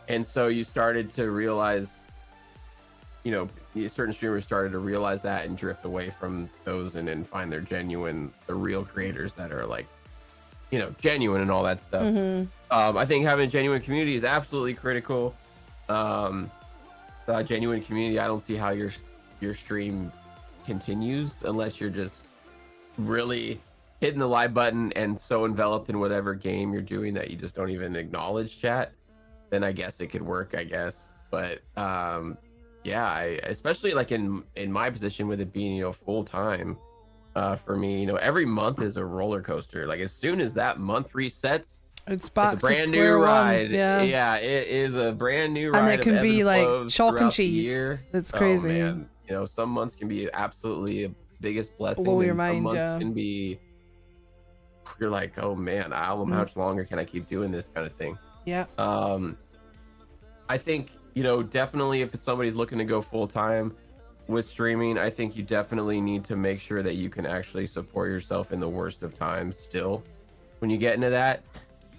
B: And so you started to realize, you know, certain streamers started to realize that and drift away from those and then find the real creators that are like, you know, genuine and all that stuff. I think having a genuine community is absolutely critical. Genuine community, I don't see how your stream continues unless you're just really hitting the live button and so enveloped in whatever game you're doing that you just don't even acknowledge chat. Then I guess it could work, I guess. But yeah, especially like in my position with it being, you know, full time, for me, you know, every month is a roller coaster. Like as soon as that month resets,
A: it's back
B: a brand
A: to
B: new
A: square
B: ride.
A: one. Yeah,
B: it is a brand new ride.
A: And it can be like chalk and cheese.
B: It's
A: crazy.
B: Oh, man. You know, some months can be absolutely a biggest blessing.
A: Blow your
B: mind.
A: mind,
B: Some months can be, you're like, oh man, how much longer can I keep doing this kind of thing?
A: Yeah.
B: I think, you know, definitely if somebody's looking to go full time with streaming, I think you definitely need to make sure that you can actually support yourself in the worst of times still when you get into that.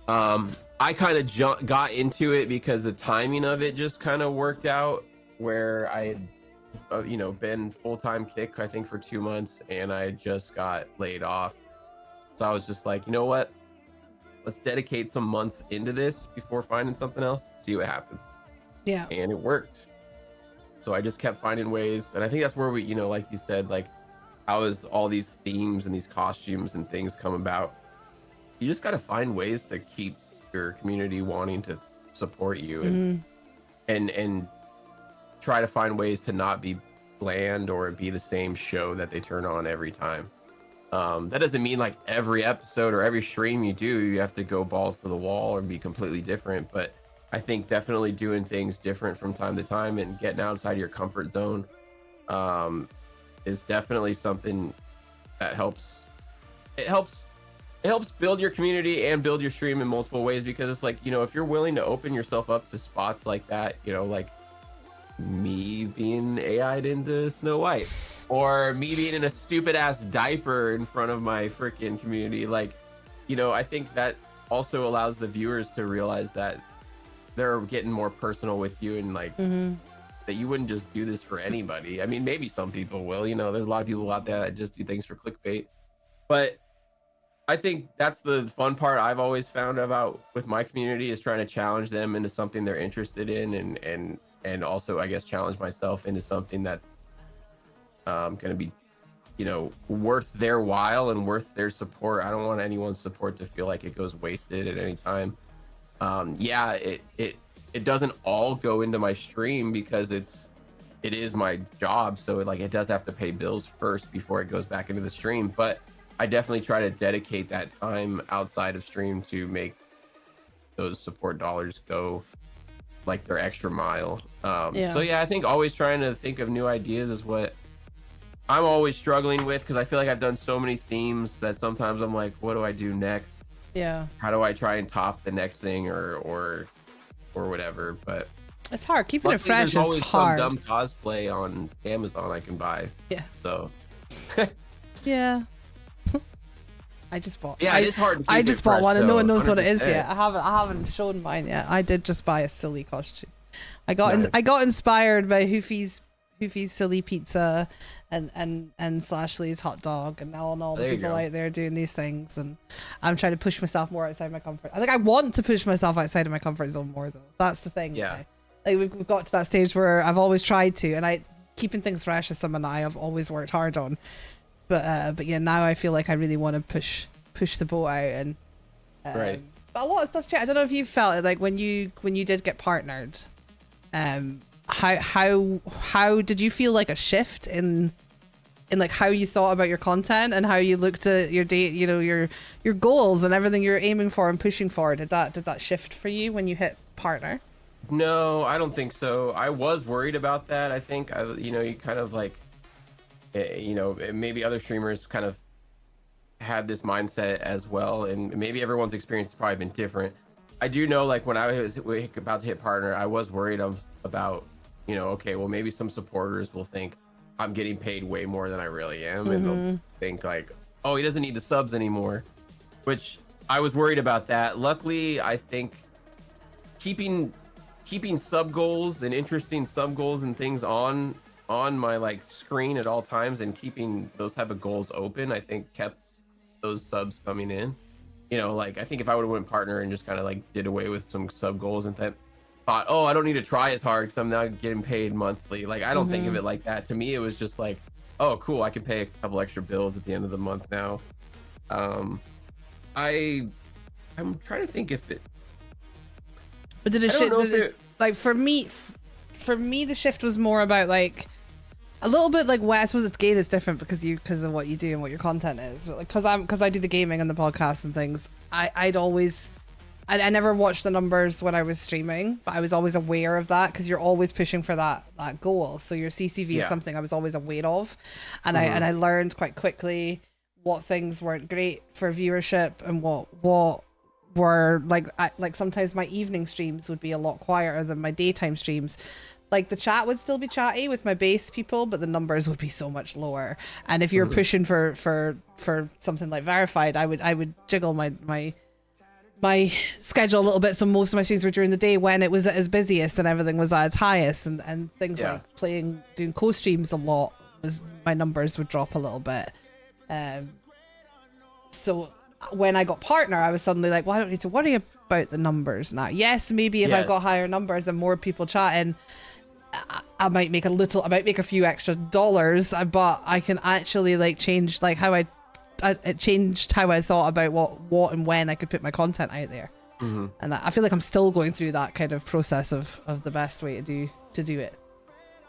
B: I kind of got into it because the timing of it just kind of worked out where I had, you know, been full-time Kick, I think for 2 months, and I just got laid off. So I was just like, you know what? Let's dedicate some months into this before finding something else, see what happens.
A: Yeah.
B: And it worked. So I just kept finding ways. And I think that's where we, you know, like you said, like how is all these themes and these costumes and things come about? You just got to find ways to keep your community wanting to support you and try to find ways to not be bland or be the same show that they turn on every time. That doesn't mean like every episode or every stream you do, you have to go balls to the wall or be completely different. But I think definitely doing things different from time to time and getting outside your comfort zone is definitely something that helps. It helps build your community and build your stream in multiple ways, because it's like, you know, if you're willing to open yourself up to spots like that, you know, like me being AI'd into Snow White or me being in a stupid ass diaper in front of my freaking community, like, you know, I think that also allows the viewers to realize that they're getting more personal with you and like that you wouldn't just do this for anybody. I mean, maybe some people will, you know, there's a lot of people out there that just do things for clickbait, but I think that's the fun part I've always found about with my community is trying to challenge them into something they're interested in and also, I guess, challenge myself into something that's going to be, you know, worth their while and worth their support. I don't want anyone's support to feel like it goes wasted at any time. Yeah, it doesn't all go into my stream because it is my job. So it does have to pay bills first before it goes back into the stream. But I definitely try to dedicate that time outside of stream to make those support dollars go like their extra mile. So yeah, I think always trying to think of new ideas is what I'm always struggling with, because I feel like I've done so many themes that sometimes I'm like, what do I do next?
A: Yeah.
B: How do I try and top the next thing or whatever? But
A: it's hard. Keeping it fresh is
B: always
A: hard.
B: Some dumb cosplay on Amazon I can buy.
A: Yeah.
B: So.
A: Yeah. I just bought.
B: Yeah, it is hard to keep
A: I just
B: it
A: bought
B: fresh,
A: one and no one knows
B: 100%.
A: what it is yet. I haven't shown mine yet. I did just buy a silly costume. I got inspired by Hoofy's silly pizza and Slashley's hot dog, and now all the people out there doing these things, and I'm trying to push myself more outside my comfort. I think I want to push myself outside of my comfort zone more though. That's the thing.
B: Yeah.
A: Okay? Like we've got to that stage where I've always tried to, and keeping things fresh is something that I have always worked hard on. but yeah, now I feel like I really want to push the boat out and
B: right.
A: But a lot of stuff changed. I don't know if you felt it like when you did get partnered. How did you feel like a shift in like how you thought about your content and how you looked at your date, you know, your goals and everything you're aiming for and pushing for? Did that shift for you when you hit partner?
B: No, I don't think so. I was worried about that. I think, you know, you kind of like, you know, maybe other streamers kind of had this mindset as well, and maybe everyone's experience has probably been different. I do know, like, when I was about to hit partner, I was worried about, you know, okay, well, maybe some supporters will think I'm getting paid way more than I really am, and they'll think like, oh, he doesn't need the subs anymore, which I was worried about that. Luckily, I think keeping sub goals and interesting sub goals and things on my like screen at all times and keeping those type of goals open, I think kept those subs coming in. You know, like, I think if I would have went partner and just kind of like did away with some sub goals and thought, oh, I don't need to try as hard because I'm now getting paid monthly, like, I don't think of it like that. To me, it was just like, oh, cool, I can pay a couple extra bills at the end of the month now. I'm trying to think if it,
A: but did it like, for me the shift was more about like a little bit like, well, I suppose it's gate is different because of what you do and what your content is, but like, because I do the gaming and the podcast and things, I never watched the numbers when I was streaming, but I was always aware of that because you're always pushing for that goal. So your CCV is something I was always aware of, and I learned quite quickly what things weren't great for viewership and what were like sometimes my evening streams would be a lot quieter than my daytime streams. Like, the chat would still be chatty with my base people, but the numbers would be so much lower. And if you're pushing for something like verified, I would jiggle my schedule a little bit, so most of my streams were during the day when it was at its busiest and everything was at its highest, and things like doing co-streams a lot, my numbers would drop a little bit. So when I got partner, I was suddenly like, well, I don't need to worry about the numbers now. Yes, maybe if I've got higher numbers and more people chatting, I might make a few extra dollars, but I can actually like change like how it changed how I thought about what and when I could put my content out there. And I feel like I'm still going through that kind of process of the best way to do it.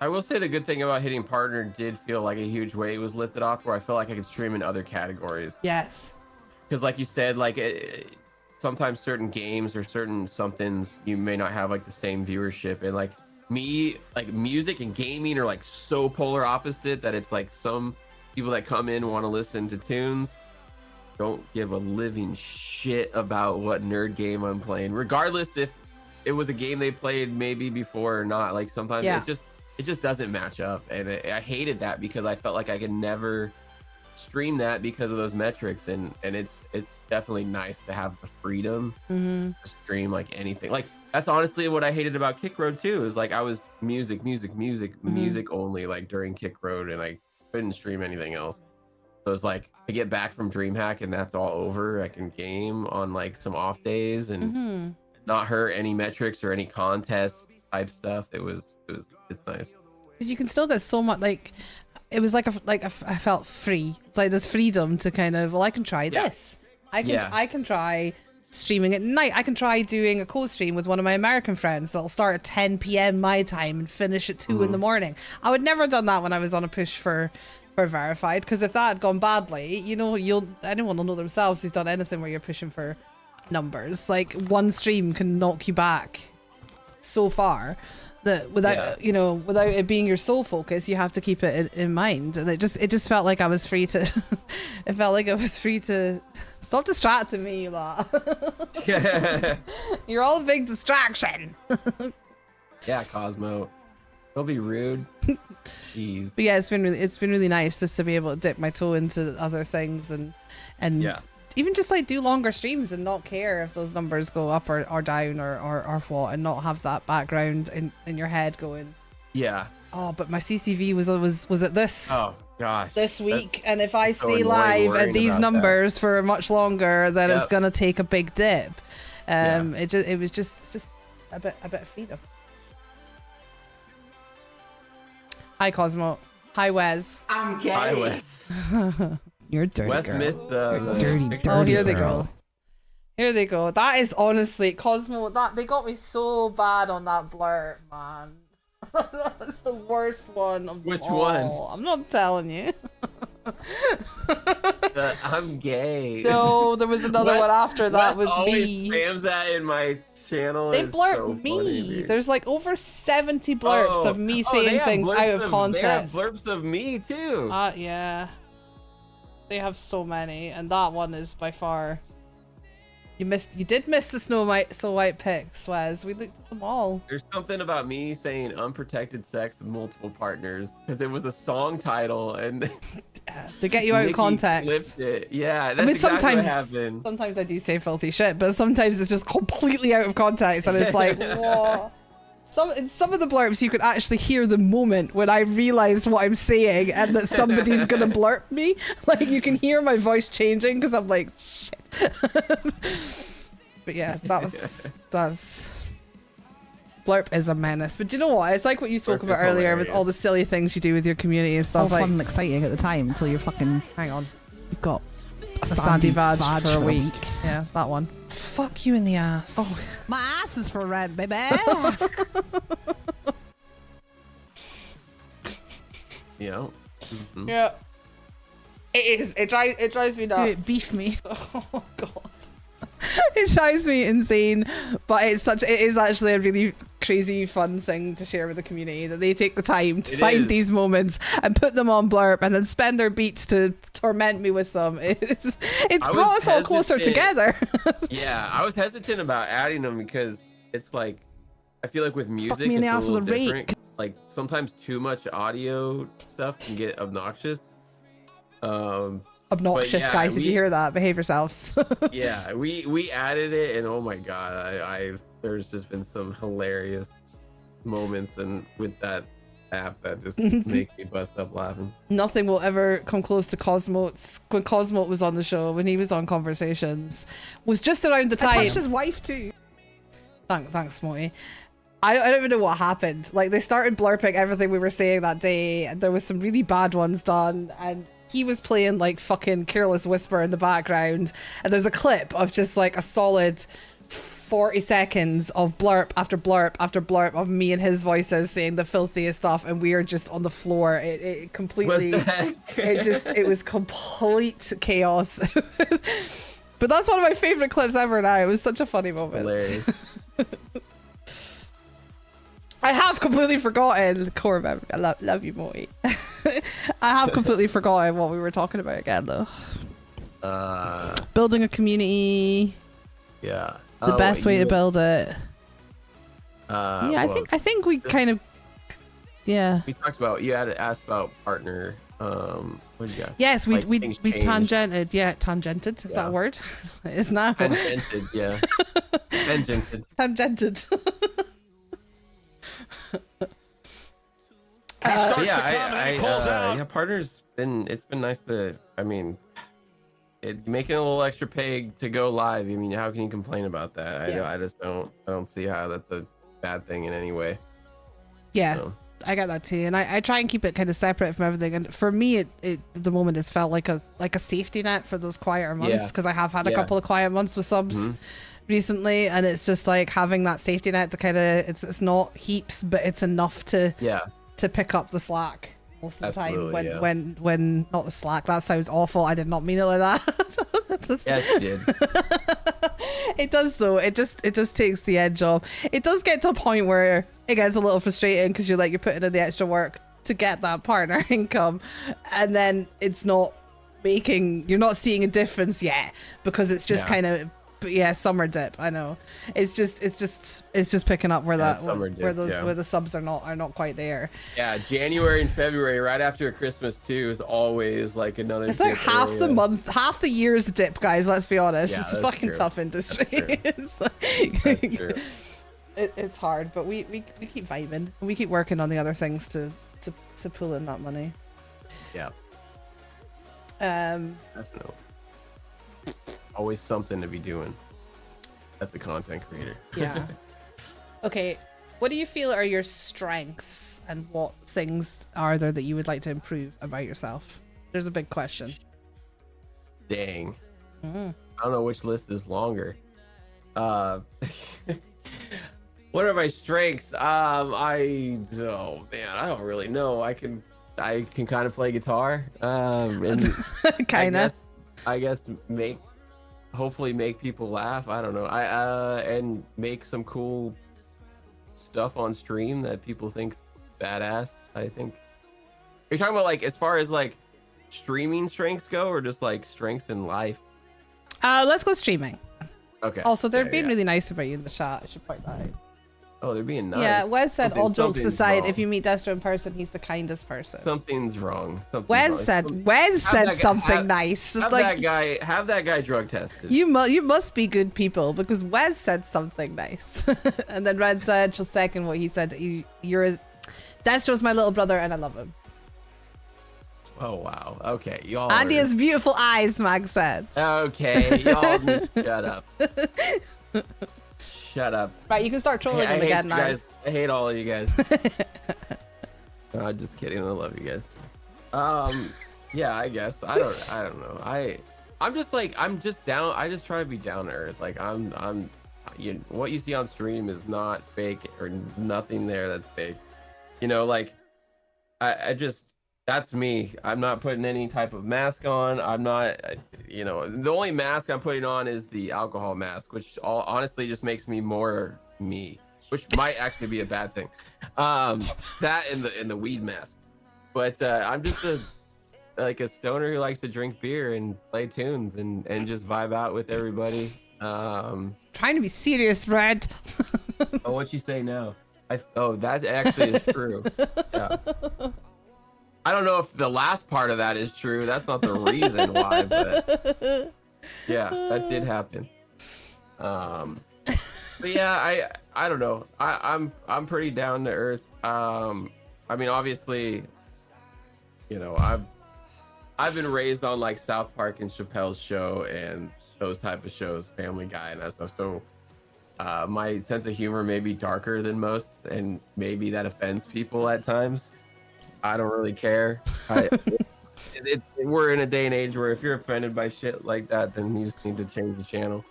B: I will say the good thing about hitting partner did feel like a huge weight was lifted off, where I felt like I could stream in other categories.
A: Yes.
B: Because like you said, like sometimes certain games or certain somethings, you may not have like the same viewership, and like me, like music and gaming are like so polar opposite that it's like some people that come in want to listen to tunes, don't give a living shit about what nerd game I'm playing, regardless if it was a game they played maybe before or not. Like, sometimes it just doesn't match up, and I hated that because I felt like I could never stream that because of those metrics, and it's definitely nice to have the freedom to stream like anything. Like, that's honestly what I hated about Kick Road too, is like I was music only, like, during Kick Road, and I couldn't stream anything else. So it's like, I get back from DreamHack and that's all over, I can game on like some off days and not hurt any metrics or any contest type stuff. It's nice.
A: You can still get so much, like, it was like I felt free. It's like this freedom to kind of, well, I can try this. I can try streaming at night. I can try doing a co-stream with one of my American friends that'll start at 10 p.m. my time and finish at 2 in the morning. I would never have done that when I was on a push for verified, because if that had gone badly, you know, anyone will know themselves who's done anything where you're pushing for numbers. Like, one stream can knock you back so far that without it being your sole focus, you have to keep it in mind. And it just felt like I was free to it felt like I was free to stop distracting me, you lot. You're all a big distraction.
B: Yeah, Cosmo, don't be rude. Jeez.
A: But yeah, it's been really nice just to be able to dip my toe into other things and even just like do longer streams and not care if those numbers go up or down or what, and not have that background in your head going, oh, but my CCV was at this this week, and if I stay live at these numbers for much longer, then it's gonna take a big dip. It was just a bit of freedom. Hi, Cosmo. Hi, Wes.
C: I'm gay.
B: Hi, Wes.
A: You're dirty
B: Wes
A: girl.
B: missed the
A: dirty,
B: picture.
A: dirty. Oh, here they go. Here they go. That is honestly Cosmo. That they got me so bad on that blur, man. That's the worst one of them
B: Which
A: all.
B: one?
A: I'm not telling you.
B: I'm gay.
A: No, there was another one after that.
B: Wes
A: Was
B: always
A: me.
B: spams that in my channel.
A: They
B: It's
A: blurb
B: so
A: me.
B: funny,
A: There's like over 70 blurps of me saying things out of context.
B: They have blurps of me too.
A: Yeah. They have so many, and that one is by far. You did miss the Snow White pics, Wes. We looked at them all.
B: There's something about me saying unprotected sex with multiple partners because it was a song title and
A: They get you out of context.
B: Flipped it. Yeah, that's
A: I mean,
B: exactly what happened.
A: sometimes I do say filthy shit, but sometimes it's just completely out of context, and it's like, what? In some of the blurbs, you could actually hear the moment when I realize what I'm saying and that somebody's gonna blurp me. Like, you can hear my voice changing because I'm like, shit. But yeah, that's blurp is a menace. But do you know what? It's like what you spoke about earlier with all the silly things you do with your community and stuff.
D: All fun and exciting at the time until you're fucking.
A: Hang on.
D: You've got
A: A sandy badge for a
D: them.
A: week. Yeah, that one. Fuck you in the ass.
D: Oh, my ass is for rent, baby.
B: Yeah.
A: Yeah. It is. It drives me nuts.
D: Dude, beef me.
A: Oh god. It drives me insane, but it is actually a really crazy fun thing to share with the community, that they take the time to find these moments and put them on blurb and then spend their beats to torment me with them. It's brought us all closer together.
B: Yeah, I was hesitant about adding them because it's like, I feel like with music
D: me in the
B: it's
D: ass
B: a little
D: with a rake.
B: different. Like sometimes too much audio stuff can get obnoxious.
A: Obnoxious,
B: yeah,
A: guys. Did you hear that? Behave yourselves.
B: Yeah, we added it, and oh my god, there's just been some hilarious moments and with that app that just make me bust up laughing. Nothing
A: will ever come close to Cosmo's. When Cosmo was on the show, when he was on Conversations, was just around the time.
D: I touched his wife too.
A: Thanks, Smoty. I don't even know what happened. Like, they started blurping everything we were saying that day, and there was some really bad ones done, and he was playing like fucking Careless Whisper in the background, and there's a clip of just like a solid 40 seconds of blurp after blurp after blurp of me and his voices saying the filthiest stuff, and we are just on the floor. It completely it was complete chaos. But that's one of my favorite clips ever now. It was such a funny moment.
B: Hilarious.
A: I have completely forgotten core memory. I love you, Moy. I have completely forgotten what we were talking about again, though. Building a community.
B: Yeah.
A: The best way to build it. Yeah,
B: well,
A: I think we kind of. Yeah.
B: We talked about, you had asked about partner. What did you ask?
A: Yes,
B: like,
A: we tangented. Yeah, tangented. Is that a word? It is now.
B: Tangented, yeah. Tangented. Partner's it's been nice to, I mean, making a little extra pay to go live. I mean, how can you complain about that? I just don't see how that's a bad thing in any way.
A: Yeah.
B: So.
A: I got that too, and I try and keep it kind of separate from everything. And for me, it the moment has felt like a safety net for those quieter months, because I have had a couple of quiet months with subs recently, and it's just like having that safety net to kind of it's not heaps, but it's enough to pick up the slack most of the time when not the slack. That sounds awful. I did not mean it like that.
B: Yes, you did.
A: It does though. It just takes the edge off. It does get to a point where it gets a little frustrating because you're putting in the extra work to get that partner income, and then you're not seeing a difference yet because it's just kind of summer dip. I know it's just picking up where where the subs are not quite there.
B: Yeah, January and February right after Christmas too is always like another.
A: It's like half the month, half the year's dip, guys. Let's be honest. It's a fucking tough industry. It's like, true. It's hard, but we keep vibing. We keep working on the other things to pull in that money.
B: Yeah.
A: Definitely.
B: Always something to be doing. That's a content creator.
A: Yeah. Okay. What do you feel are your strengths, and what things are there that you would like to improve about yourself? There's a big question.
B: Dang. I don't know which list is longer. What are my strengths? Oh man, I don't really know. I can kind of play guitar. And
A: Kind of.
B: I guess hopefully make people laugh. I don't know. And make some cool stuff on stream that people think badass. I think. Are you talking about like as far as like streaming strengths go, or just like strengths in life?
A: Let's go streaming.
B: Okay.
A: Also, they're being really nice about you in the chat. I should point that out.
B: Oh, they're being nice.
A: Yeah, Wes said, all jokes aside,
B: wrong.
A: if you meet Destro in person, he's the kindest person.
B: Something's wrong.
A: Wes said something nice.
B: Have
A: like,
B: that guy drug tested.
A: you must be good people, because Wes said something nice. And then Red said, she'll second what he said. Destro's my little brother and I love him.
B: Oh wow. Okay, y'all.
A: Andy has beautiful eyes, Mag said.
B: Okay, y'all just shut up. Shut up.
A: Right, you can start trolling him again now.
B: Guys. I hate all of you guys. No, just kidding. I love you guys. Yeah, I guess. I don't know. I'm just down. I just try to be down to earth. Like what you see on stream is not fake, or nothing there that's fake. You know, like I just, that's me. I'm not putting any type of mask on. I'm not, you know, the only mask I'm putting on is the alcohol mask, which honestly just makes me more me, which might actually be a bad thing. That and the weed mask. But I'm just a stoner who likes to drink beer and play tunes and just vibe out with everybody.
A: Trying to be serious, Red.
B: Oh, what you say now? That actually is true. Yeah. I don't know if the last part of that is true. That's not the reason why, but yeah, that did happen. But yeah, I don't know. I'm pretty down to earth. I mean, obviously, you know, I've been raised on like South Park and Chappelle's Show and those type of shows, Family Guy and that stuff. So my sense of humor may be darker than most, and maybe that offends people at times. I don't really care. We're in a day and age where if you're offended by shit like that, then you just need to change the channel.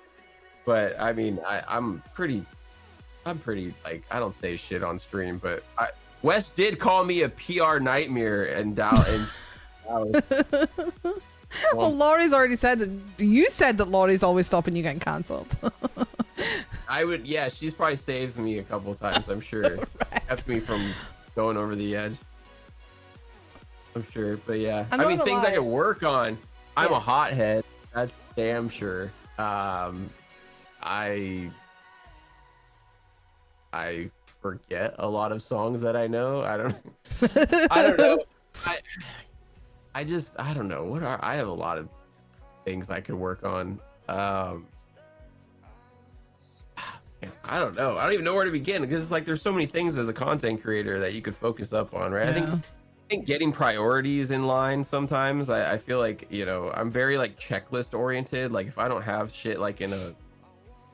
B: But I mean, I'm pretty like, I don't say shit on stream, but Wes did call me a PR nightmare and Dallas.
A: Well, Laurie's already said that. You said that Laurie's always stopping you getting cancelled.
B: Yeah, she's probably saved me a couple of times, I'm sure. Right. Kept me from going over the edge. I'm sure, but yeah. I mean, things I could work on. I'm a hothead. That's damn sure. I forget a lot of songs that I know. I don't know. I don't know. I have a lot of things I could work on. I don't know. I don't even know where to begin, because it's like there's so many things as a content creator that you could focus up on, right?
A: Yeah.
B: I think getting priorities in line sometimes. I feel like, you know, I'm very like checklist oriented. Like if I don't have shit like I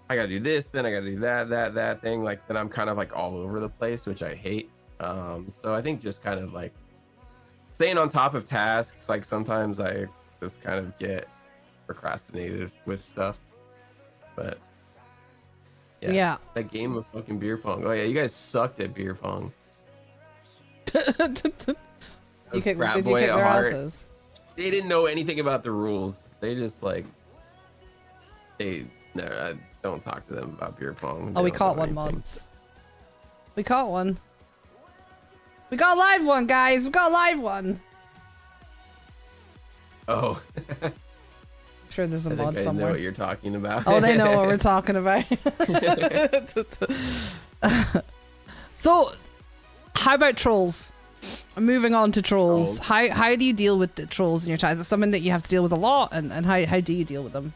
B: gotta do this, then I gotta do that thing, like then I'm kind of like all over the place, which I hate. So I think just kind of like staying on top of tasks. Like sometimes I just kind of get procrastinated with stuff, but yeah. That game of fucking beer pong. Oh yeah, you guys sucked at beer pong.
A: Did you kick their asses?
B: They didn't know anything about the rules. They just like I don't talk to them about beer pong.
A: We caught one once. We caught one. We got a live one, guys. We got a live one.
B: Oh.
A: I'm sure there's a mod
B: I
A: somewhere.
B: know what you're talking about.
A: Oh, they know what we're talking about. So, how about trolls? Moving on to trolls. How do you deal with the trolls in your chat? Is it something that you have to deal with a lot, and how do you deal with them?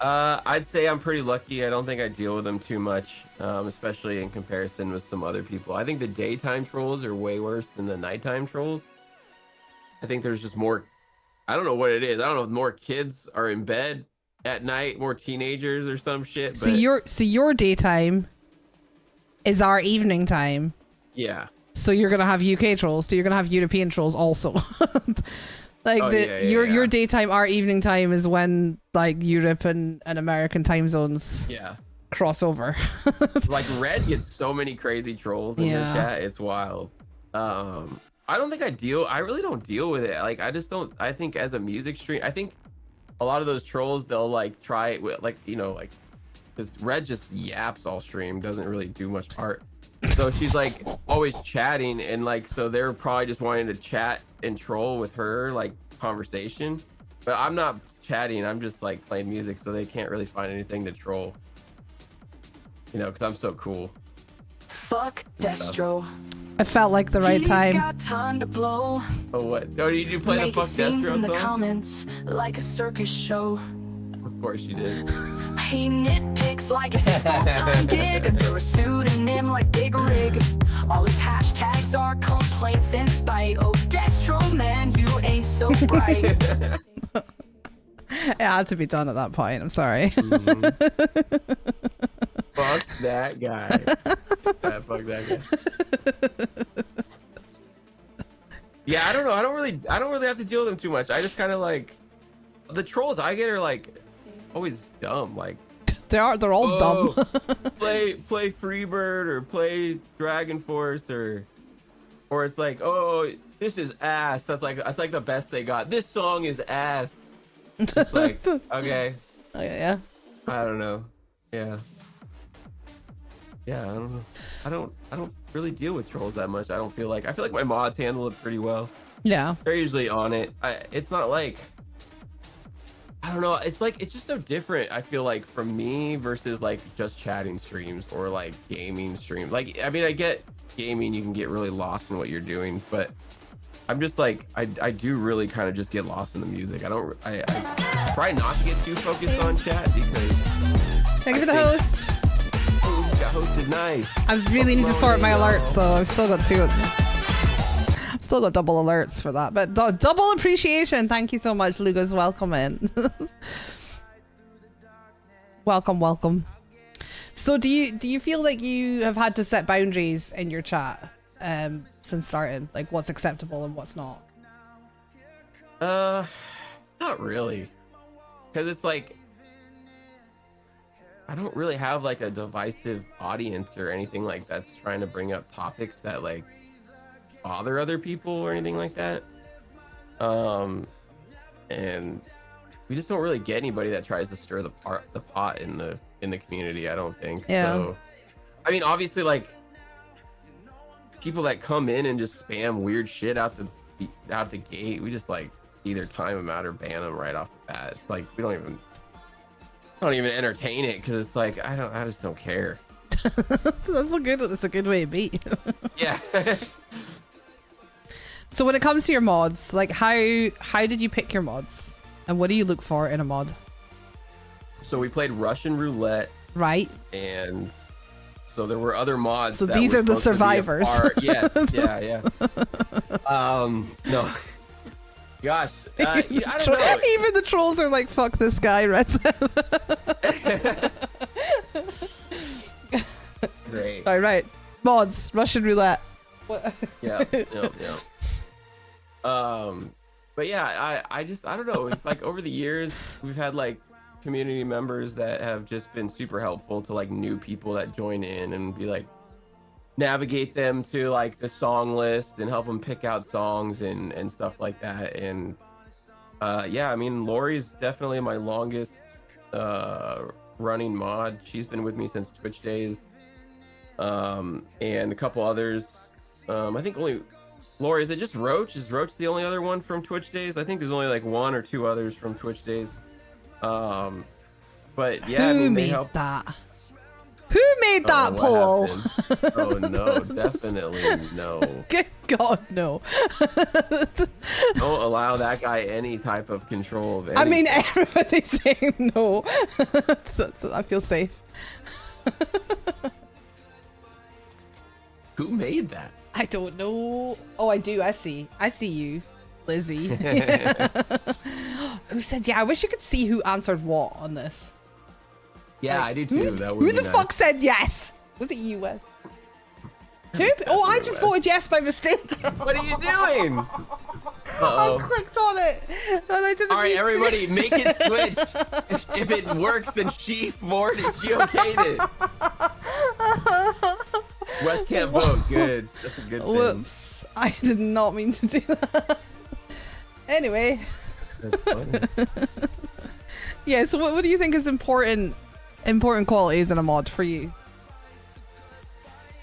B: I'd say I'm pretty lucky. I don't think I deal with them too much, especially in comparison with some other people. I think the daytime trolls are way worse than the nighttime trolls. I think there's just more. I don't know what it is. I don't know if more kids are in bed at night, more teenagers or some shit.
A: So your daytime is our evening time.
B: Yeah.
A: So you're gonna have UK trolls. So you're gonna have European trolls also. Like your daytime, our evening time is when like Europe and American time zones cross over.
B: Like Red gets so many crazy trolls in their chat. It's wild. I don't think I really don't deal with it. Like I just don't. I think as a music stream, I think a lot of those trolls, they'll like try it with like, you know, like, because Red just yaps all stream, doesn't really do much art. So she's like always chatting, and like, so they're probably just wanting to chat and troll with her like conversation. But I'm not chatting, I'm just like playing music, so they can't really find anything to troll. You know, because I'm so cool.
C: Fuck Destro.
A: It felt like the right time.
C: He's got time to blow.
B: Oh, what? Oh, did you play the Fuck Destro
C: in the
B: song?
C: comments like a circus show.
B: Of course you did.
C: He nitpicks like it's his full-time gig under a pseudonym like Big Rig. All his hashtags are complaints and spite. Oh, Destro, man, you ain't so bright.
A: It had to be done at that point. I'm sorry.
B: Fuck that guy. Fuck that guy. Yeah, I don't know. I don't really have to deal with them too much. I just kind of like the trolls I get are like always dumb. Like
A: they're all dumb.
B: play Freebird or play Dragon Force or it's like, oh, this is ass. That's like the best they got. This song is ass. It's like, okay.
A: Yeah.
B: I don't know. Yeah. Yeah, I don't know. I don't really deal with trolls that much. I feel like my mods handle it pretty well.
A: Yeah.
B: They're usually on it. It's not like, I don't know. It's like, it's just so different. I feel like from me versus like just chatting streams or like gaming streams. Like, I mean, I get gaming, you can get really lost in what you're doing, but I'm just like, I do really kind of just get lost in the music. I try not to get too focused on chat because.
A: Thank you for the host.
B: Got hosted nice.
A: I really need to sort my alerts though. I've still got two. I've still got double alerts for that, but double appreciation. Thank you so much, Lucas. Welcome in. welcome. So do you feel like you have had to set boundaries in your chat since starting? Like what's acceptable and what's not?
B: Not really, because it's like I don't really have like a divisive audience or anything like that's trying to bring up topics that like bother other people or anything like that. And we just don't really get anybody that tries to stir the pot in the community, I don't think.
A: Yeah.
B: So I mean, obviously like people that come in and just spam weird shit out the gate, we just like either time them out or ban them right off the bat. It's like we don't even entertain it because it's like I just don't care.
A: That's a good way to be.
B: Yeah.
A: So when it comes to your mods, like how did you pick your mods and what do you look for in a mod?
B: So we played Russian roulette,
A: right?
B: And so there were other mods.
A: So these are the survivors.
B: Yes. Yeah. No. Gosh, I don't know.
A: Even the trolls are like, "Fuck this guy, Red."
B: Great.
A: All right, mods, Russian roulette.
B: Yeah. But yeah, I don't know. Like over the years, we've had like community members that have just been super helpful to like new people that join in and be like navigate them to like the song list and help them pick out songs and stuff like that. And yeah, I mean, Lori's definitely my longest running mod. She's been with me since Twitch days. And a couple others. I think only Lori, is it just Roach? Is Roach the only other one from Twitch days? I think there's only like one or two others from Twitch days. But yeah,
A: Who
B: I mean,
A: made that? Who made that poll?
B: Oh no, definitely no.
A: Good God, no.
B: Don't allow that guy any type of control of anything.
A: I mean, everybody's saying no. So I feel safe.
B: Who made that?
A: I don't know. Oh, I do. I see you, Lizzie. Who said, yeah, I wish you could see who answered what on this.
B: Yeah,
A: like,
B: I do too.
A: Who the fuck said yes? Was it you, Wes? Two? Oh, I just voted yes by mistake.
B: What are you doing?
A: I clicked on it. And I didn't
B: All right,
A: mean to.
B: everybody, make it switch. If it works, then she forwarded it. She okayed it. Wes can't vote. Good. That's a good thing.
A: Whoops. I did not mean to do that. Anyway.
B: That's funny.
A: Yeah, so what do you think is important qualities in a mod for you?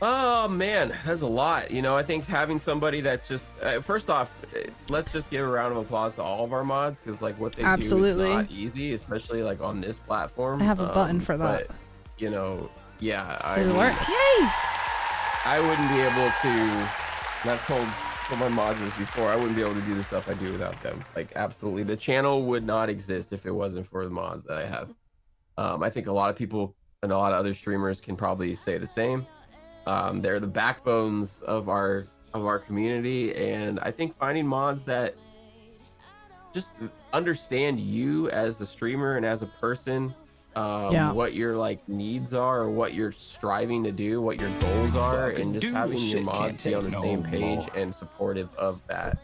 B: Oh man, there's a lot. You know, I think having somebody that's just first off, let's just give a round of applause to all of our mods because like what they do is not easy, especially like on this platform.
A: I have a button for that.
B: But, you know, yeah,
A: It'll work. Yay!
B: I wouldn't be able to. And I've told my mods this before. I wouldn't be able to do the stuff I do without them. Like absolutely, the channel would not exist if it wasn't for the mods that I have. I think a lot of people and a lot of other streamers can probably say the same. They're the backbones of our community, and I think finding mods that just understand you as a streamer and as a person, what your like needs are, or what you're striving to do, what your goals are, and just having your mods be on the same page and supportive of that.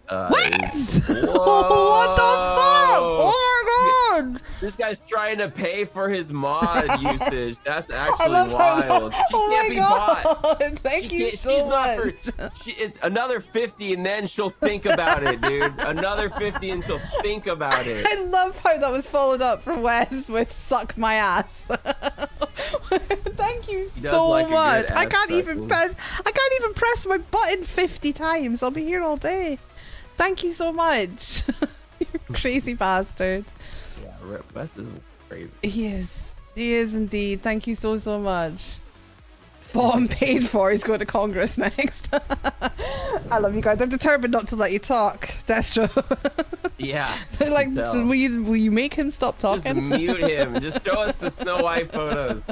A: What? What the fuck? Oh my god!
B: This guy's trying to pay for his mod usage. That's actually wild. She can't be bought.
A: Thank you so much.
B: It's another 50 and then she'll think about it, dude. Another 50 and she'll think about it.
A: I love how that was followed up from Wes with "suck my ass." Thank you so much. I can't even press my button 50 times. I'll be here all day. Thank you so much. You crazy bastard.
B: Yeah, Wes is crazy.
A: He is indeed. Thank you so much. Bottom paid for. He's going to Congress next. I love you guys. I'm determined not to let you talk, Destro.
B: Yeah.
A: They're like, will you make him stop talking?
B: Just mute him. Just show us the Snow White photos.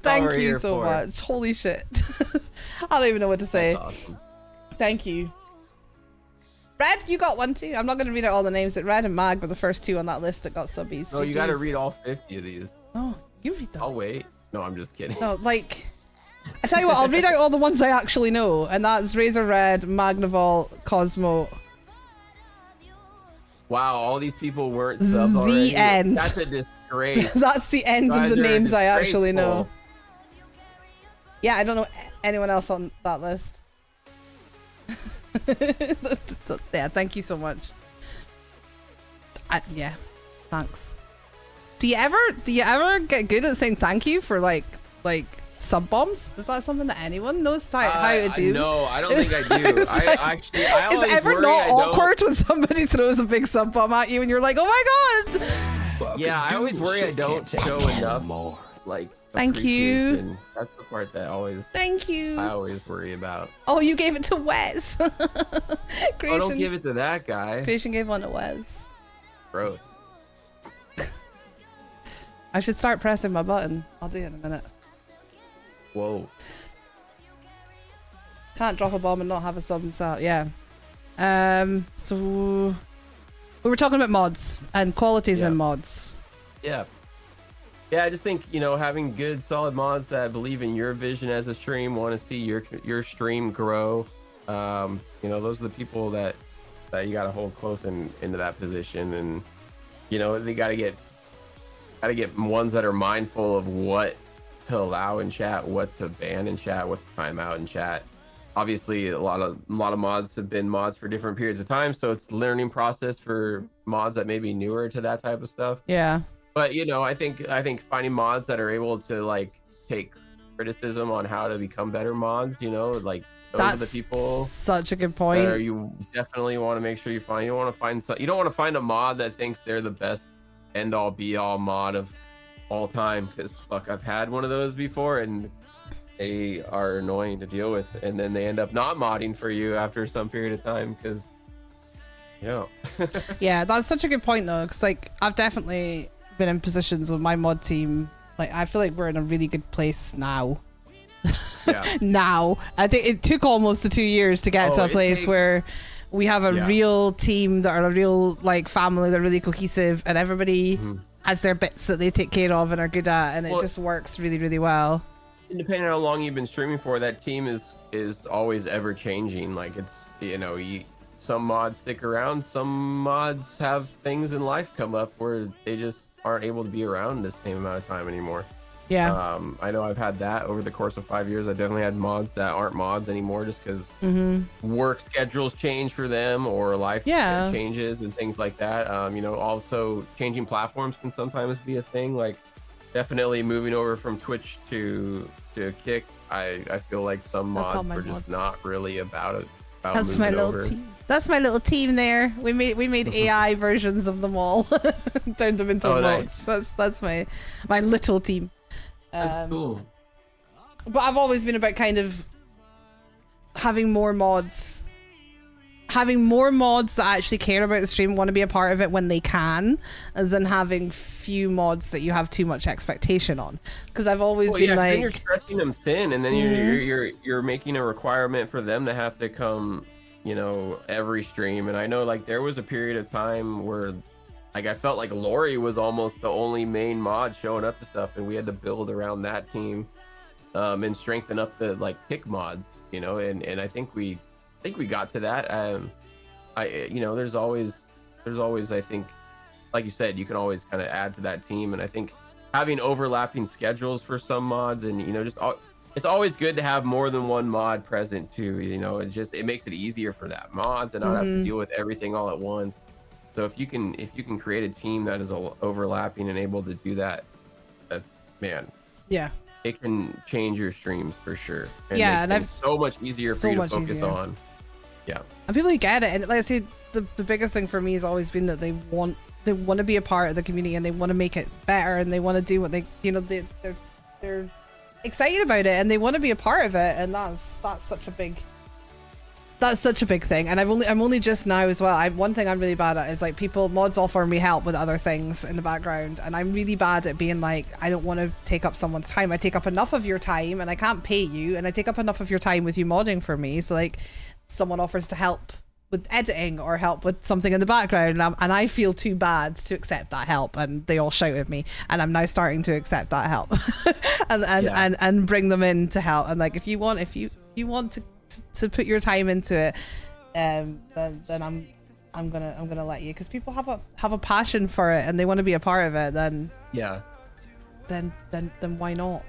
A: Thank you so much. Holy shit. I don't even know what to say.
B: That's awesome.
A: Thank you. Red, you got one too. I'm not going to read out all the names, but Red and Mag were the first two on that list that got subbies.
B: No, you got to read all 50 of these.
A: Oh, you read them.
B: I'll wait. No, I'm just kidding.
A: No, like, I tell you what, I'll read out all the ones I actually know, and that's Razor Red, Magnavolt, Cosmo.
B: Wow, all these people weren't subbed already.
A: The end.
B: That's a disgrace.
A: That's the end of the names I actually know. Yeah, I don't know anyone else on that list. Yeah, thank you so much. Yeah, thanks. Do you ever get good at saying thank you for like sub bombs? Is that something that anyone knows how to do?
B: No, I don't think I do. I
A: is it ever not awkward when somebody throws a big sub bomb at you and you're like, oh my god?
B: Yeah, I always worry I don't show enough like
A: thank you.
B: That's the part that
A: thank you.
B: I always worry about.
A: Oh, you gave it to Wes.
B: Creation, don't give it to that guy.
A: Creation gave one to Wes.
B: Gross.
A: I should start pressing my button. I'll do it in a minute.
B: Whoa.
A: Can't drop a bomb and not have a sub himself. Yeah. So we were talking about mods and qualities in mods.
B: Yeah. Yeah, I just think, you know, having good solid mods that believe in your vision as a stream, want to see your stream grow. You know, those are the people that you got to hold close into that position, and you know, they got to get ones that are mindful of what to allow in chat, what to ban in chat, what to time out in chat. Obviously, a lot of mods have been mods for different periods of time, so it's a learning process for mods that may be newer to that type of stuff.
A: Yeah. But
B: you know, I think finding mods that are able to like take criticism on how to become better mods, you know, like those are the people.
A: Such a good point.
B: You definitely want to make sure you find. You don't want to find a mod that thinks they're the best end all be all mod of all time, because fuck, I've had one of those before and they are annoying to deal with, and then they end up not modding for you after some period of time because
A: yeah, that's such a good point though, because like I've definitely been in positions with my mod team, like I feel like we're in a really good place now. Now I think it took almost the 2 years to get to a place where we have a real team that are a real like family, they're really cohesive, and everybody has their bits that they take care of and are good at, and it just works really, really well.
B: depending on how long you've been streaming for, that team is always ever changing. Like it's, some mods stick around, some mods have things in life come up where they just aren't able to be around the same amount of time anymore.
A: Yeah.
B: I know I've had that over the course of 5 years. I definitely had mods that aren't mods anymore just because work schedules change for them or life changes and things like that. Also changing platforms can sometimes be a thing. Like definitely moving over from Twitch to Kick, I feel like some mods were just not really about it.
A: That's my little team. That's my little team there. We made AI versions of them all, turned them into mods. Nice. That's my little team.
B: That's cool.
A: But I've always been about kind of having more mods that actually care about the stream, want to be a part of it when they can, than having few mods that you have too much expectation on. Because I've always been like,
B: then you're stretching them thin, and then you're making a requirement for them to have to come, every stream. And I know like there was a period of time where like I felt like Lori was almost the only main mod showing up to stuff, and we had to build around that team and strengthen up the like pick mods, and I think we got to that. There's always I think, like you said, you can always kind of add to that team, and I think having overlapping schedules for some mods, and it's always good to have more than one mod present too. It makes it easier for that mod to not have to deal with everything all at once. So if you can create a team that is overlapping and able to do that, it can change your streams for sure. And
A: and
B: it's so much easier for you to focus on. Yeah.
A: And people who get it, and like I say, the biggest thing for me has always been that they want to be a part of the community, and they want to make it better, and they want to do what they're excited about it, and they want to be a part of it, and that's such a big thing. And I'm only just now as well. One thing I'm really bad at is like mods offer me help with other things in the background, and I'm really bad at being like, I don't want to take up someone's time. I take up enough of your time, and I can't pay you, and I take up enough of your time with you modding for me. So like, someone offers to help with editing or help with something in the background, and I feel too bad to accept that help, and they all shout at me, and I'm now starting to accept that help and bring them in to help. And like, if you want to put your time into it, then I'm gonna let you, because people have a passion for it and they want to be a part of it. Then why not?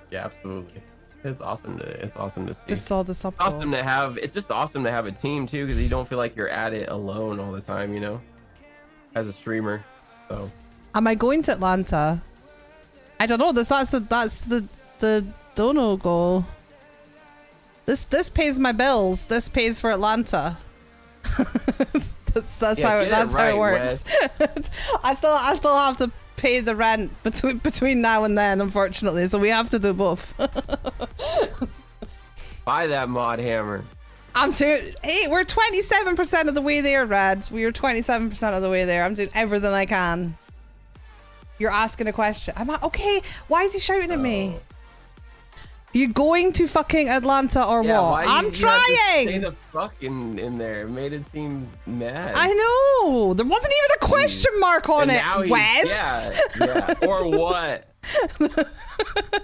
B: Yeah, absolutely. It's awesome to see.
A: Just saw the sub.
B: It's just awesome to have a team too, because you don't feel like you're at it alone all the time, as a streamer. So
A: am I going to Atlanta? I don't know. That's the dono goal. This pays my bills. This pays for Atlanta. that's how it works. I still have to pay the rent between now and then, unfortunately. So we have to do both.
B: Buy that mod hammer.
A: Hey, we're 27% of the way there, Rad. We are 27% of the way there. I'm doing everything I can. You're asking a question. Okay. Why is he shouting at me? You going to fucking Atlanta or what? I'm trying.
B: Say the fuck in there. It made it seem mad.
A: I know. There wasn't even a question mark on it, Wes.
B: Yeah. Or what?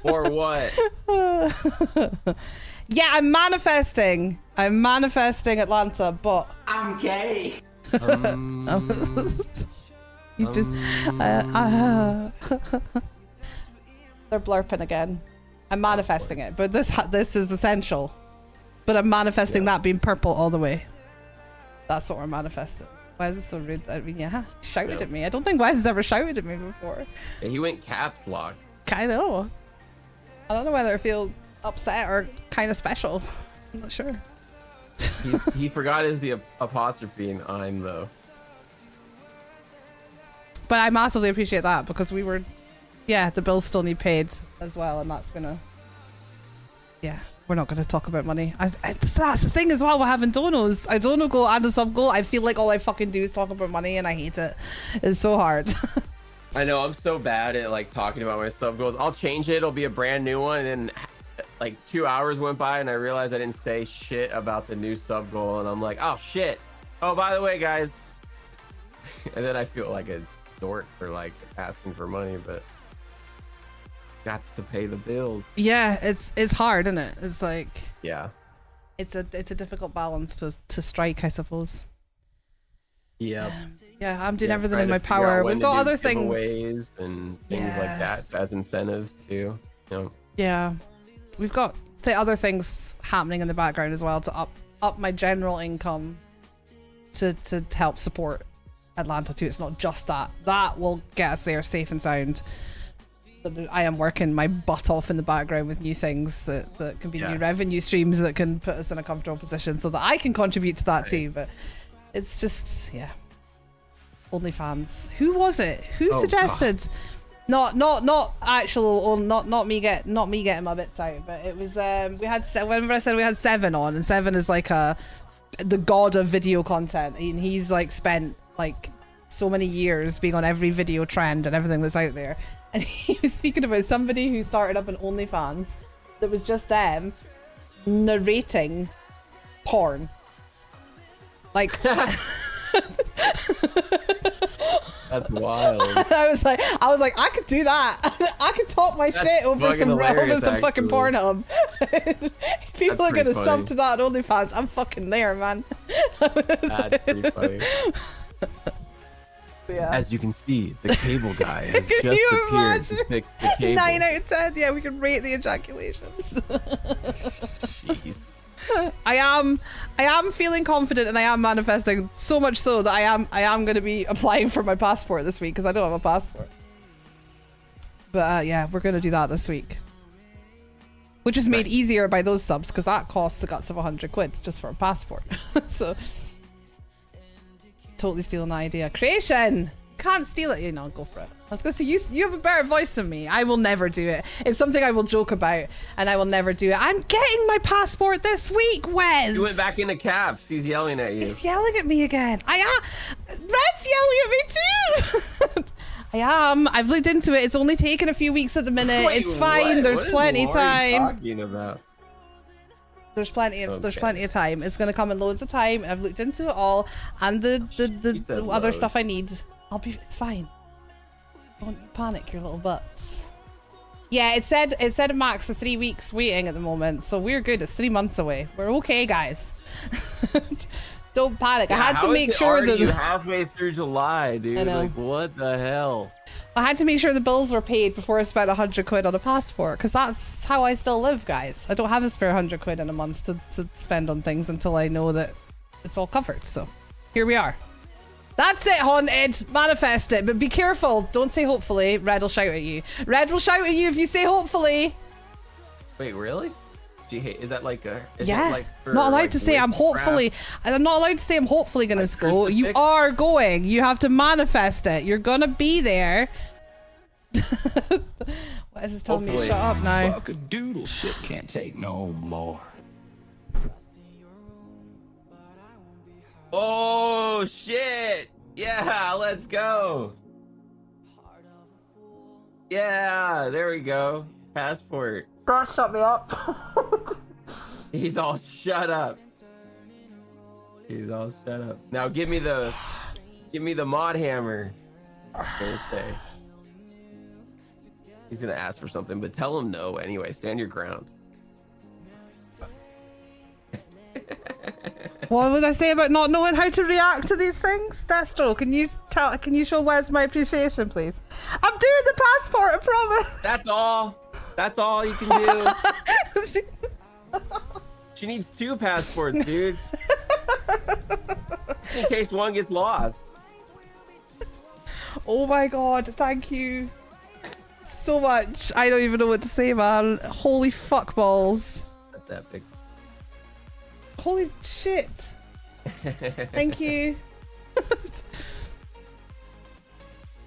B: Or what?
A: Yeah, I'm manifesting Atlanta, but
C: I'm gay.
A: You just they're blurping again. I'm manifesting it, but this is essential. But I'm manifesting that being purple all the way. That's what we're manifesting. Why is it so rude? I mean, he shouted at me. I don't think Wes has ever shouted at me before.
B: Yeah, he went caps lock.
A: I know. I don't know whether I feel upset or kind of special. I'm not sure.
B: He forgot the apostrophe in I'm though.
A: But I massively appreciate that, because we were, the bills still need paid as well, and that's gonna, we're not gonna talk about money. That's the thing as well. We're having donos. I dono goal and a sub goal. I feel like all I fucking do is talk about money, and I hate it. It's so hard.
B: I know, I'm so bad at like talking about my sub goals. I'll change it. It'll be a brand new one, and then like 2 hours went by, and I realized I didn't say shit about the new sub goal, and I'm like, oh shit. Oh, by the way, guys. And then I feel like a dork for like asking for money, but got to pay the bills.
A: Yeah, it's hard, isn't it? It's like
B: Yeah.
A: it's a difficult balance to strike, I suppose.
B: Yep.
A: Yeah, I'm doing everything
B: trying
A: in
B: to
A: my
B: figure out
A: power.
B: when
A: We've
B: to
A: got
B: do
A: other things.
B: giveaways and things like that as incentives too. You know.
A: Yeah, we've got the other things happening in the background as well to up my general income to help support Atlanta too. It's not just that. That will get us there safe and sound. But I am working my butt off in the background with new things that can be new revenue streams that can put us in a comfortable position so that I can contribute to that too. But it's just, yeah. OnlyFans. Who was it? Who suggested? God. Not actual. Not me getting my bits out. But it was we had. Remember I said we had Seven on, and Seven is like the god of video content, and he's like spent like so many years being on every video trend and everything that's out there. And he was speaking about somebody who started up an OnlyFans that was just them narrating porn. Like.
B: That's wild.
A: I was like, I could do that. I could talk my shit over some fucking Pornhub. People are gonna sub to that on OnlyFans. I'm fucking there, man.
B: That's pretty funny.
A: Yeah.
B: As you can see, the cable guy has just appeared to fix the cable.
A: 9 out of 10. Yeah, we can rate the ejaculations.
B: Jeez.
A: I am feeling confident, and I am manifesting so much so that I am going to be applying for my passport this week because I don't have a passport. But yeah, we're going to do that this week, which is made easier by those subs because that costs the guts of 100 quid just for a passport. So totally stealing the idea. Creation. Can't steal it. You know, go for it. I was gonna say you have a better voice than me. I will never do it. It's something I will joke about, and I will never do it. I'm getting my passport this week, Wes.
B: You went back into caps. He's yelling at you.
A: He's yelling at me again. Red's yelling at me too. I am. I've looked into it. It's only taken a few weeks at the minute.
B: Wait,
A: it's fine. There's plenty of time.
B: Talking about?
A: There's plenty of time. It's gonna come in loads of time. I've looked into it all, and the other stuff I need. It's fine. Don't panic your little butts. Yeah, it said a max of 3 weeks waiting at the moment, so we're good. It's 3 months away. We're okay, guys. Don't panic.
B: Yeah,
A: I had to make sure that
B: you halfway through July, dude.
A: I know.
B: Like, what the hell?
A: I had to make sure the bills were paid before I spent 100 quid on a passport, because that's how I still live, guys. I don't have a spare 100 quid in a month to spend on things until I know that it's all covered. So here we are. That's it, Haunted. Manifest it, but be careful. Don't say hopefully. Red will shout at you. Red will shout at you if you say hopefully.
B: Wait, really? Is that like a?
A: Yeah.
B: Like
A: not allowed to say I'm hopefully. I'm not allowed to say I'm hopefully gonna go. You are going. You have to manifest it. You're gonna be there. What is this telling me to shut up now?
E: Fuck a doodle shit can't take no more.
B: Oh shit! Yeah, let's go. Yeah, there we go. Passport.
A: God, shut me up.
B: He's all shut up. He's all shut up. Now give me the mod hammer. Thursday. He's gonna ask for something, but tell him no anyway. Stand your ground.
A: What would I say about not knowing how to react to these things? Destro, can you show Wes my appreciation, please? I'm doing the passport, I promise.
B: That's all. That's all you can do. She needs 2 passports, dude. Just in case one gets lost.
A: Oh my god, thank you so much. I don't even know what to say, man. Holy fuck balls.
B: That's that big.
A: Holy shit. Thank you.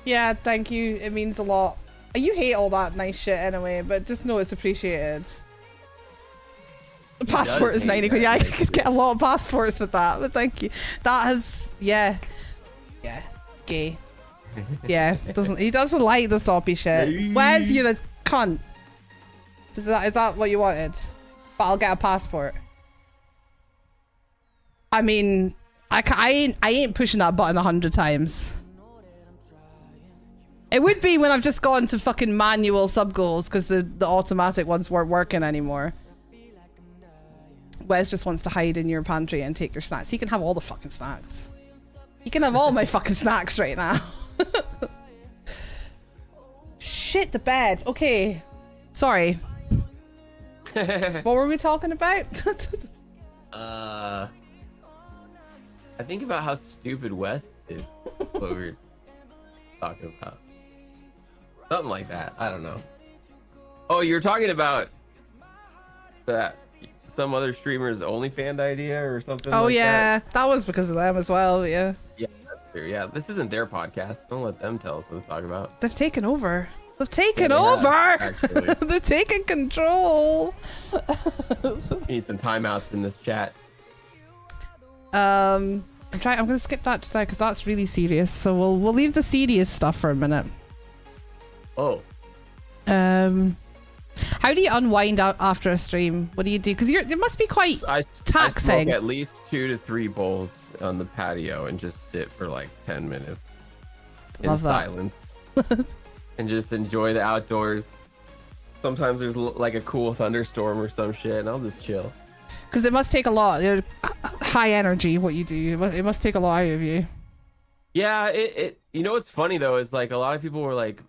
A: Yeah, thank you. It means a lot. You hate all that nice shit anyway, but just know it's appreciated. The passport is 90 quid. Yeah, I could get a lot of passports with that, but thank you. That has, yeah, gay. Yeah, he doesn't like the soppy shit. Where's you, a cunt? Is that what you wanted? But I'll get a passport. I mean, I ain't pushing that button 100 times. It would be when I've just gone to fucking manual sub goals because the automatic ones weren't working anymore. Wes just wants to hide in your pantry and take your snacks. He can have all the fucking snacks. He can have all my fucking snacks right now. Shit the bed. Okay. Sorry. What were we talking about?
B: I think about how stupid Wes is. What we were talking about. Something like that. I don't know. Oh, you're talking about that some other streamer's OnlyFans idea or something.
A: Oh
B: like
A: yeah, that was because of them as well. Yeah.
B: Yeah, that's true. Yeah, this isn't their podcast. Don't let them tell us what to talk about.
A: They've taken over. They've taken
B: Yeah,
A: over.
B: actually.
A: They're taking control.
B: We need some timeouts in this chat.
A: I'm gonna skip that just now because that's really serious. So we'll leave the serious stuff for a minute.
B: Oh.
A: How do you unwind out after a stream? What do you do? Because it must be quite taxing.
B: I smoke at least 2 to 3 bowls on the patio and just sit for like 10 minutes in silence and just enjoy the outdoors. Sometimes there's like a cool thunderstorm or some shit, and I'll just chill.
A: Because it must take a lot. High energy, what you do. It must take a lot out of you.
B: Yeah, it. You know what's funny though is like a lot of people were like,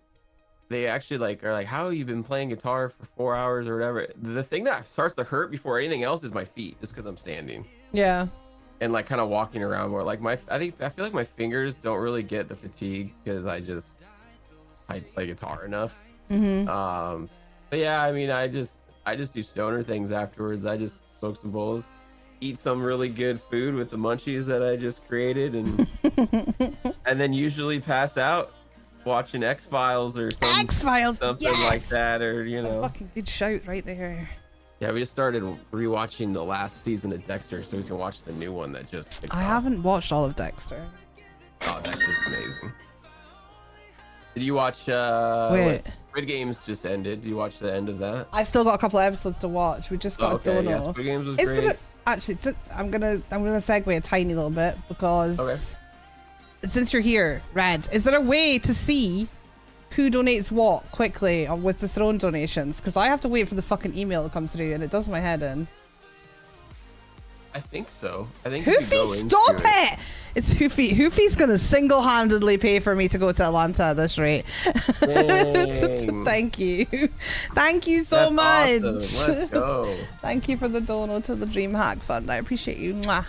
B: they actually like are like, how have you been playing guitar for 4 hours or whatever? The thing that starts to hurt before anything else is my feet, just because I'm standing.
A: Yeah.
B: And like kind of walking around more. Like I feel like my fingers don't really get the fatigue because I play guitar enough.
A: Mm-hmm.
B: But yeah, I mean, I just do stoner things afterwards. I just smoke some bowls, eat some really good food with the munchies that I just created, and and then usually pass out watching X-Files or something like that, or you know.
A: A fucking good shout right there.
B: Yeah, we just started rewatching the last season of Dexter so we can watch the new one that just.
A: I haven't watched all of Dexter.
B: Oh, that's just amazing. Did you watch?
A: Wait.
B: Squid Games just ended. Did you watch the end of that?
A: I've still got a couple of episodes to watch. We just got a dono.
B: Yeah, Squid Games was great.
A: I'm gonna segue a tiny little bit because since you're here, Red, is there a way to see who donates what quickly with the Throne donations? Because I have to wait for the fucking email to come through, and it does my head in.
B: I think so. I think
A: Hoofy, stop it! It's Hoofy. Hoofy's gonna single-handedly pay for me to go to Atlanta at this rate. Thank you. Thank you so much.
B: Awesome. Let's go.
A: Thank you for the dono to the Dream Hack Fund. I appreciate you. Mwah.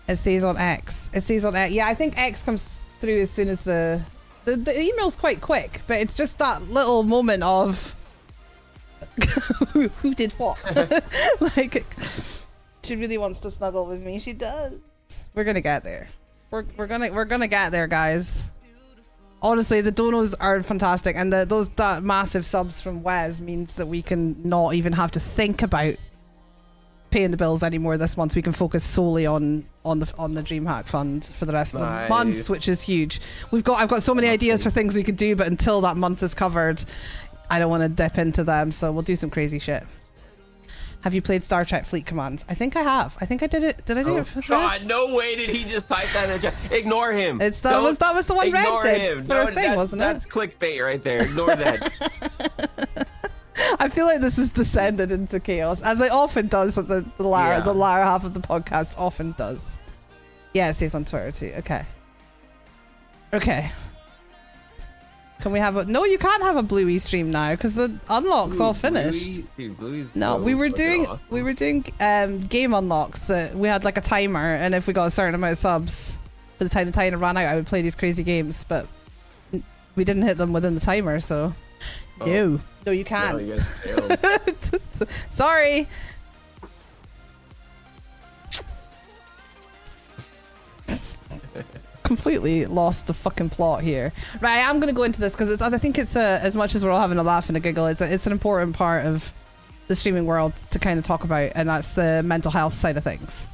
A: It says on X. Yeah, I think X comes through as soon as the email's quite quick, but it's just that little moment of who did what. Like, she really wants to snuggle with me. She does. We're gonna get there. We're gonna get there, guys. Honestly, the donos are fantastic, and that massive subs from Wes means that we can not even have to think about paying the bills anymore this month. We can focus solely on the DreamHack Fund for the rest of the month, which is huge. I've got so many ideas for things we could do, but until that month is covered, I don't want to dip into them. So we'll do some crazy shit. Have you played Star Trek Fleet Command? I think I have. I think I did it. Did I do it?
B: God, no way did he just type that in the chat. Ignore him.
A: That was the one Red did for a thing, wasn't it?
B: That's clickbait right there. Ignore that.
A: I feel like this has descended into chaos, as it often does at the latter half of the podcast often does. Yeah, it says on Twitter too. Okay. Can we have no, you can't have a Bluey stream now because the unlock's all finished.
B: Bluey's
A: no,
B: so
A: we were doing
B: awesome.
A: Game unlocks that we had like a timer, and if we got a certain amount of subs, by the time the timer ran out, I would play these crazy games, but we didn't hit them within the timer, so no, you can't.
B: No, you guys failed.
A: Sorry. Completely lost the fucking plot here. Right, I'm gonna go into this because I think it's as much as we're all having a laugh and a giggle, it's an important part of the streaming world to kind of talk about, and that's the mental health side of things.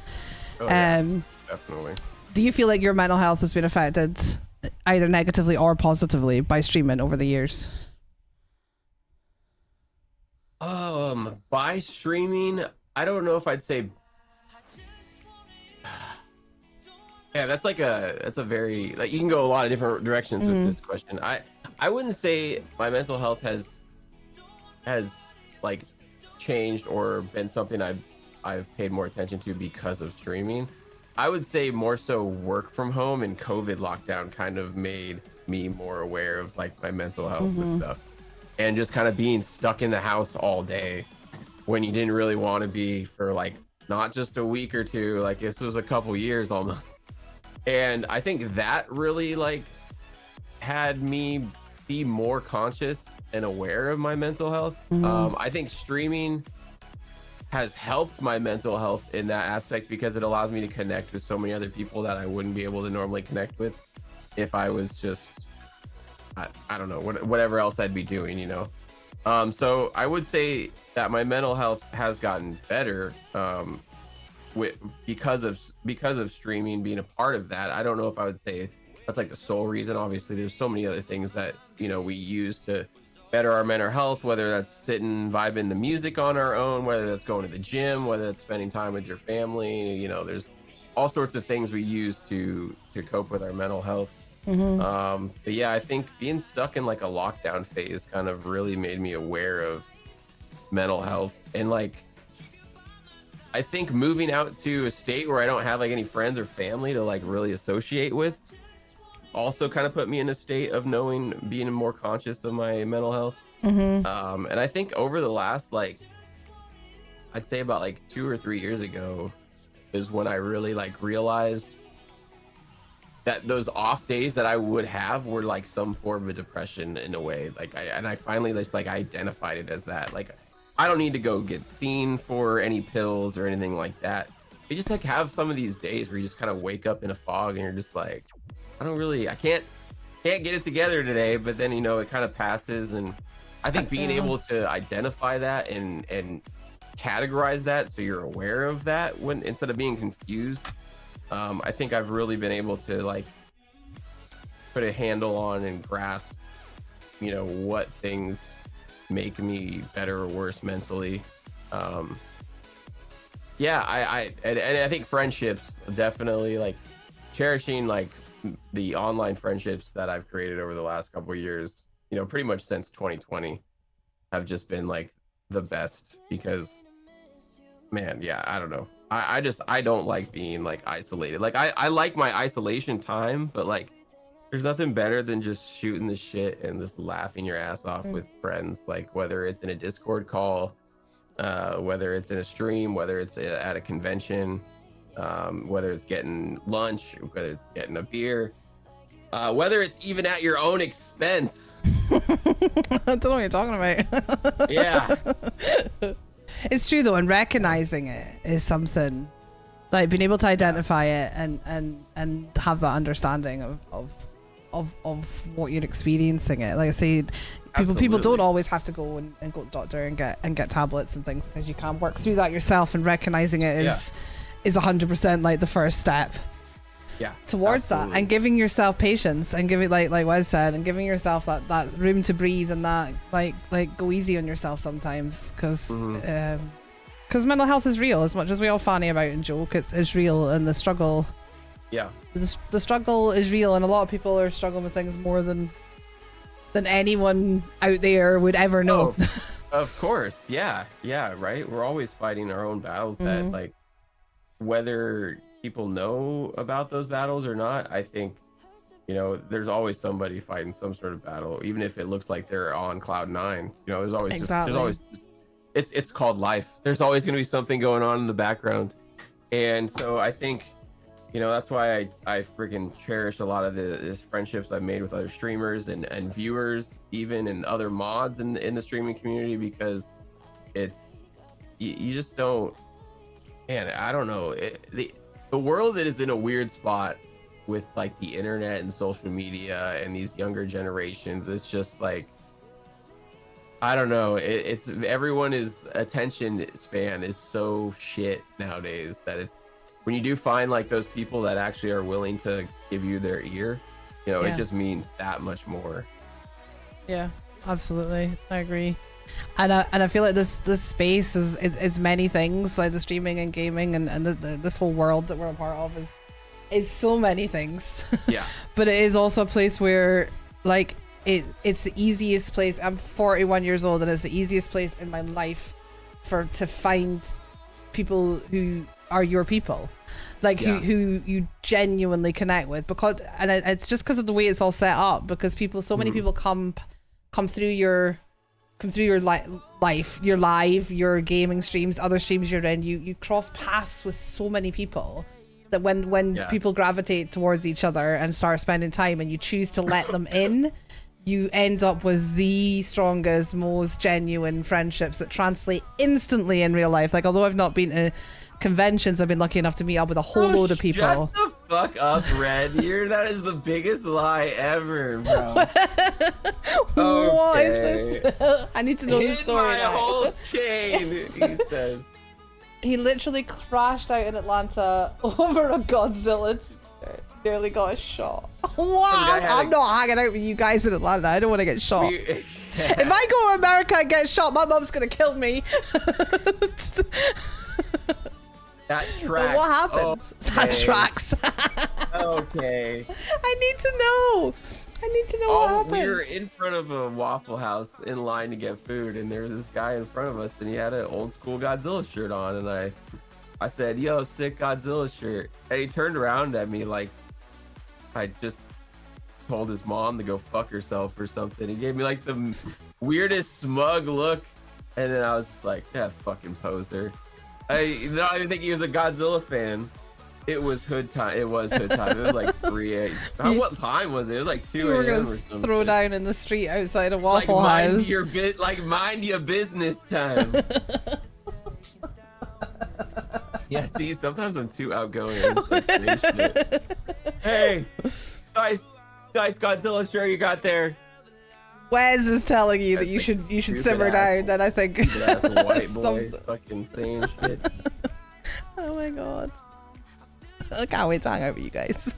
B: Definitely.
A: Do you feel like your mental health has been affected either negatively or positively by streaming over the years?
B: By streaming, I don't know if I'd say Yeah, that's a very, like, you can go a lot of different directions with this question. I wouldn't say my mental health has like changed or been something I've paid more attention to because of streaming. I would say more so work from home and COVID lockdown kind of made me more aware of like my mental health and stuff, and just kind of being stuck in the house all day when you didn't really want to be for like not just a week or two, like this was a couple years almost. And I think that really like had me be more conscious and aware of my mental health. I think streaming has helped my mental health in that aspect because it allows me to connect with so many other people that I wouldn't be able to normally connect with if I was just, I don't know, whatever else I'd be doing, you know? So I would say that my mental health has gotten better because of streaming being a part of that. I don't know if I would say that's like the sole reason. Obviously, there's so many other things that, you know, we use to better our mental health, whether that's sitting vibing the music on our own, whether that's going to the gym, whether that's spending time with your family. You know, there's all sorts of things we use to cope with our mental health. But yeah, I think being stuck in like a lockdown phase kind of really made me aware of mental health. And like, I think moving out to a state where I don't have like any friends or family to like really associate with also kind of put me in a state of being more conscious of my mental health. And I think over the last, like, I'd say about like 2 or 3 years ago is when I really like realized that those off days that I would have were like some form of depression in a way. Like I finally just like identified it as that. Like, I don't need to go get seen for any pills or anything like that. You just like have some of these days where you just kind of wake up in a fog and you're just like, I can't get it together today. But then, you know, it kind of passes. And I think being able to identify that and categorize that so you're aware of that when instead of being confused, I think I've really been able to like put a handle on and grasp, you know, what things make me better or worse mentally. Yeah, I think friendships definitely, like cherishing like the online friendships that I've created over the last couple of years, you know, pretty much since 2020 have just been like the best because, man, yeah, I don't know. I don't like being like isolated. Like I like my isolation time, but like there's nothing better than just shooting the shit and just laughing your ass off with friends, like whether it's in a Discord call, whether it's in a stream, whether it's at a convention, whether it's getting lunch, whether it's getting a beer, whether it's even at your own expense.
A: I don't know what you're talking about.
B: Yeah.
A: It's true though, and recognizing it is something, like being able to identify it and have that understanding of what you're experiencing it. Like I say, people don't always have to go and go to the doctor and get tablets and things, because you can work through that yourself, and recognizing it is 100% like the first step towards that, and giving yourself patience and giving like Wes said, and giving yourself that room to breathe, and that like go easy on yourself sometimes, because mental health is real. As much as we all funny about and joke, it's real, and the struggle the struggle is real, and a lot of people are struggling with things more than anyone out there would ever know.
B: Of course, yeah, right. We're always fighting our own battles that like, whether people know about those battles or not, I think, you know, there's always somebody fighting some sort of battle, even if it looks like they're on cloud 9. You know, there's always it's called life. There's always going to be something going on in the background. And so I think, you know, that's why I freaking cherish a lot of the friendships I've made with other streamers and viewers, even, and other mods in the streaming community, because it's, you just don't, man, I don't know. The world is in a weird spot with like the internet and social media and these younger generations. It's just like, I don't know. It's everyone's attention span is so shit nowadays that it's, when you do find like those people that actually are willing to give you their ear, you know, it just means that much more. Yeah, absolutely. I agree. And I feel like this space is many things, like the streaming and gaming and this whole world that we're a part of
A: is so many things.
B: Yeah.
A: But it is also a place where, like, it's the easiest place. I'm 41 years old, and it's the easiest place in my life to find people who are your people, like who you genuinely connect with, because it's just because of the way it's all set up, because so many people come through your life, your live, your gaming streams, other streams you're in, you cross paths with so many people that when people gravitate towards each other and start spending time, and you choose to let them in, you end up with the strongest, most genuine friendships that translate instantly in real life. Like, although I've not been to conventions, I've been lucky enough to meet up with a whole load of people.
B: Shut the fuck up, Red. That is the biggest lie ever, bro.
A: What is this? I need to know the story.
B: My
A: now.
B: whole chain, he says.
A: He literally crashed out in Atlanta over a Godzilla t-shirt. Nearly got a shot. What? I'm not hanging out with you guys in Atlanta. I don't want to get shot. If I go to America and get shot, my mom's gonna kill me.
B: That tracks.
A: What happened?
B: Okay.
A: That tracks.
B: Okay.
A: I need to know. What happened.
B: We were in front of a Waffle House in line to get food, and there was this guy in front of us, and he had an old school Godzilla shirt on, and I said, "Yo, sick Godzilla shirt," and he turned around at me like I just told his mom to go fuck herself or something. He gave me like the weirdest smug look, and then I was just like, "Yeah, fucking poser." I didn't think he was a Godzilla fan. It was hood time. It was like 3 a.m. What time was it? It was like 2 a.m. or something.
A: Throw down in the street outside a Waffle
B: House. Mind your business time. Yeah, see, sometimes I'm too outgoing. Hey, nice Godzilla shirt you got there.
A: Wes is telling you that you should simmer down. Then I think
B: that's a white boy fucking saying shit.
A: Oh my god. I can't wait to hang out with you guys.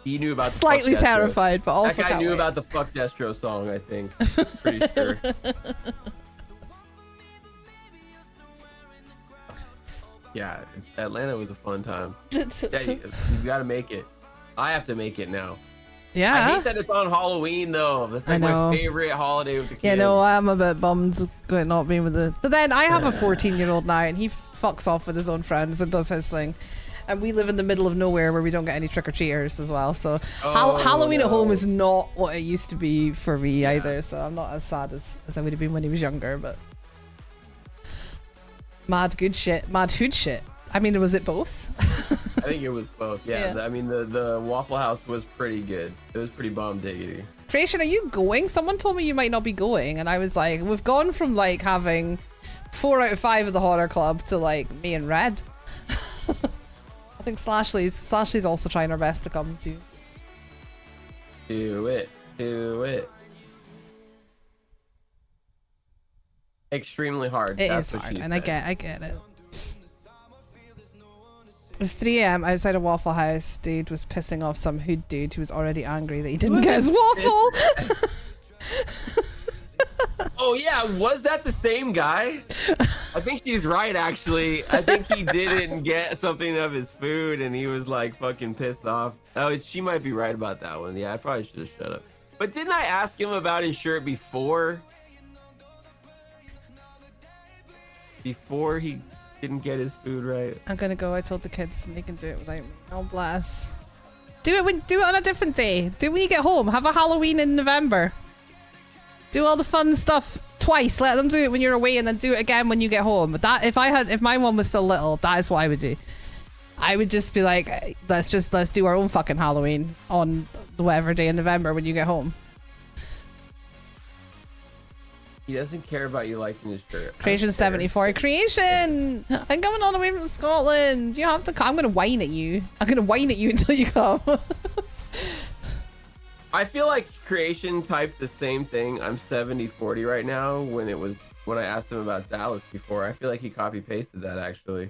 B: He knew about
A: slightly
B: the fuck
A: terrified, but also
B: that guy knew about the Fuck Destro song, I think. Pretty sure. Yeah, Atlanta was a fun time. Yeah, you gotta make it. I have to make it now.
A: Yeah.
B: I hate that it's on Halloween though. That's like my favorite holiday with the kids.
A: Yeah, no, I'm a bit bummed going not being with the. But then I have a 14-year-old now, and he fucks off with his own friends and does his thing. And we live in the middle of nowhere where we don't get any trick-or-treaters as well. So Halloween at home is not what it used to be for me either. So I'm not as sad as I would have been when he was younger. But mad good shit, mad food shit. I mean, was it both?
B: I think it was both. Yeah. I mean, the Waffle House was pretty good. It was pretty bomb diggity.
A: Creation, are you going? Someone told me you might not be going, and I was like, we've gone from like having 4 out of 5 of the horror club to like me and Red. I think Slashley's also trying her best to come too.
B: Do it. Extremely hard.
A: It is hard, and I get it. It was 3 a.m. outside a Waffle House. Dude was pissing off some hood dude who was already angry that he didn't get his waffle.
B: Oh yeah, was that the same guy? I think she's right actually. I think he didn't get something of his food and he was like fucking pissed off. Oh, she might be right about that one. Yeah, I probably should have shut up. But didn't I ask him about his shirt before? Before he didn't get his food right.
A: I'm gonna go. I told the kids and they can do it without me. Oh bless. Do it on a different day. Do it when you get home. Have a Halloween in November. Do all the fun stuff twice. Let them do it when you're away and then do it again when you get home. But that if my one was still little, that is what I would do. I would just be like, let's do our own fucking Halloween on whatever day in November when you get home.
B: He doesn't care about you liking his shirt.
A: Creation 74. Creation! I'm coming all the way from Scotland. You have to come. I'm going to whine at you. I'm going to whine at you until you come.
B: I feel like Creation typed the same thing. I'm 70-40 right now when I asked him about Dallas before. I feel like he copy pasted that actually.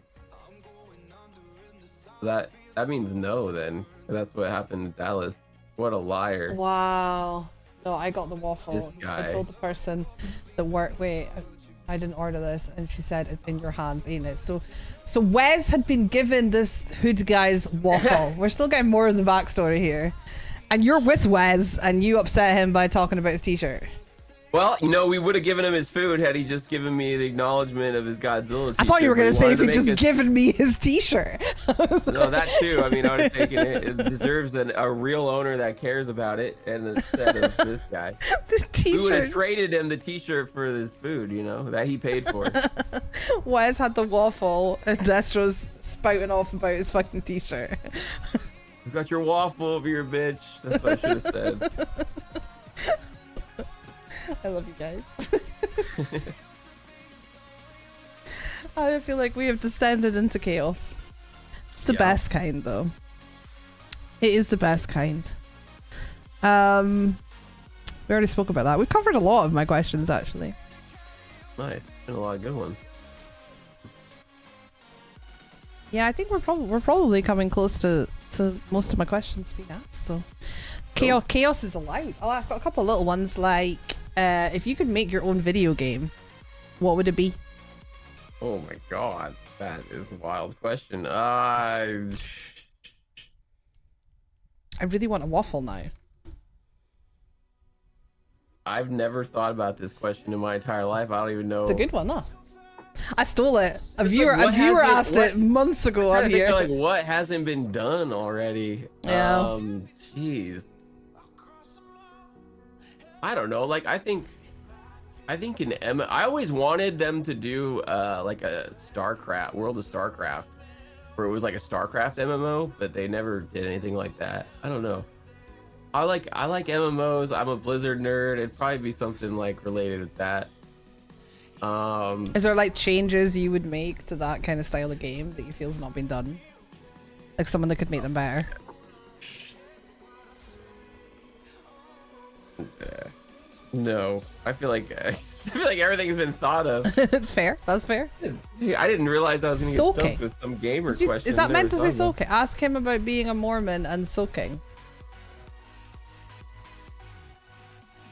B: That means no then. That's what happened in Dallas. What a liar.
A: Wow. No, I got the waffle.
B: This guy.
A: I told the person that worked. Wait, I didn't order this, and she said it's in your hands, ain't it? So Wes had been given this hood guy's waffle. We're still getting more of the backstory here, and you're with Wes, and you upset him by talking about his t-shirt.
B: Well, you know, we would have given him his food had he just given me the acknowledgement of his Godzilla t-shirt.
A: I thought you were going to say if he just given me his t-shirt.
B: No, that too. I mean, I would have taken it. It deserves a real owner that cares about it, and instead of this guy.
A: This t-shirt.
B: We would have traded him the t-shirt for this food, you know, that he paid for.
A: Wes had the waffle, and Destro's spouting off about his fucking t-shirt.
B: You got your waffle over your bitch. That's what I should have said.
A: I love you guys. I feel like we have descended into chaos. It's the best kind, though. It is the best kind. We already spoke about that. We've covered a lot of my questions, actually.
B: Nice. Been a lot of good ones.
A: Yeah, I think we're probably coming close to most of my questions being asked. So, chaos is allowed. Oh, I've got a couple of little ones like. If you could make your own video game, what would it be?
B: Oh my god, that is a wild question. I
A: really want a waffle now.
B: I've never thought about this question in my entire life. I don't even know.
A: It's a good one, huh? I stole it. A viewer asked it months ago on here.
B: Like, what hasn't been done already?
A: Yeah.
B: Jeez. I don't know. Like, I think in I always wanted them to do like a StarCraft, World of StarCraft, where it was like a StarCraft MMO, but they never did anything like that. I don't know. I like MMOs. I'm a Blizzard nerd. It'd probably be something like related with that.
A: Is there like changes you would make to that kind of style of game that you feel has not been done? Like someone that could make them better?
B: No, I feel like everything's been thought of.
A: Fair, that's fair.
B: I didn't realize I was going to get stumped with some gamer question.
A: Is that meant to say soaking? Ask him about being a Mormon and soaking.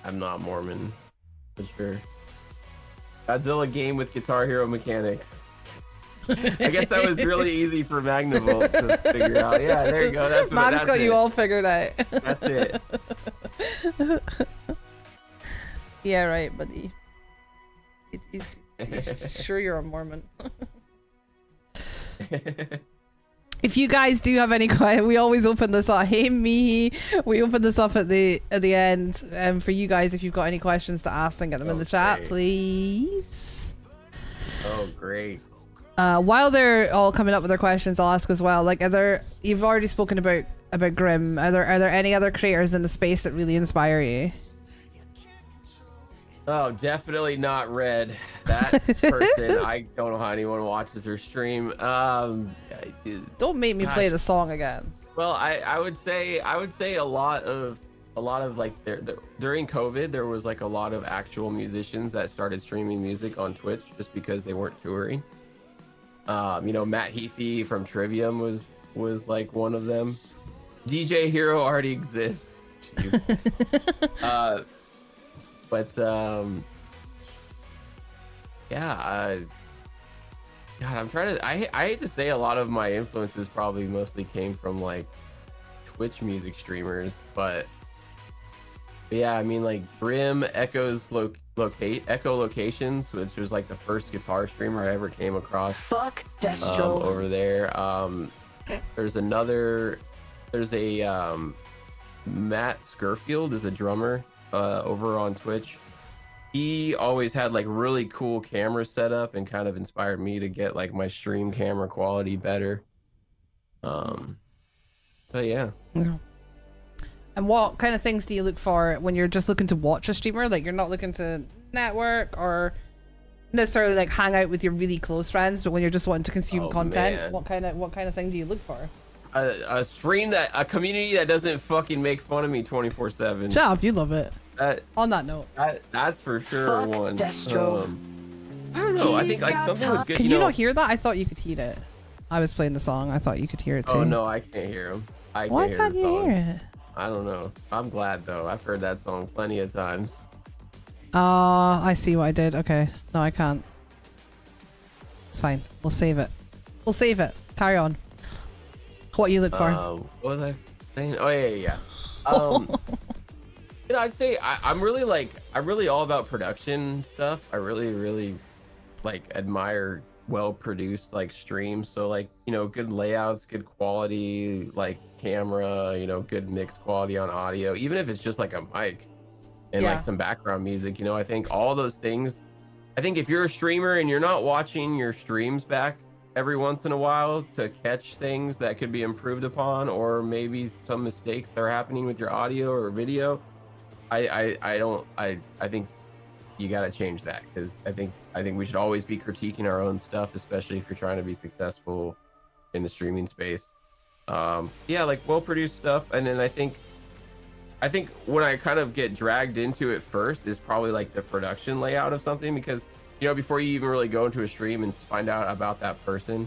B: I'm not Mormon, for sure. Godzilla game with Guitar Hero mechanics. I guess that was really easy for Magnavolt to figure out. Yeah, there you go.
A: Mag's got you all figured out.
B: That's it.
A: Yeah, right, buddy. He's sure you're a Mormon. If you guys do have any questions, we always open this up. Hey, me. We open this up at the end. For you guys, if you've got any questions to ask, then get them in the chat, please.
B: Oh, great.
A: While they're all coming up with their questions, I'll ask as well. Like, you've already spoken about Grimm. Are there any other creators in the space that really inspire you?
B: Oh, definitely not Red. That person, I don't know how anyone watches her stream.
A: Don't make me play the song again.
B: Well, I would say a lot of like during COVID, there was like a lot of actual musicians that started streaming music on Twitch just because they weren't touring. You know, Matt Heafy from Trivium was like one of them. DJ Hero already exists. Jeez. But yeah, God, I'm trying to. I hate to say a lot of my influences probably mostly came from like Twitch music streamers, but yeah, I mean like Brim, Echolocations, which was like the first guitar streamer I ever came across.
C: Fuck Destro.
B: Over there. There's a Matt Skirfield is a drummer over on Twitch. He always had like really cool camera setup and kind of inspired me to get like my stream camera quality better. But yeah.
A: And what kind of things do you look for when you're just looking to watch a streamer? Like, you're not looking to network or necessarily like hang out with your really close friends, but when you're just wanting to consume content, man. what kind of thing do you look for?
B: A community that doesn't fucking make fun of me 24/7.
A: Job, you love it. On that note,
B: that's for sure.
C: Fuck
B: one.
C: Destro.
B: I don't know. I think like something with good.
A: Can you not hear that? I thought you could hear it. I was playing the song. I thought you could hear it too.
B: Oh no, I can't hear him.
A: Why can't you hear it?
B: I don't know. I'm glad though. I've heard that song plenty of times.
A: I see what I did. Okay. No, I can't. It's fine. We'll save it. We'll save it. Carry on. What you look for?
B: What was I saying? Oh yeah. I'd say I'm really all about production stuff. I really like admire well-produced like streams. So like, good layouts, good quality, like camera, good mix quality on audio, even if it's just like a mic and like some background music. I think all those things. I think if you're a streamer and you're not watching your streams back every once in a while to catch things that could be improved upon, or maybe some mistakes that are happening with your audio or video, I think you got to change that, because I think we should always be critiquing our own stuff, especially if you're trying to be successful in the streaming space. Like well-produced stuff. And then I think when I kind of get dragged into it first is probably like the production layout of something, because before you even really go into a stream and find out about that person,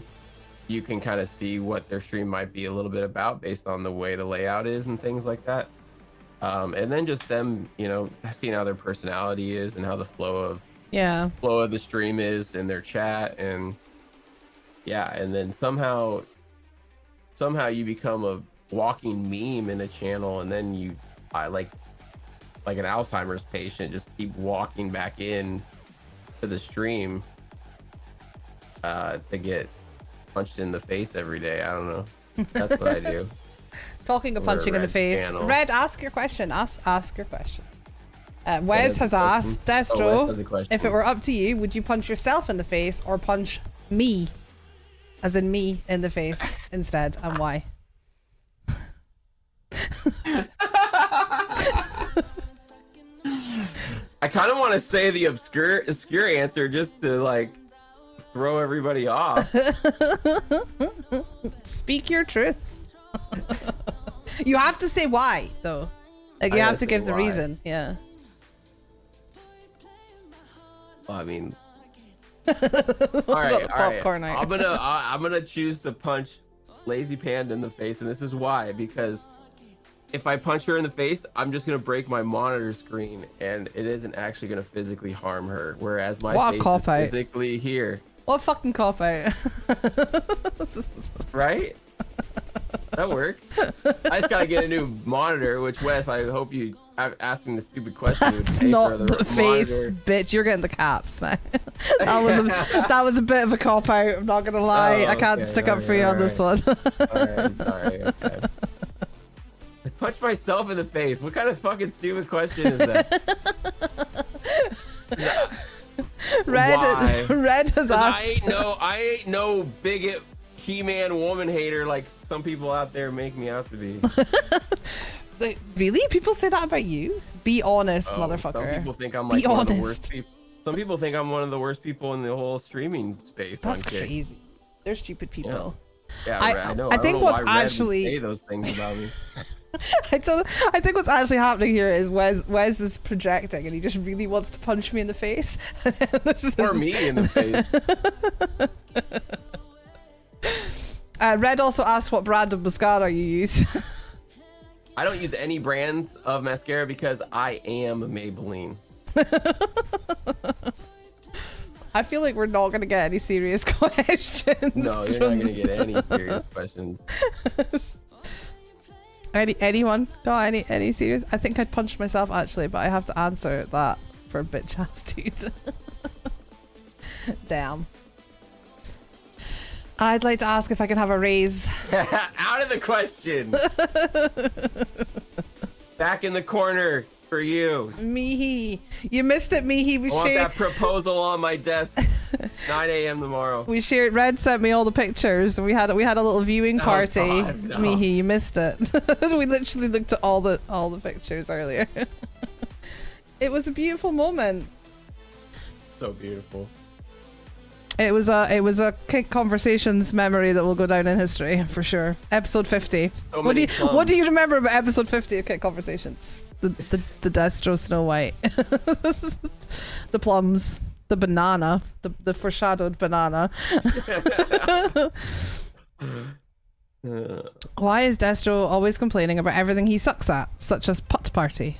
B: you can kind of see what their stream might be a little bit about based on the way the layout is and things like that. And then just them, seeing how their personality is and how the flow of the stream is in their chat, and then somehow you become a walking meme in a channel, and then I like an Alzheimer's patient, just keep walking back in to the stream to get punched in the face every day. I don't know. That's what I do.
A: Talking of punching in the face, channel. Red, ask your question. Ask your question. Wes has asked, Destro, if it were up to you, would you punch yourself in the face or punch me, as in me, in the face instead, and why?
B: I kind of want to say the obscure answer just to like throw everybody off.
A: Speak your truths. You have to say why, though. Like, you have to give the reason. Yeah.
B: Well, I mean, all right. I'm gonna choose to punch Lazy Panda in the face, and this is why. Because if I punch her in the face, I'm just gonna break my monitor screen, and it isn't actually gonna physically harm her. Whereas my face is physically here.
A: What fucking cop out?
B: Right? That works. I just gotta get a new monitor, which, Wes, I hope you asking the stupid question.
A: That's not the face, bitch. You're getting the caps, man. that was a bit of a cop out. I'm not gonna lie. I can't stick up for you on this one.
B: Alright, sorry. Okay. I punched myself in the face. What kind of fucking stupid question is that?
A: Red has asked.
B: I ain't no bigot, He-Man woman hater like some people out there make me out to be.
A: Really? People say that about you? Be honest, motherfucker.
B: Some people think I'm like one of the worst people. Some people think I'm one of the worst people in the whole streaming space.
A: That's crazy. They're stupid people.
B: Yeah, I know.
A: I think what's actually
B: say those things about me.
A: I think what's actually happening here is Wes is projecting, and he just really wants to punch me in the face.
B: Or me in the
A: face. Red also asked what brand of mascara you use.
B: I don't use any brands of mascara because I am Maybelline.
A: I feel like we're not going to get any serious questions.
B: No, you're not going to get any serious questions.
A: Anyone got any serious? I think I'd punched myself actually, but I have to answer that for bitch ass dude. Damn. I'd like to ask if I can have a raise.
B: Out of the question. Back in the corner for you.
A: Mihi. You missed it, Mihi.
B: I want that proposal on my desk. 9 a.m. tomorrow.
A: We shared. Red sent me all the pictures. We had a little viewing party.
B: God, no.
A: Mihi, you missed it. We literally looked at all the pictures earlier. It was a beautiful moment.
B: So beautiful.
A: It was a Kick Conversations memory that will go down in history for sure. Episode 50. What do you remember about episode 50 of Kick Conversations? The Destro Snow White, the plums, the banana, the foreshadowed banana. Why is Destro always complaining about everything he sucks at, such as putt party?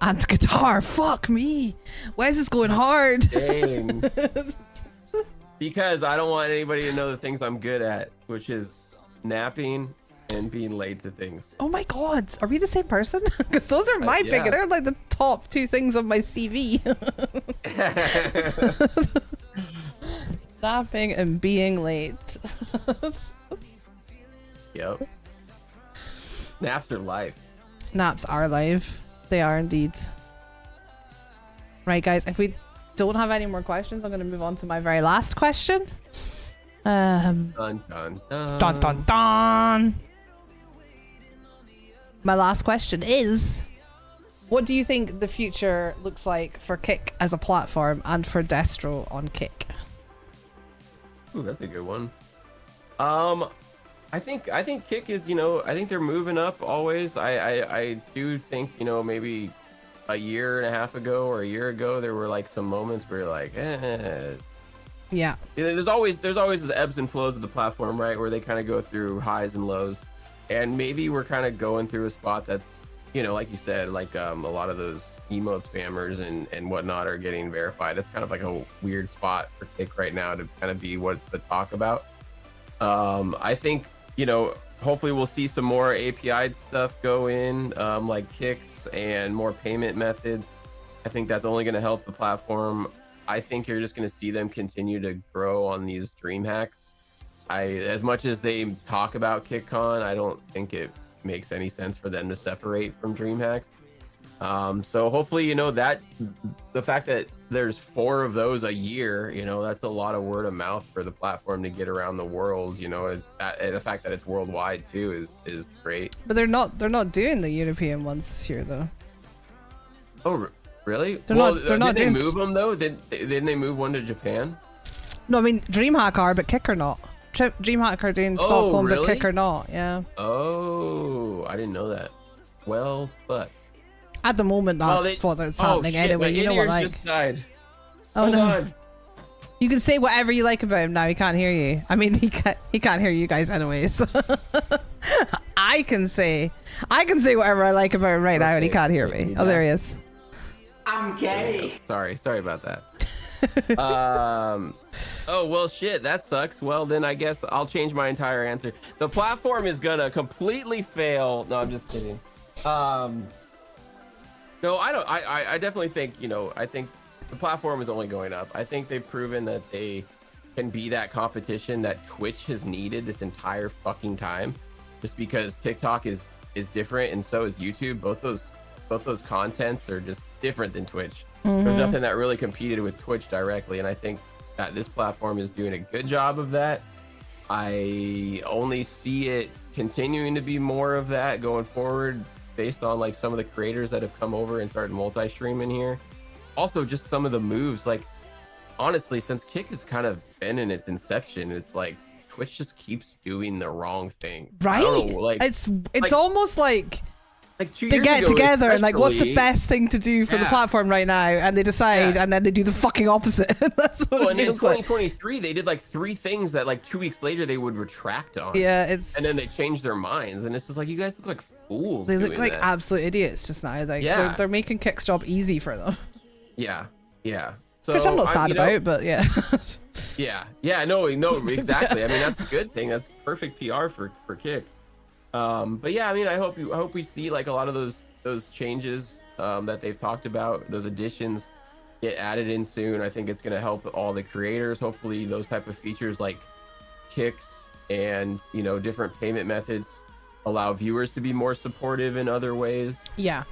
A: And guitar. Fuck me. Wes is going hard.
B: Dang. Because I don't want anybody to know the things I'm good at, which is napping and being late to things.
A: Oh my god, are we the same person? Because those are my
B: Yeah.
A: they're like the top 2 things on my CV. Napping and being late.
B: Yep. Naps are life.
A: Naps are life. They are indeed. Right, guys, if we don't have any more questions, I'm going to move on to my very last question.
B: Dun, dun, dun.
A: Dun dun dun. My last question is, what do you think the future looks like for Kick as a platform and for Destro on Kick?
B: Ooh, that's a good one. I think Kick is, I think they're moving up always. I do think, maybe a year and a half ago or a year ago, there were like some moments where you're like,
A: Yeah.
B: There's always this ebbs and flows of the platform, right? Where they kind of go through highs and lows. And maybe we're kind of going through a spot that's, like you said, like a lot of those emote spammers and whatnot are getting verified. It's kind of like a weird spot for Kick right now to kind of be what's the talk about. I think, hopefully we'll see some more API stuff go in, like Kicks and more payment methods. I think that's only going to help the platform. I think you're just going to see them continue to grow on these dream hacks. As much as they talk about KickCon, I don't think it makes any sense for them to separate from dream hacks. So hopefully, that the fact that there's 4 of those a year, that's a lot of word of mouth for the platform to get around the world. The fact that it's worldwide too is great.
A: But they're not doing the European ones this year though.
B: Oh, really?
A: They're not
B: did
A: doing.
B: they move them though? Didn't they move one to Japan?
A: No, I mean DreamHack are, but Kick are not. DreamHack are doing Stockholm,
B: really?
A: but Kick are not. Yeah.
B: Oh, I didn't know that. Well, but
A: At the moment, that's what's happening
B: shit,
A: anyway. You know what, like?
B: Just died.
A: Oh
B: Hold
A: no.
B: on.
A: You can say whatever you like about him now. He can't hear you. I mean, he can't hear you guys anyways. I can say whatever I like about him right now, and he can't hear me. Oh, there he is.
C: I'm gay.
B: Sorry about that. Oh well, shit, that sucks. Well, then I guess I'll change my entire answer. The platform is gonna completely fail. No, I'm just kidding. No, I don't. I definitely think, I think the platform is only going up. I think they've proven that they can be that competition that Twitch has needed this entire fucking time, just because TikTok is different and so is YouTube. Both those contents are just different than Twitch. There's nothing that really competed with Twitch directly, and I think that this platform is doing a good job of that. I only see it continuing to be more of that going forward, based on like some of the creators that have come over and started multi-streaming here. Also, just some of the moves, like honestly, since Kick has kind of been in its inception, it's like Twitch just keeps doing the wrong thing.
A: Right?
B: I don't know, like
A: it's
B: like,
A: almost like
B: 2
A: they
B: years
A: get
B: ago,
A: together and like, what's the
B: especially-
A: best thing to do for the
B: Yeah.
A: platform right now? And they decide,
B: Yeah.
A: and then they do the fucking opposite. That's what
B: Well,
A: it
B: and in
A: feels like.
B: 2023, they did like 3 things that like 2 weeks later they would retract on.
A: Yeah, it's.
B: And then they changed their minds, and it's just like, you guys look like fools.
A: They look
B: doing
A: like
B: that.
A: absolute idiots just now. Like
B: Yeah.
A: they're making Kick's job easy for them,
B: Yeah. So
A: which I'm not sad about. But yeah.
B: No, exactly. I mean, that's a good thing. That's perfect PR for Kick. But yeah, I mean, I hope we see like a lot of those changes that they've talked about, those additions get added in soon. I think it's going to help all the creators. Hopefully those type of features like Kicks and different payment methods allow viewers to be more supportive in other ways.
A: Yeah.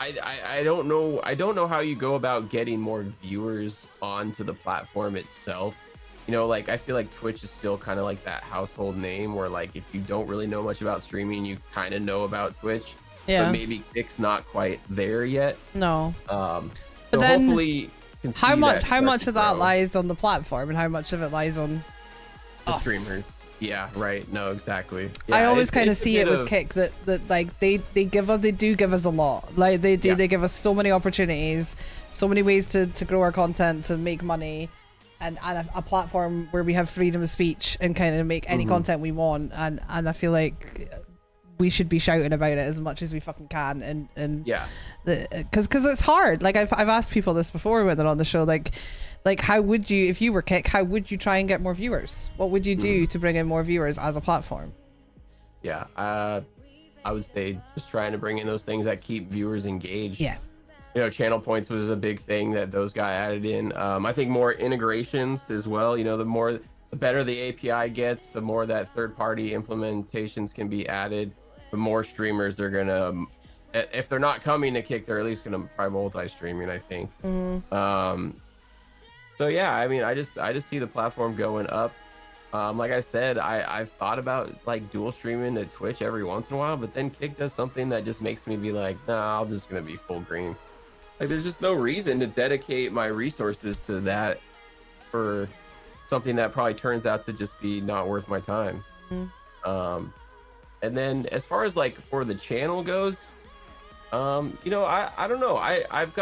B: I don't know how you go about getting more viewers onto the platform itself. Like I feel like Twitch is still kind of like that household name where like if you don't really know much about streaming, you kind of know about Twitch.
A: Yeah.
B: But maybe Kick's not quite there yet.
A: No.
B: So
A: But then
B: hopefully can
A: How
B: see
A: much?
B: that
A: How
B: start
A: much
B: to
A: of that
B: grow.
A: lies on the platform, and how much of it lies on
B: The
A: us?
B: streamers? Yeah, right. No, exactly.
A: I
B: Yeah,
A: always kind of
B: it's a
A: see it
B: bit
A: with
B: of-
A: Kick that like they do give us a lot. Like they do,
B: Yeah.
A: they give us so many opportunities, so many ways to grow our content, to make money, and a platform where we have freedom of speech and kind of make any content we want. And I feel like we should be shouting about it as much as we fucking can, and
B: Yeah.
A: because it's hard. Like I've asked people this before when they're on the show, like how would you, if you were Kick, how would you try and get more viewers? What would you do to bring in more viewers as a platform?
B: Yeah, I would say just trying to bring in those things that keep viewers engaged.
A: Yeah.
B: You know, channel points was a big thing that those guys added in. I think more integrations as well. You know, the better the API gets, the more that third-party implementations can be added, the more streamers are gonna, if they're not coming to Kick, they're at least gonna try multi-streaming, I think. So yeah, I mean, I just see the platform going up. Like I said, I've thought about like dual streaming to Twitch every once in a while, but then Kick does something that just makes me be like, nah, I'm just gonna be full green. Like, there's just no reason to dedicate my resources to that for something that probably turns out to just be not worth my time. And then as far as like for the channel goes, you know, I don't know. I've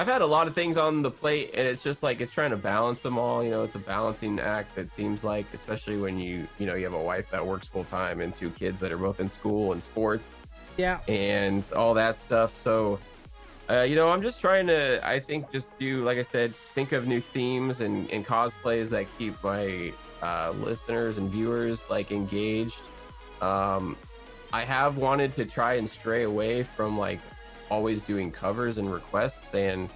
B: had a lot of things on the plate, and it's just like it's trying to balance them all. You know, it's a balancing act, it seems like, especially when you have a wife that works full time and 2 kids that are both in school and sports.
A: Yeah.
B: And all that stuff. So you know, I'm just trying to, I think, just do, like I said, think of new themes and cosplays that keep my listeners and viewers like engaged. I have wanted to try and stray away from like always doing covers and requests, and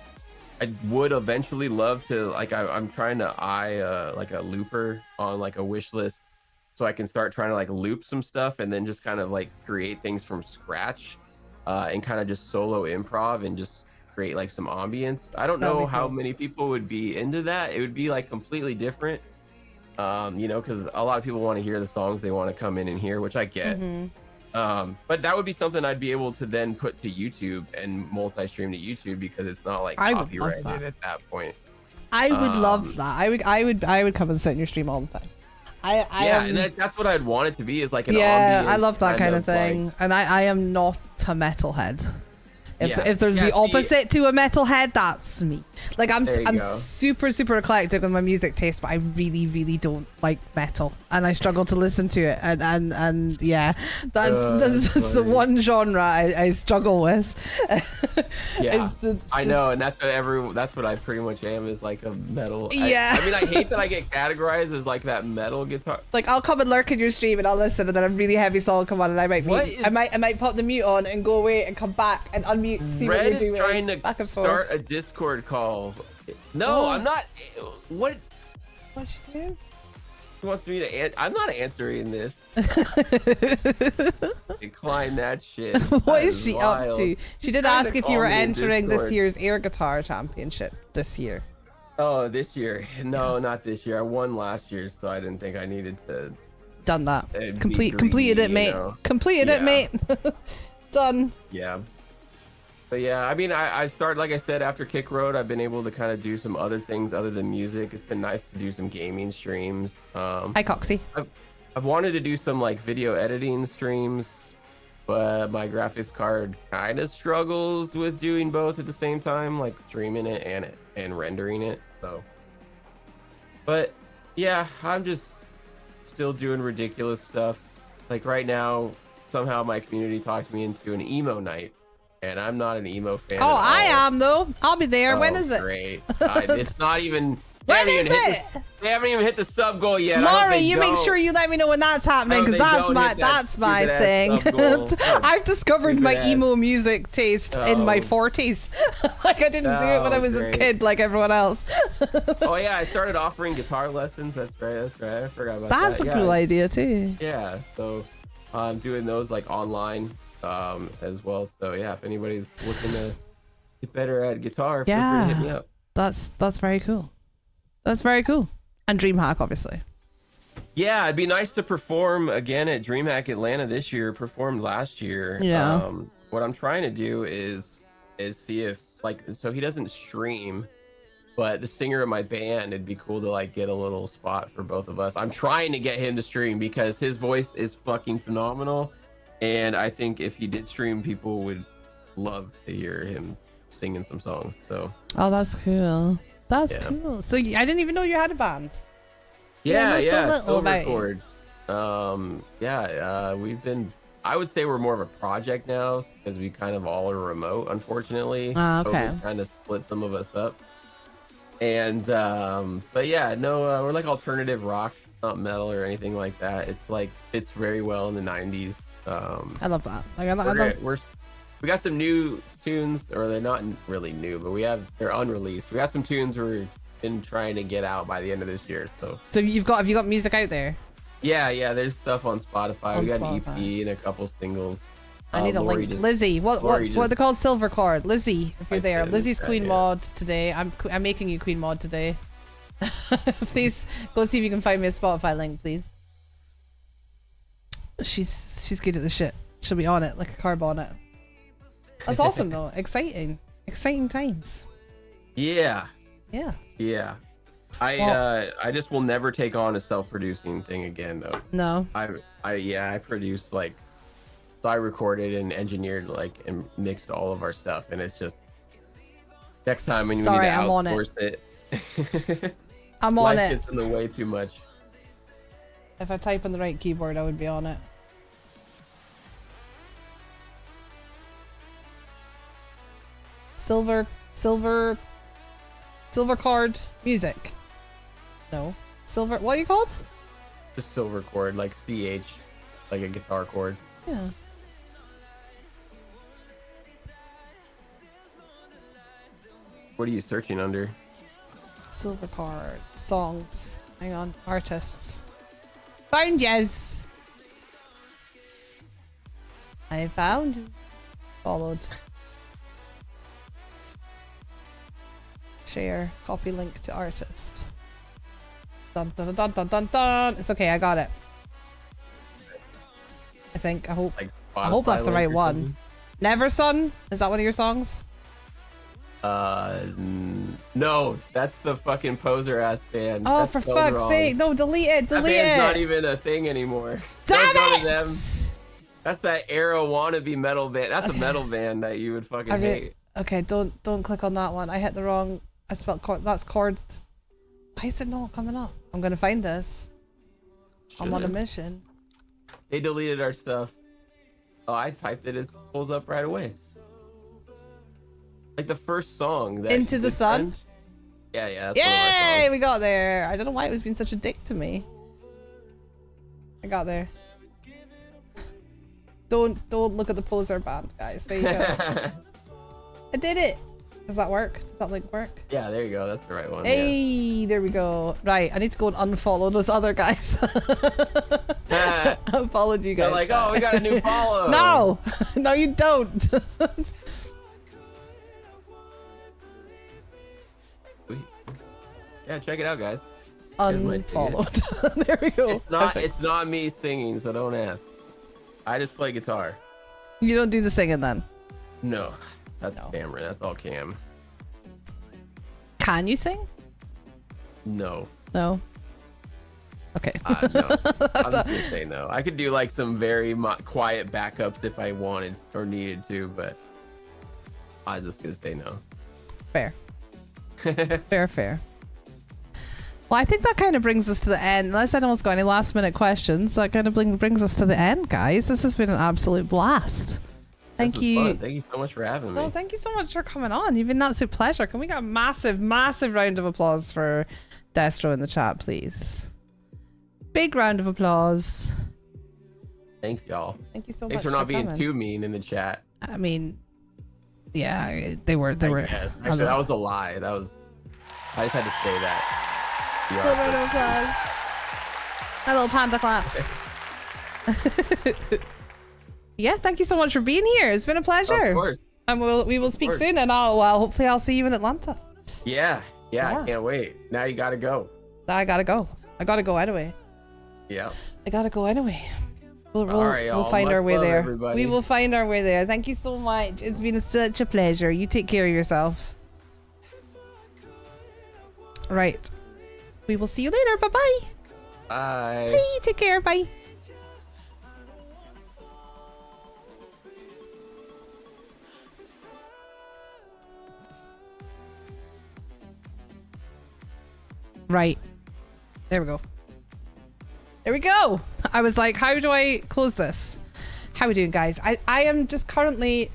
B: I would eventually love to, like, I'm trying to eye like a looper on like a wish list, so I can start trying to like loop some stuff and then just kind of like create things from scratch. And kind of just solo improv and just create like some ambience. I don't know how many people would be into that. It would be like completely different, you know, because a lot of people want to hear the songs they want to come in and hear, which I get. But that would be something I'd be able to then put to YouTube and multi-stream to YouTube, because it's not like copyrighted at that point.
A: I would love that. I would come and sit in your stream all the time.
B: And that's what I'd want it to be, is like an
A: yeah,
B: ambience
A: I love that kind of thing.
B: like,
A: and I am not a metalhead. If there's
B: Yeah,
A: the opposite to a metalhead, that's me. Like I'm
B: go.
A: super eclectic with my music taste, but I really don't like metal, and I struggle to listen to it. And yeah, that's the one genre I struggle with.
B: Yeah,
A: it's
B: I know, and that's what I pretty much am, is like a metal.
A: Yeah.
B: I mean, I hate that I get categorized as like that metal guitar.
A: Like, I'll come and lurk in your stream and I'll listen, and then a really heavy song come on, and I might pop the mute on and go away and come back and unmute. See
B: Red
A: what you're
B: is
A: doing.
B: trying to
A: Back and
B: start
A: forth.
B: a Discord call. No, I'm not. What?
A: What's she doing?
B: She wants me to I'm not answering this. Decline that shit.
A: What is she
B: wild.
A: up to? She did
B: Trying
A: ask
B: to
A: if you
B: call
A: were
B: me in
A: entering this
B: Discord.
A: year's air guitar championship this year.
B: Oh, this year? No, not this year. I won last year, so I didn't think I needed to.
A: Done that.
B: Be
A: Completed
B: greedy,
A: it, mate.
B: you know?
A: Completed it,
B: Yeah.
A: mate. Done.
B: Yeah. But yeah, I mean, I started, like I said, after Kick Road, I've been able to kind of do some other things other than music. It's been nice to do some gaming streams.
A: Hi, Coxie.
B: I've wanted to do some like video editing streams, but my graphics card kind of struggles with doing both at the same time, like streaming it and rendering it. So, but yeah, I'm just still doing ridiculous stuff. Like right now, somehow my community talked me into an emo night, and I'm not an emo fan.
A: Oh,
B: at
A: I
B: all.
A: am though. I'll be there. When
B: Oh,
A: is it?
B: Great. It's not even.
A: When is it?
B: They haven't even hit the sub goal yet.
A: Mari, you make sure you let me know when that's happening, because that's my thing. I've discovered my emo music taste in my 40s. Like, I didn't do it when I was a kid like everyone else.
B: Oh yeah, I started offering guitar lessons. That's right. I forgot about that.
A: That's a cool idea too.
B: Yeah, so I'm doing those like online as well. So yeah, if anybody's looking to get better at guitar, feel free to hit me up.
A: That's very cool. That's very cool. And DreamHack, obviously.
B: Yeah, it'd be nice to perform again at DreamHack Atlanta this year. Performed last year.
A: Yeah.
B: What I'm trying to do is see if, like, so he doesn't stream, but the singer of my band, it'd be cool to like get a little spot for both of us. I'm trying to get him to stream because his voice is fucking phenomenal, and I think if he did stream, people would love to hear him singing some songs. So.
A: Oh, that's cool. That's cool. So I didn't even know you had a band.
B: Yeah,
A: so little about
B: record. We've been. I would say we're more of a project now because we kind of all are remote, unfortunately.
A: Okay.
B: Kind of split some of us up. And but yeah, no, we're like alternative rock, not metal or anything like that. It's like fits very well in the 90s.
A: I love that. Like,
B: we got some new tunes, or they're not really new, but they're unreleased. We got some tunes we're been trying to get out by the end of this year. So
A: have you got music out there?
B: Yeah, there's stuff on Spotify. We got an EP and a couple singles.
A: I need a link. Lizzie, what are they called? Silver Cord. Lizzie, if you're there. Lizzie's Queen Mod today. I'm making you Queen Mod today. Please go see if you can find me a Spotify link, please. She's good at the shit. She'll be on it like a carb on it. That's awesome though. Exciting times.
B: Yeah. I just will never take on a self-producing thing again though.
A: No.
B: I produce like, so I recorded and engineered like and mixed all of our stuff, and it's just next time when you need to outsource it.
A: I'm on
B: Life
A: it.
B: gets in the way too much.
A: If I type on the right keyboard, I would be on it. Silver Cord music. No. Silver, what are you called?
B: Just silver chord, like CH, like a guitar chord.
A: Yeah.
B: What are you searching under?
A: Silver Cord songs. Hang on, artists. Found yes. I found you. Followed. Share. Copy link to artist. Dun dun dun dun dun dun. It's okay. I got it. I think. I hope.
B: Like
A: I hope that's the right one. Never Son. Is that one of your songs?
B: No, that's the fucking poser ass band.
A: Oh,
B: That's
A: for
B: spelled
A: fuck's
B: wrong.
A: sake! No, delete it.
B: That
A: Delete
B: band's
A: it.
B: not even a thing anymore.
A: Damn
B: Don't go
A: it!
B: to them. That's that era wannabe metal band. That's a metal band that you would fucking hate.
A: Okay, don't click on that one. I hit the wrong. I spelled chord. That's chord. Why is it not coming up? I'm gonna find this. I'm on a mission.
B: They deleted our stuff. Oh, I typed it. It pulls up right away. Like the first song. That
A: Into the Sun.
B: Yeah. That's
A: Yay! We got there. I don't know why it was being such a dick to me. I got there. Don't look at the poser band, guys. There you go. I did it. Does that work? Does that link work?
B: Yeah, there you go. That's the right one.
A: Hey, there we go. Right, I need to go and unfollow those other guys. I followed you guys.
B: They're like, oh, we got a new follow.
A: No, no, you don't.
B: Sweet. Yeah, check it out, guys.
A: Unfollowed. There we go.
B: It's not me singing, so don't ask. I just play guitar.
A: You don't do the singing then?
B: No, that's Cameron. That's all Cam.
A: Can you sing?
B: No.
A: No. Okay.
B: No. I'm just gonna say no. I could do like some very quiet backups if I wanted or needed to, but I'm just gonna say no.
A: Fair. Fair. Well, I think that kind of brings us to the end. Unless anyone's got any last minute questions, that kind of brings us to the end, guys. This has been an absolute blast. Thank you.
B: Fun. Thank you so much for having me.
A: No, thank you so much for coming on. You've been an absolute pleasure. Can we get a massive round of applause for Destro in the chat, please? Big round of applause.
B: Thanks, y'all.
A: Thank you so much.
B: Thanks for not being
A: coming.
B: too mean in the chat.
A: I mean, yeah, they were.
B: Actually, that was a lie. I just had to say that.
A: My little panda claps. Yeah, thank you so much for being here. It's been a pleasure.
B: Of course.
A: And we will speak soon, and hopefully I'll see you in Atlanta.
B: Yeah, I can't wait. Now you gotta go.
A: I gotta go. Anyway.
B: Yeah.
A: I gotta go anyway. We'll find
B: Much
A: our way
B: love,
A: there.
B: everybody.
A: We will find our way there. Thank you so much. It's been such a pleasure. You take care of yourself. Right. We will see you later. Bye-bye.
B: Bye.
A: Bye. Take care. Bye. Right. There we go. There we go. I was like, how do I close this? How we doing, guys? I am just currently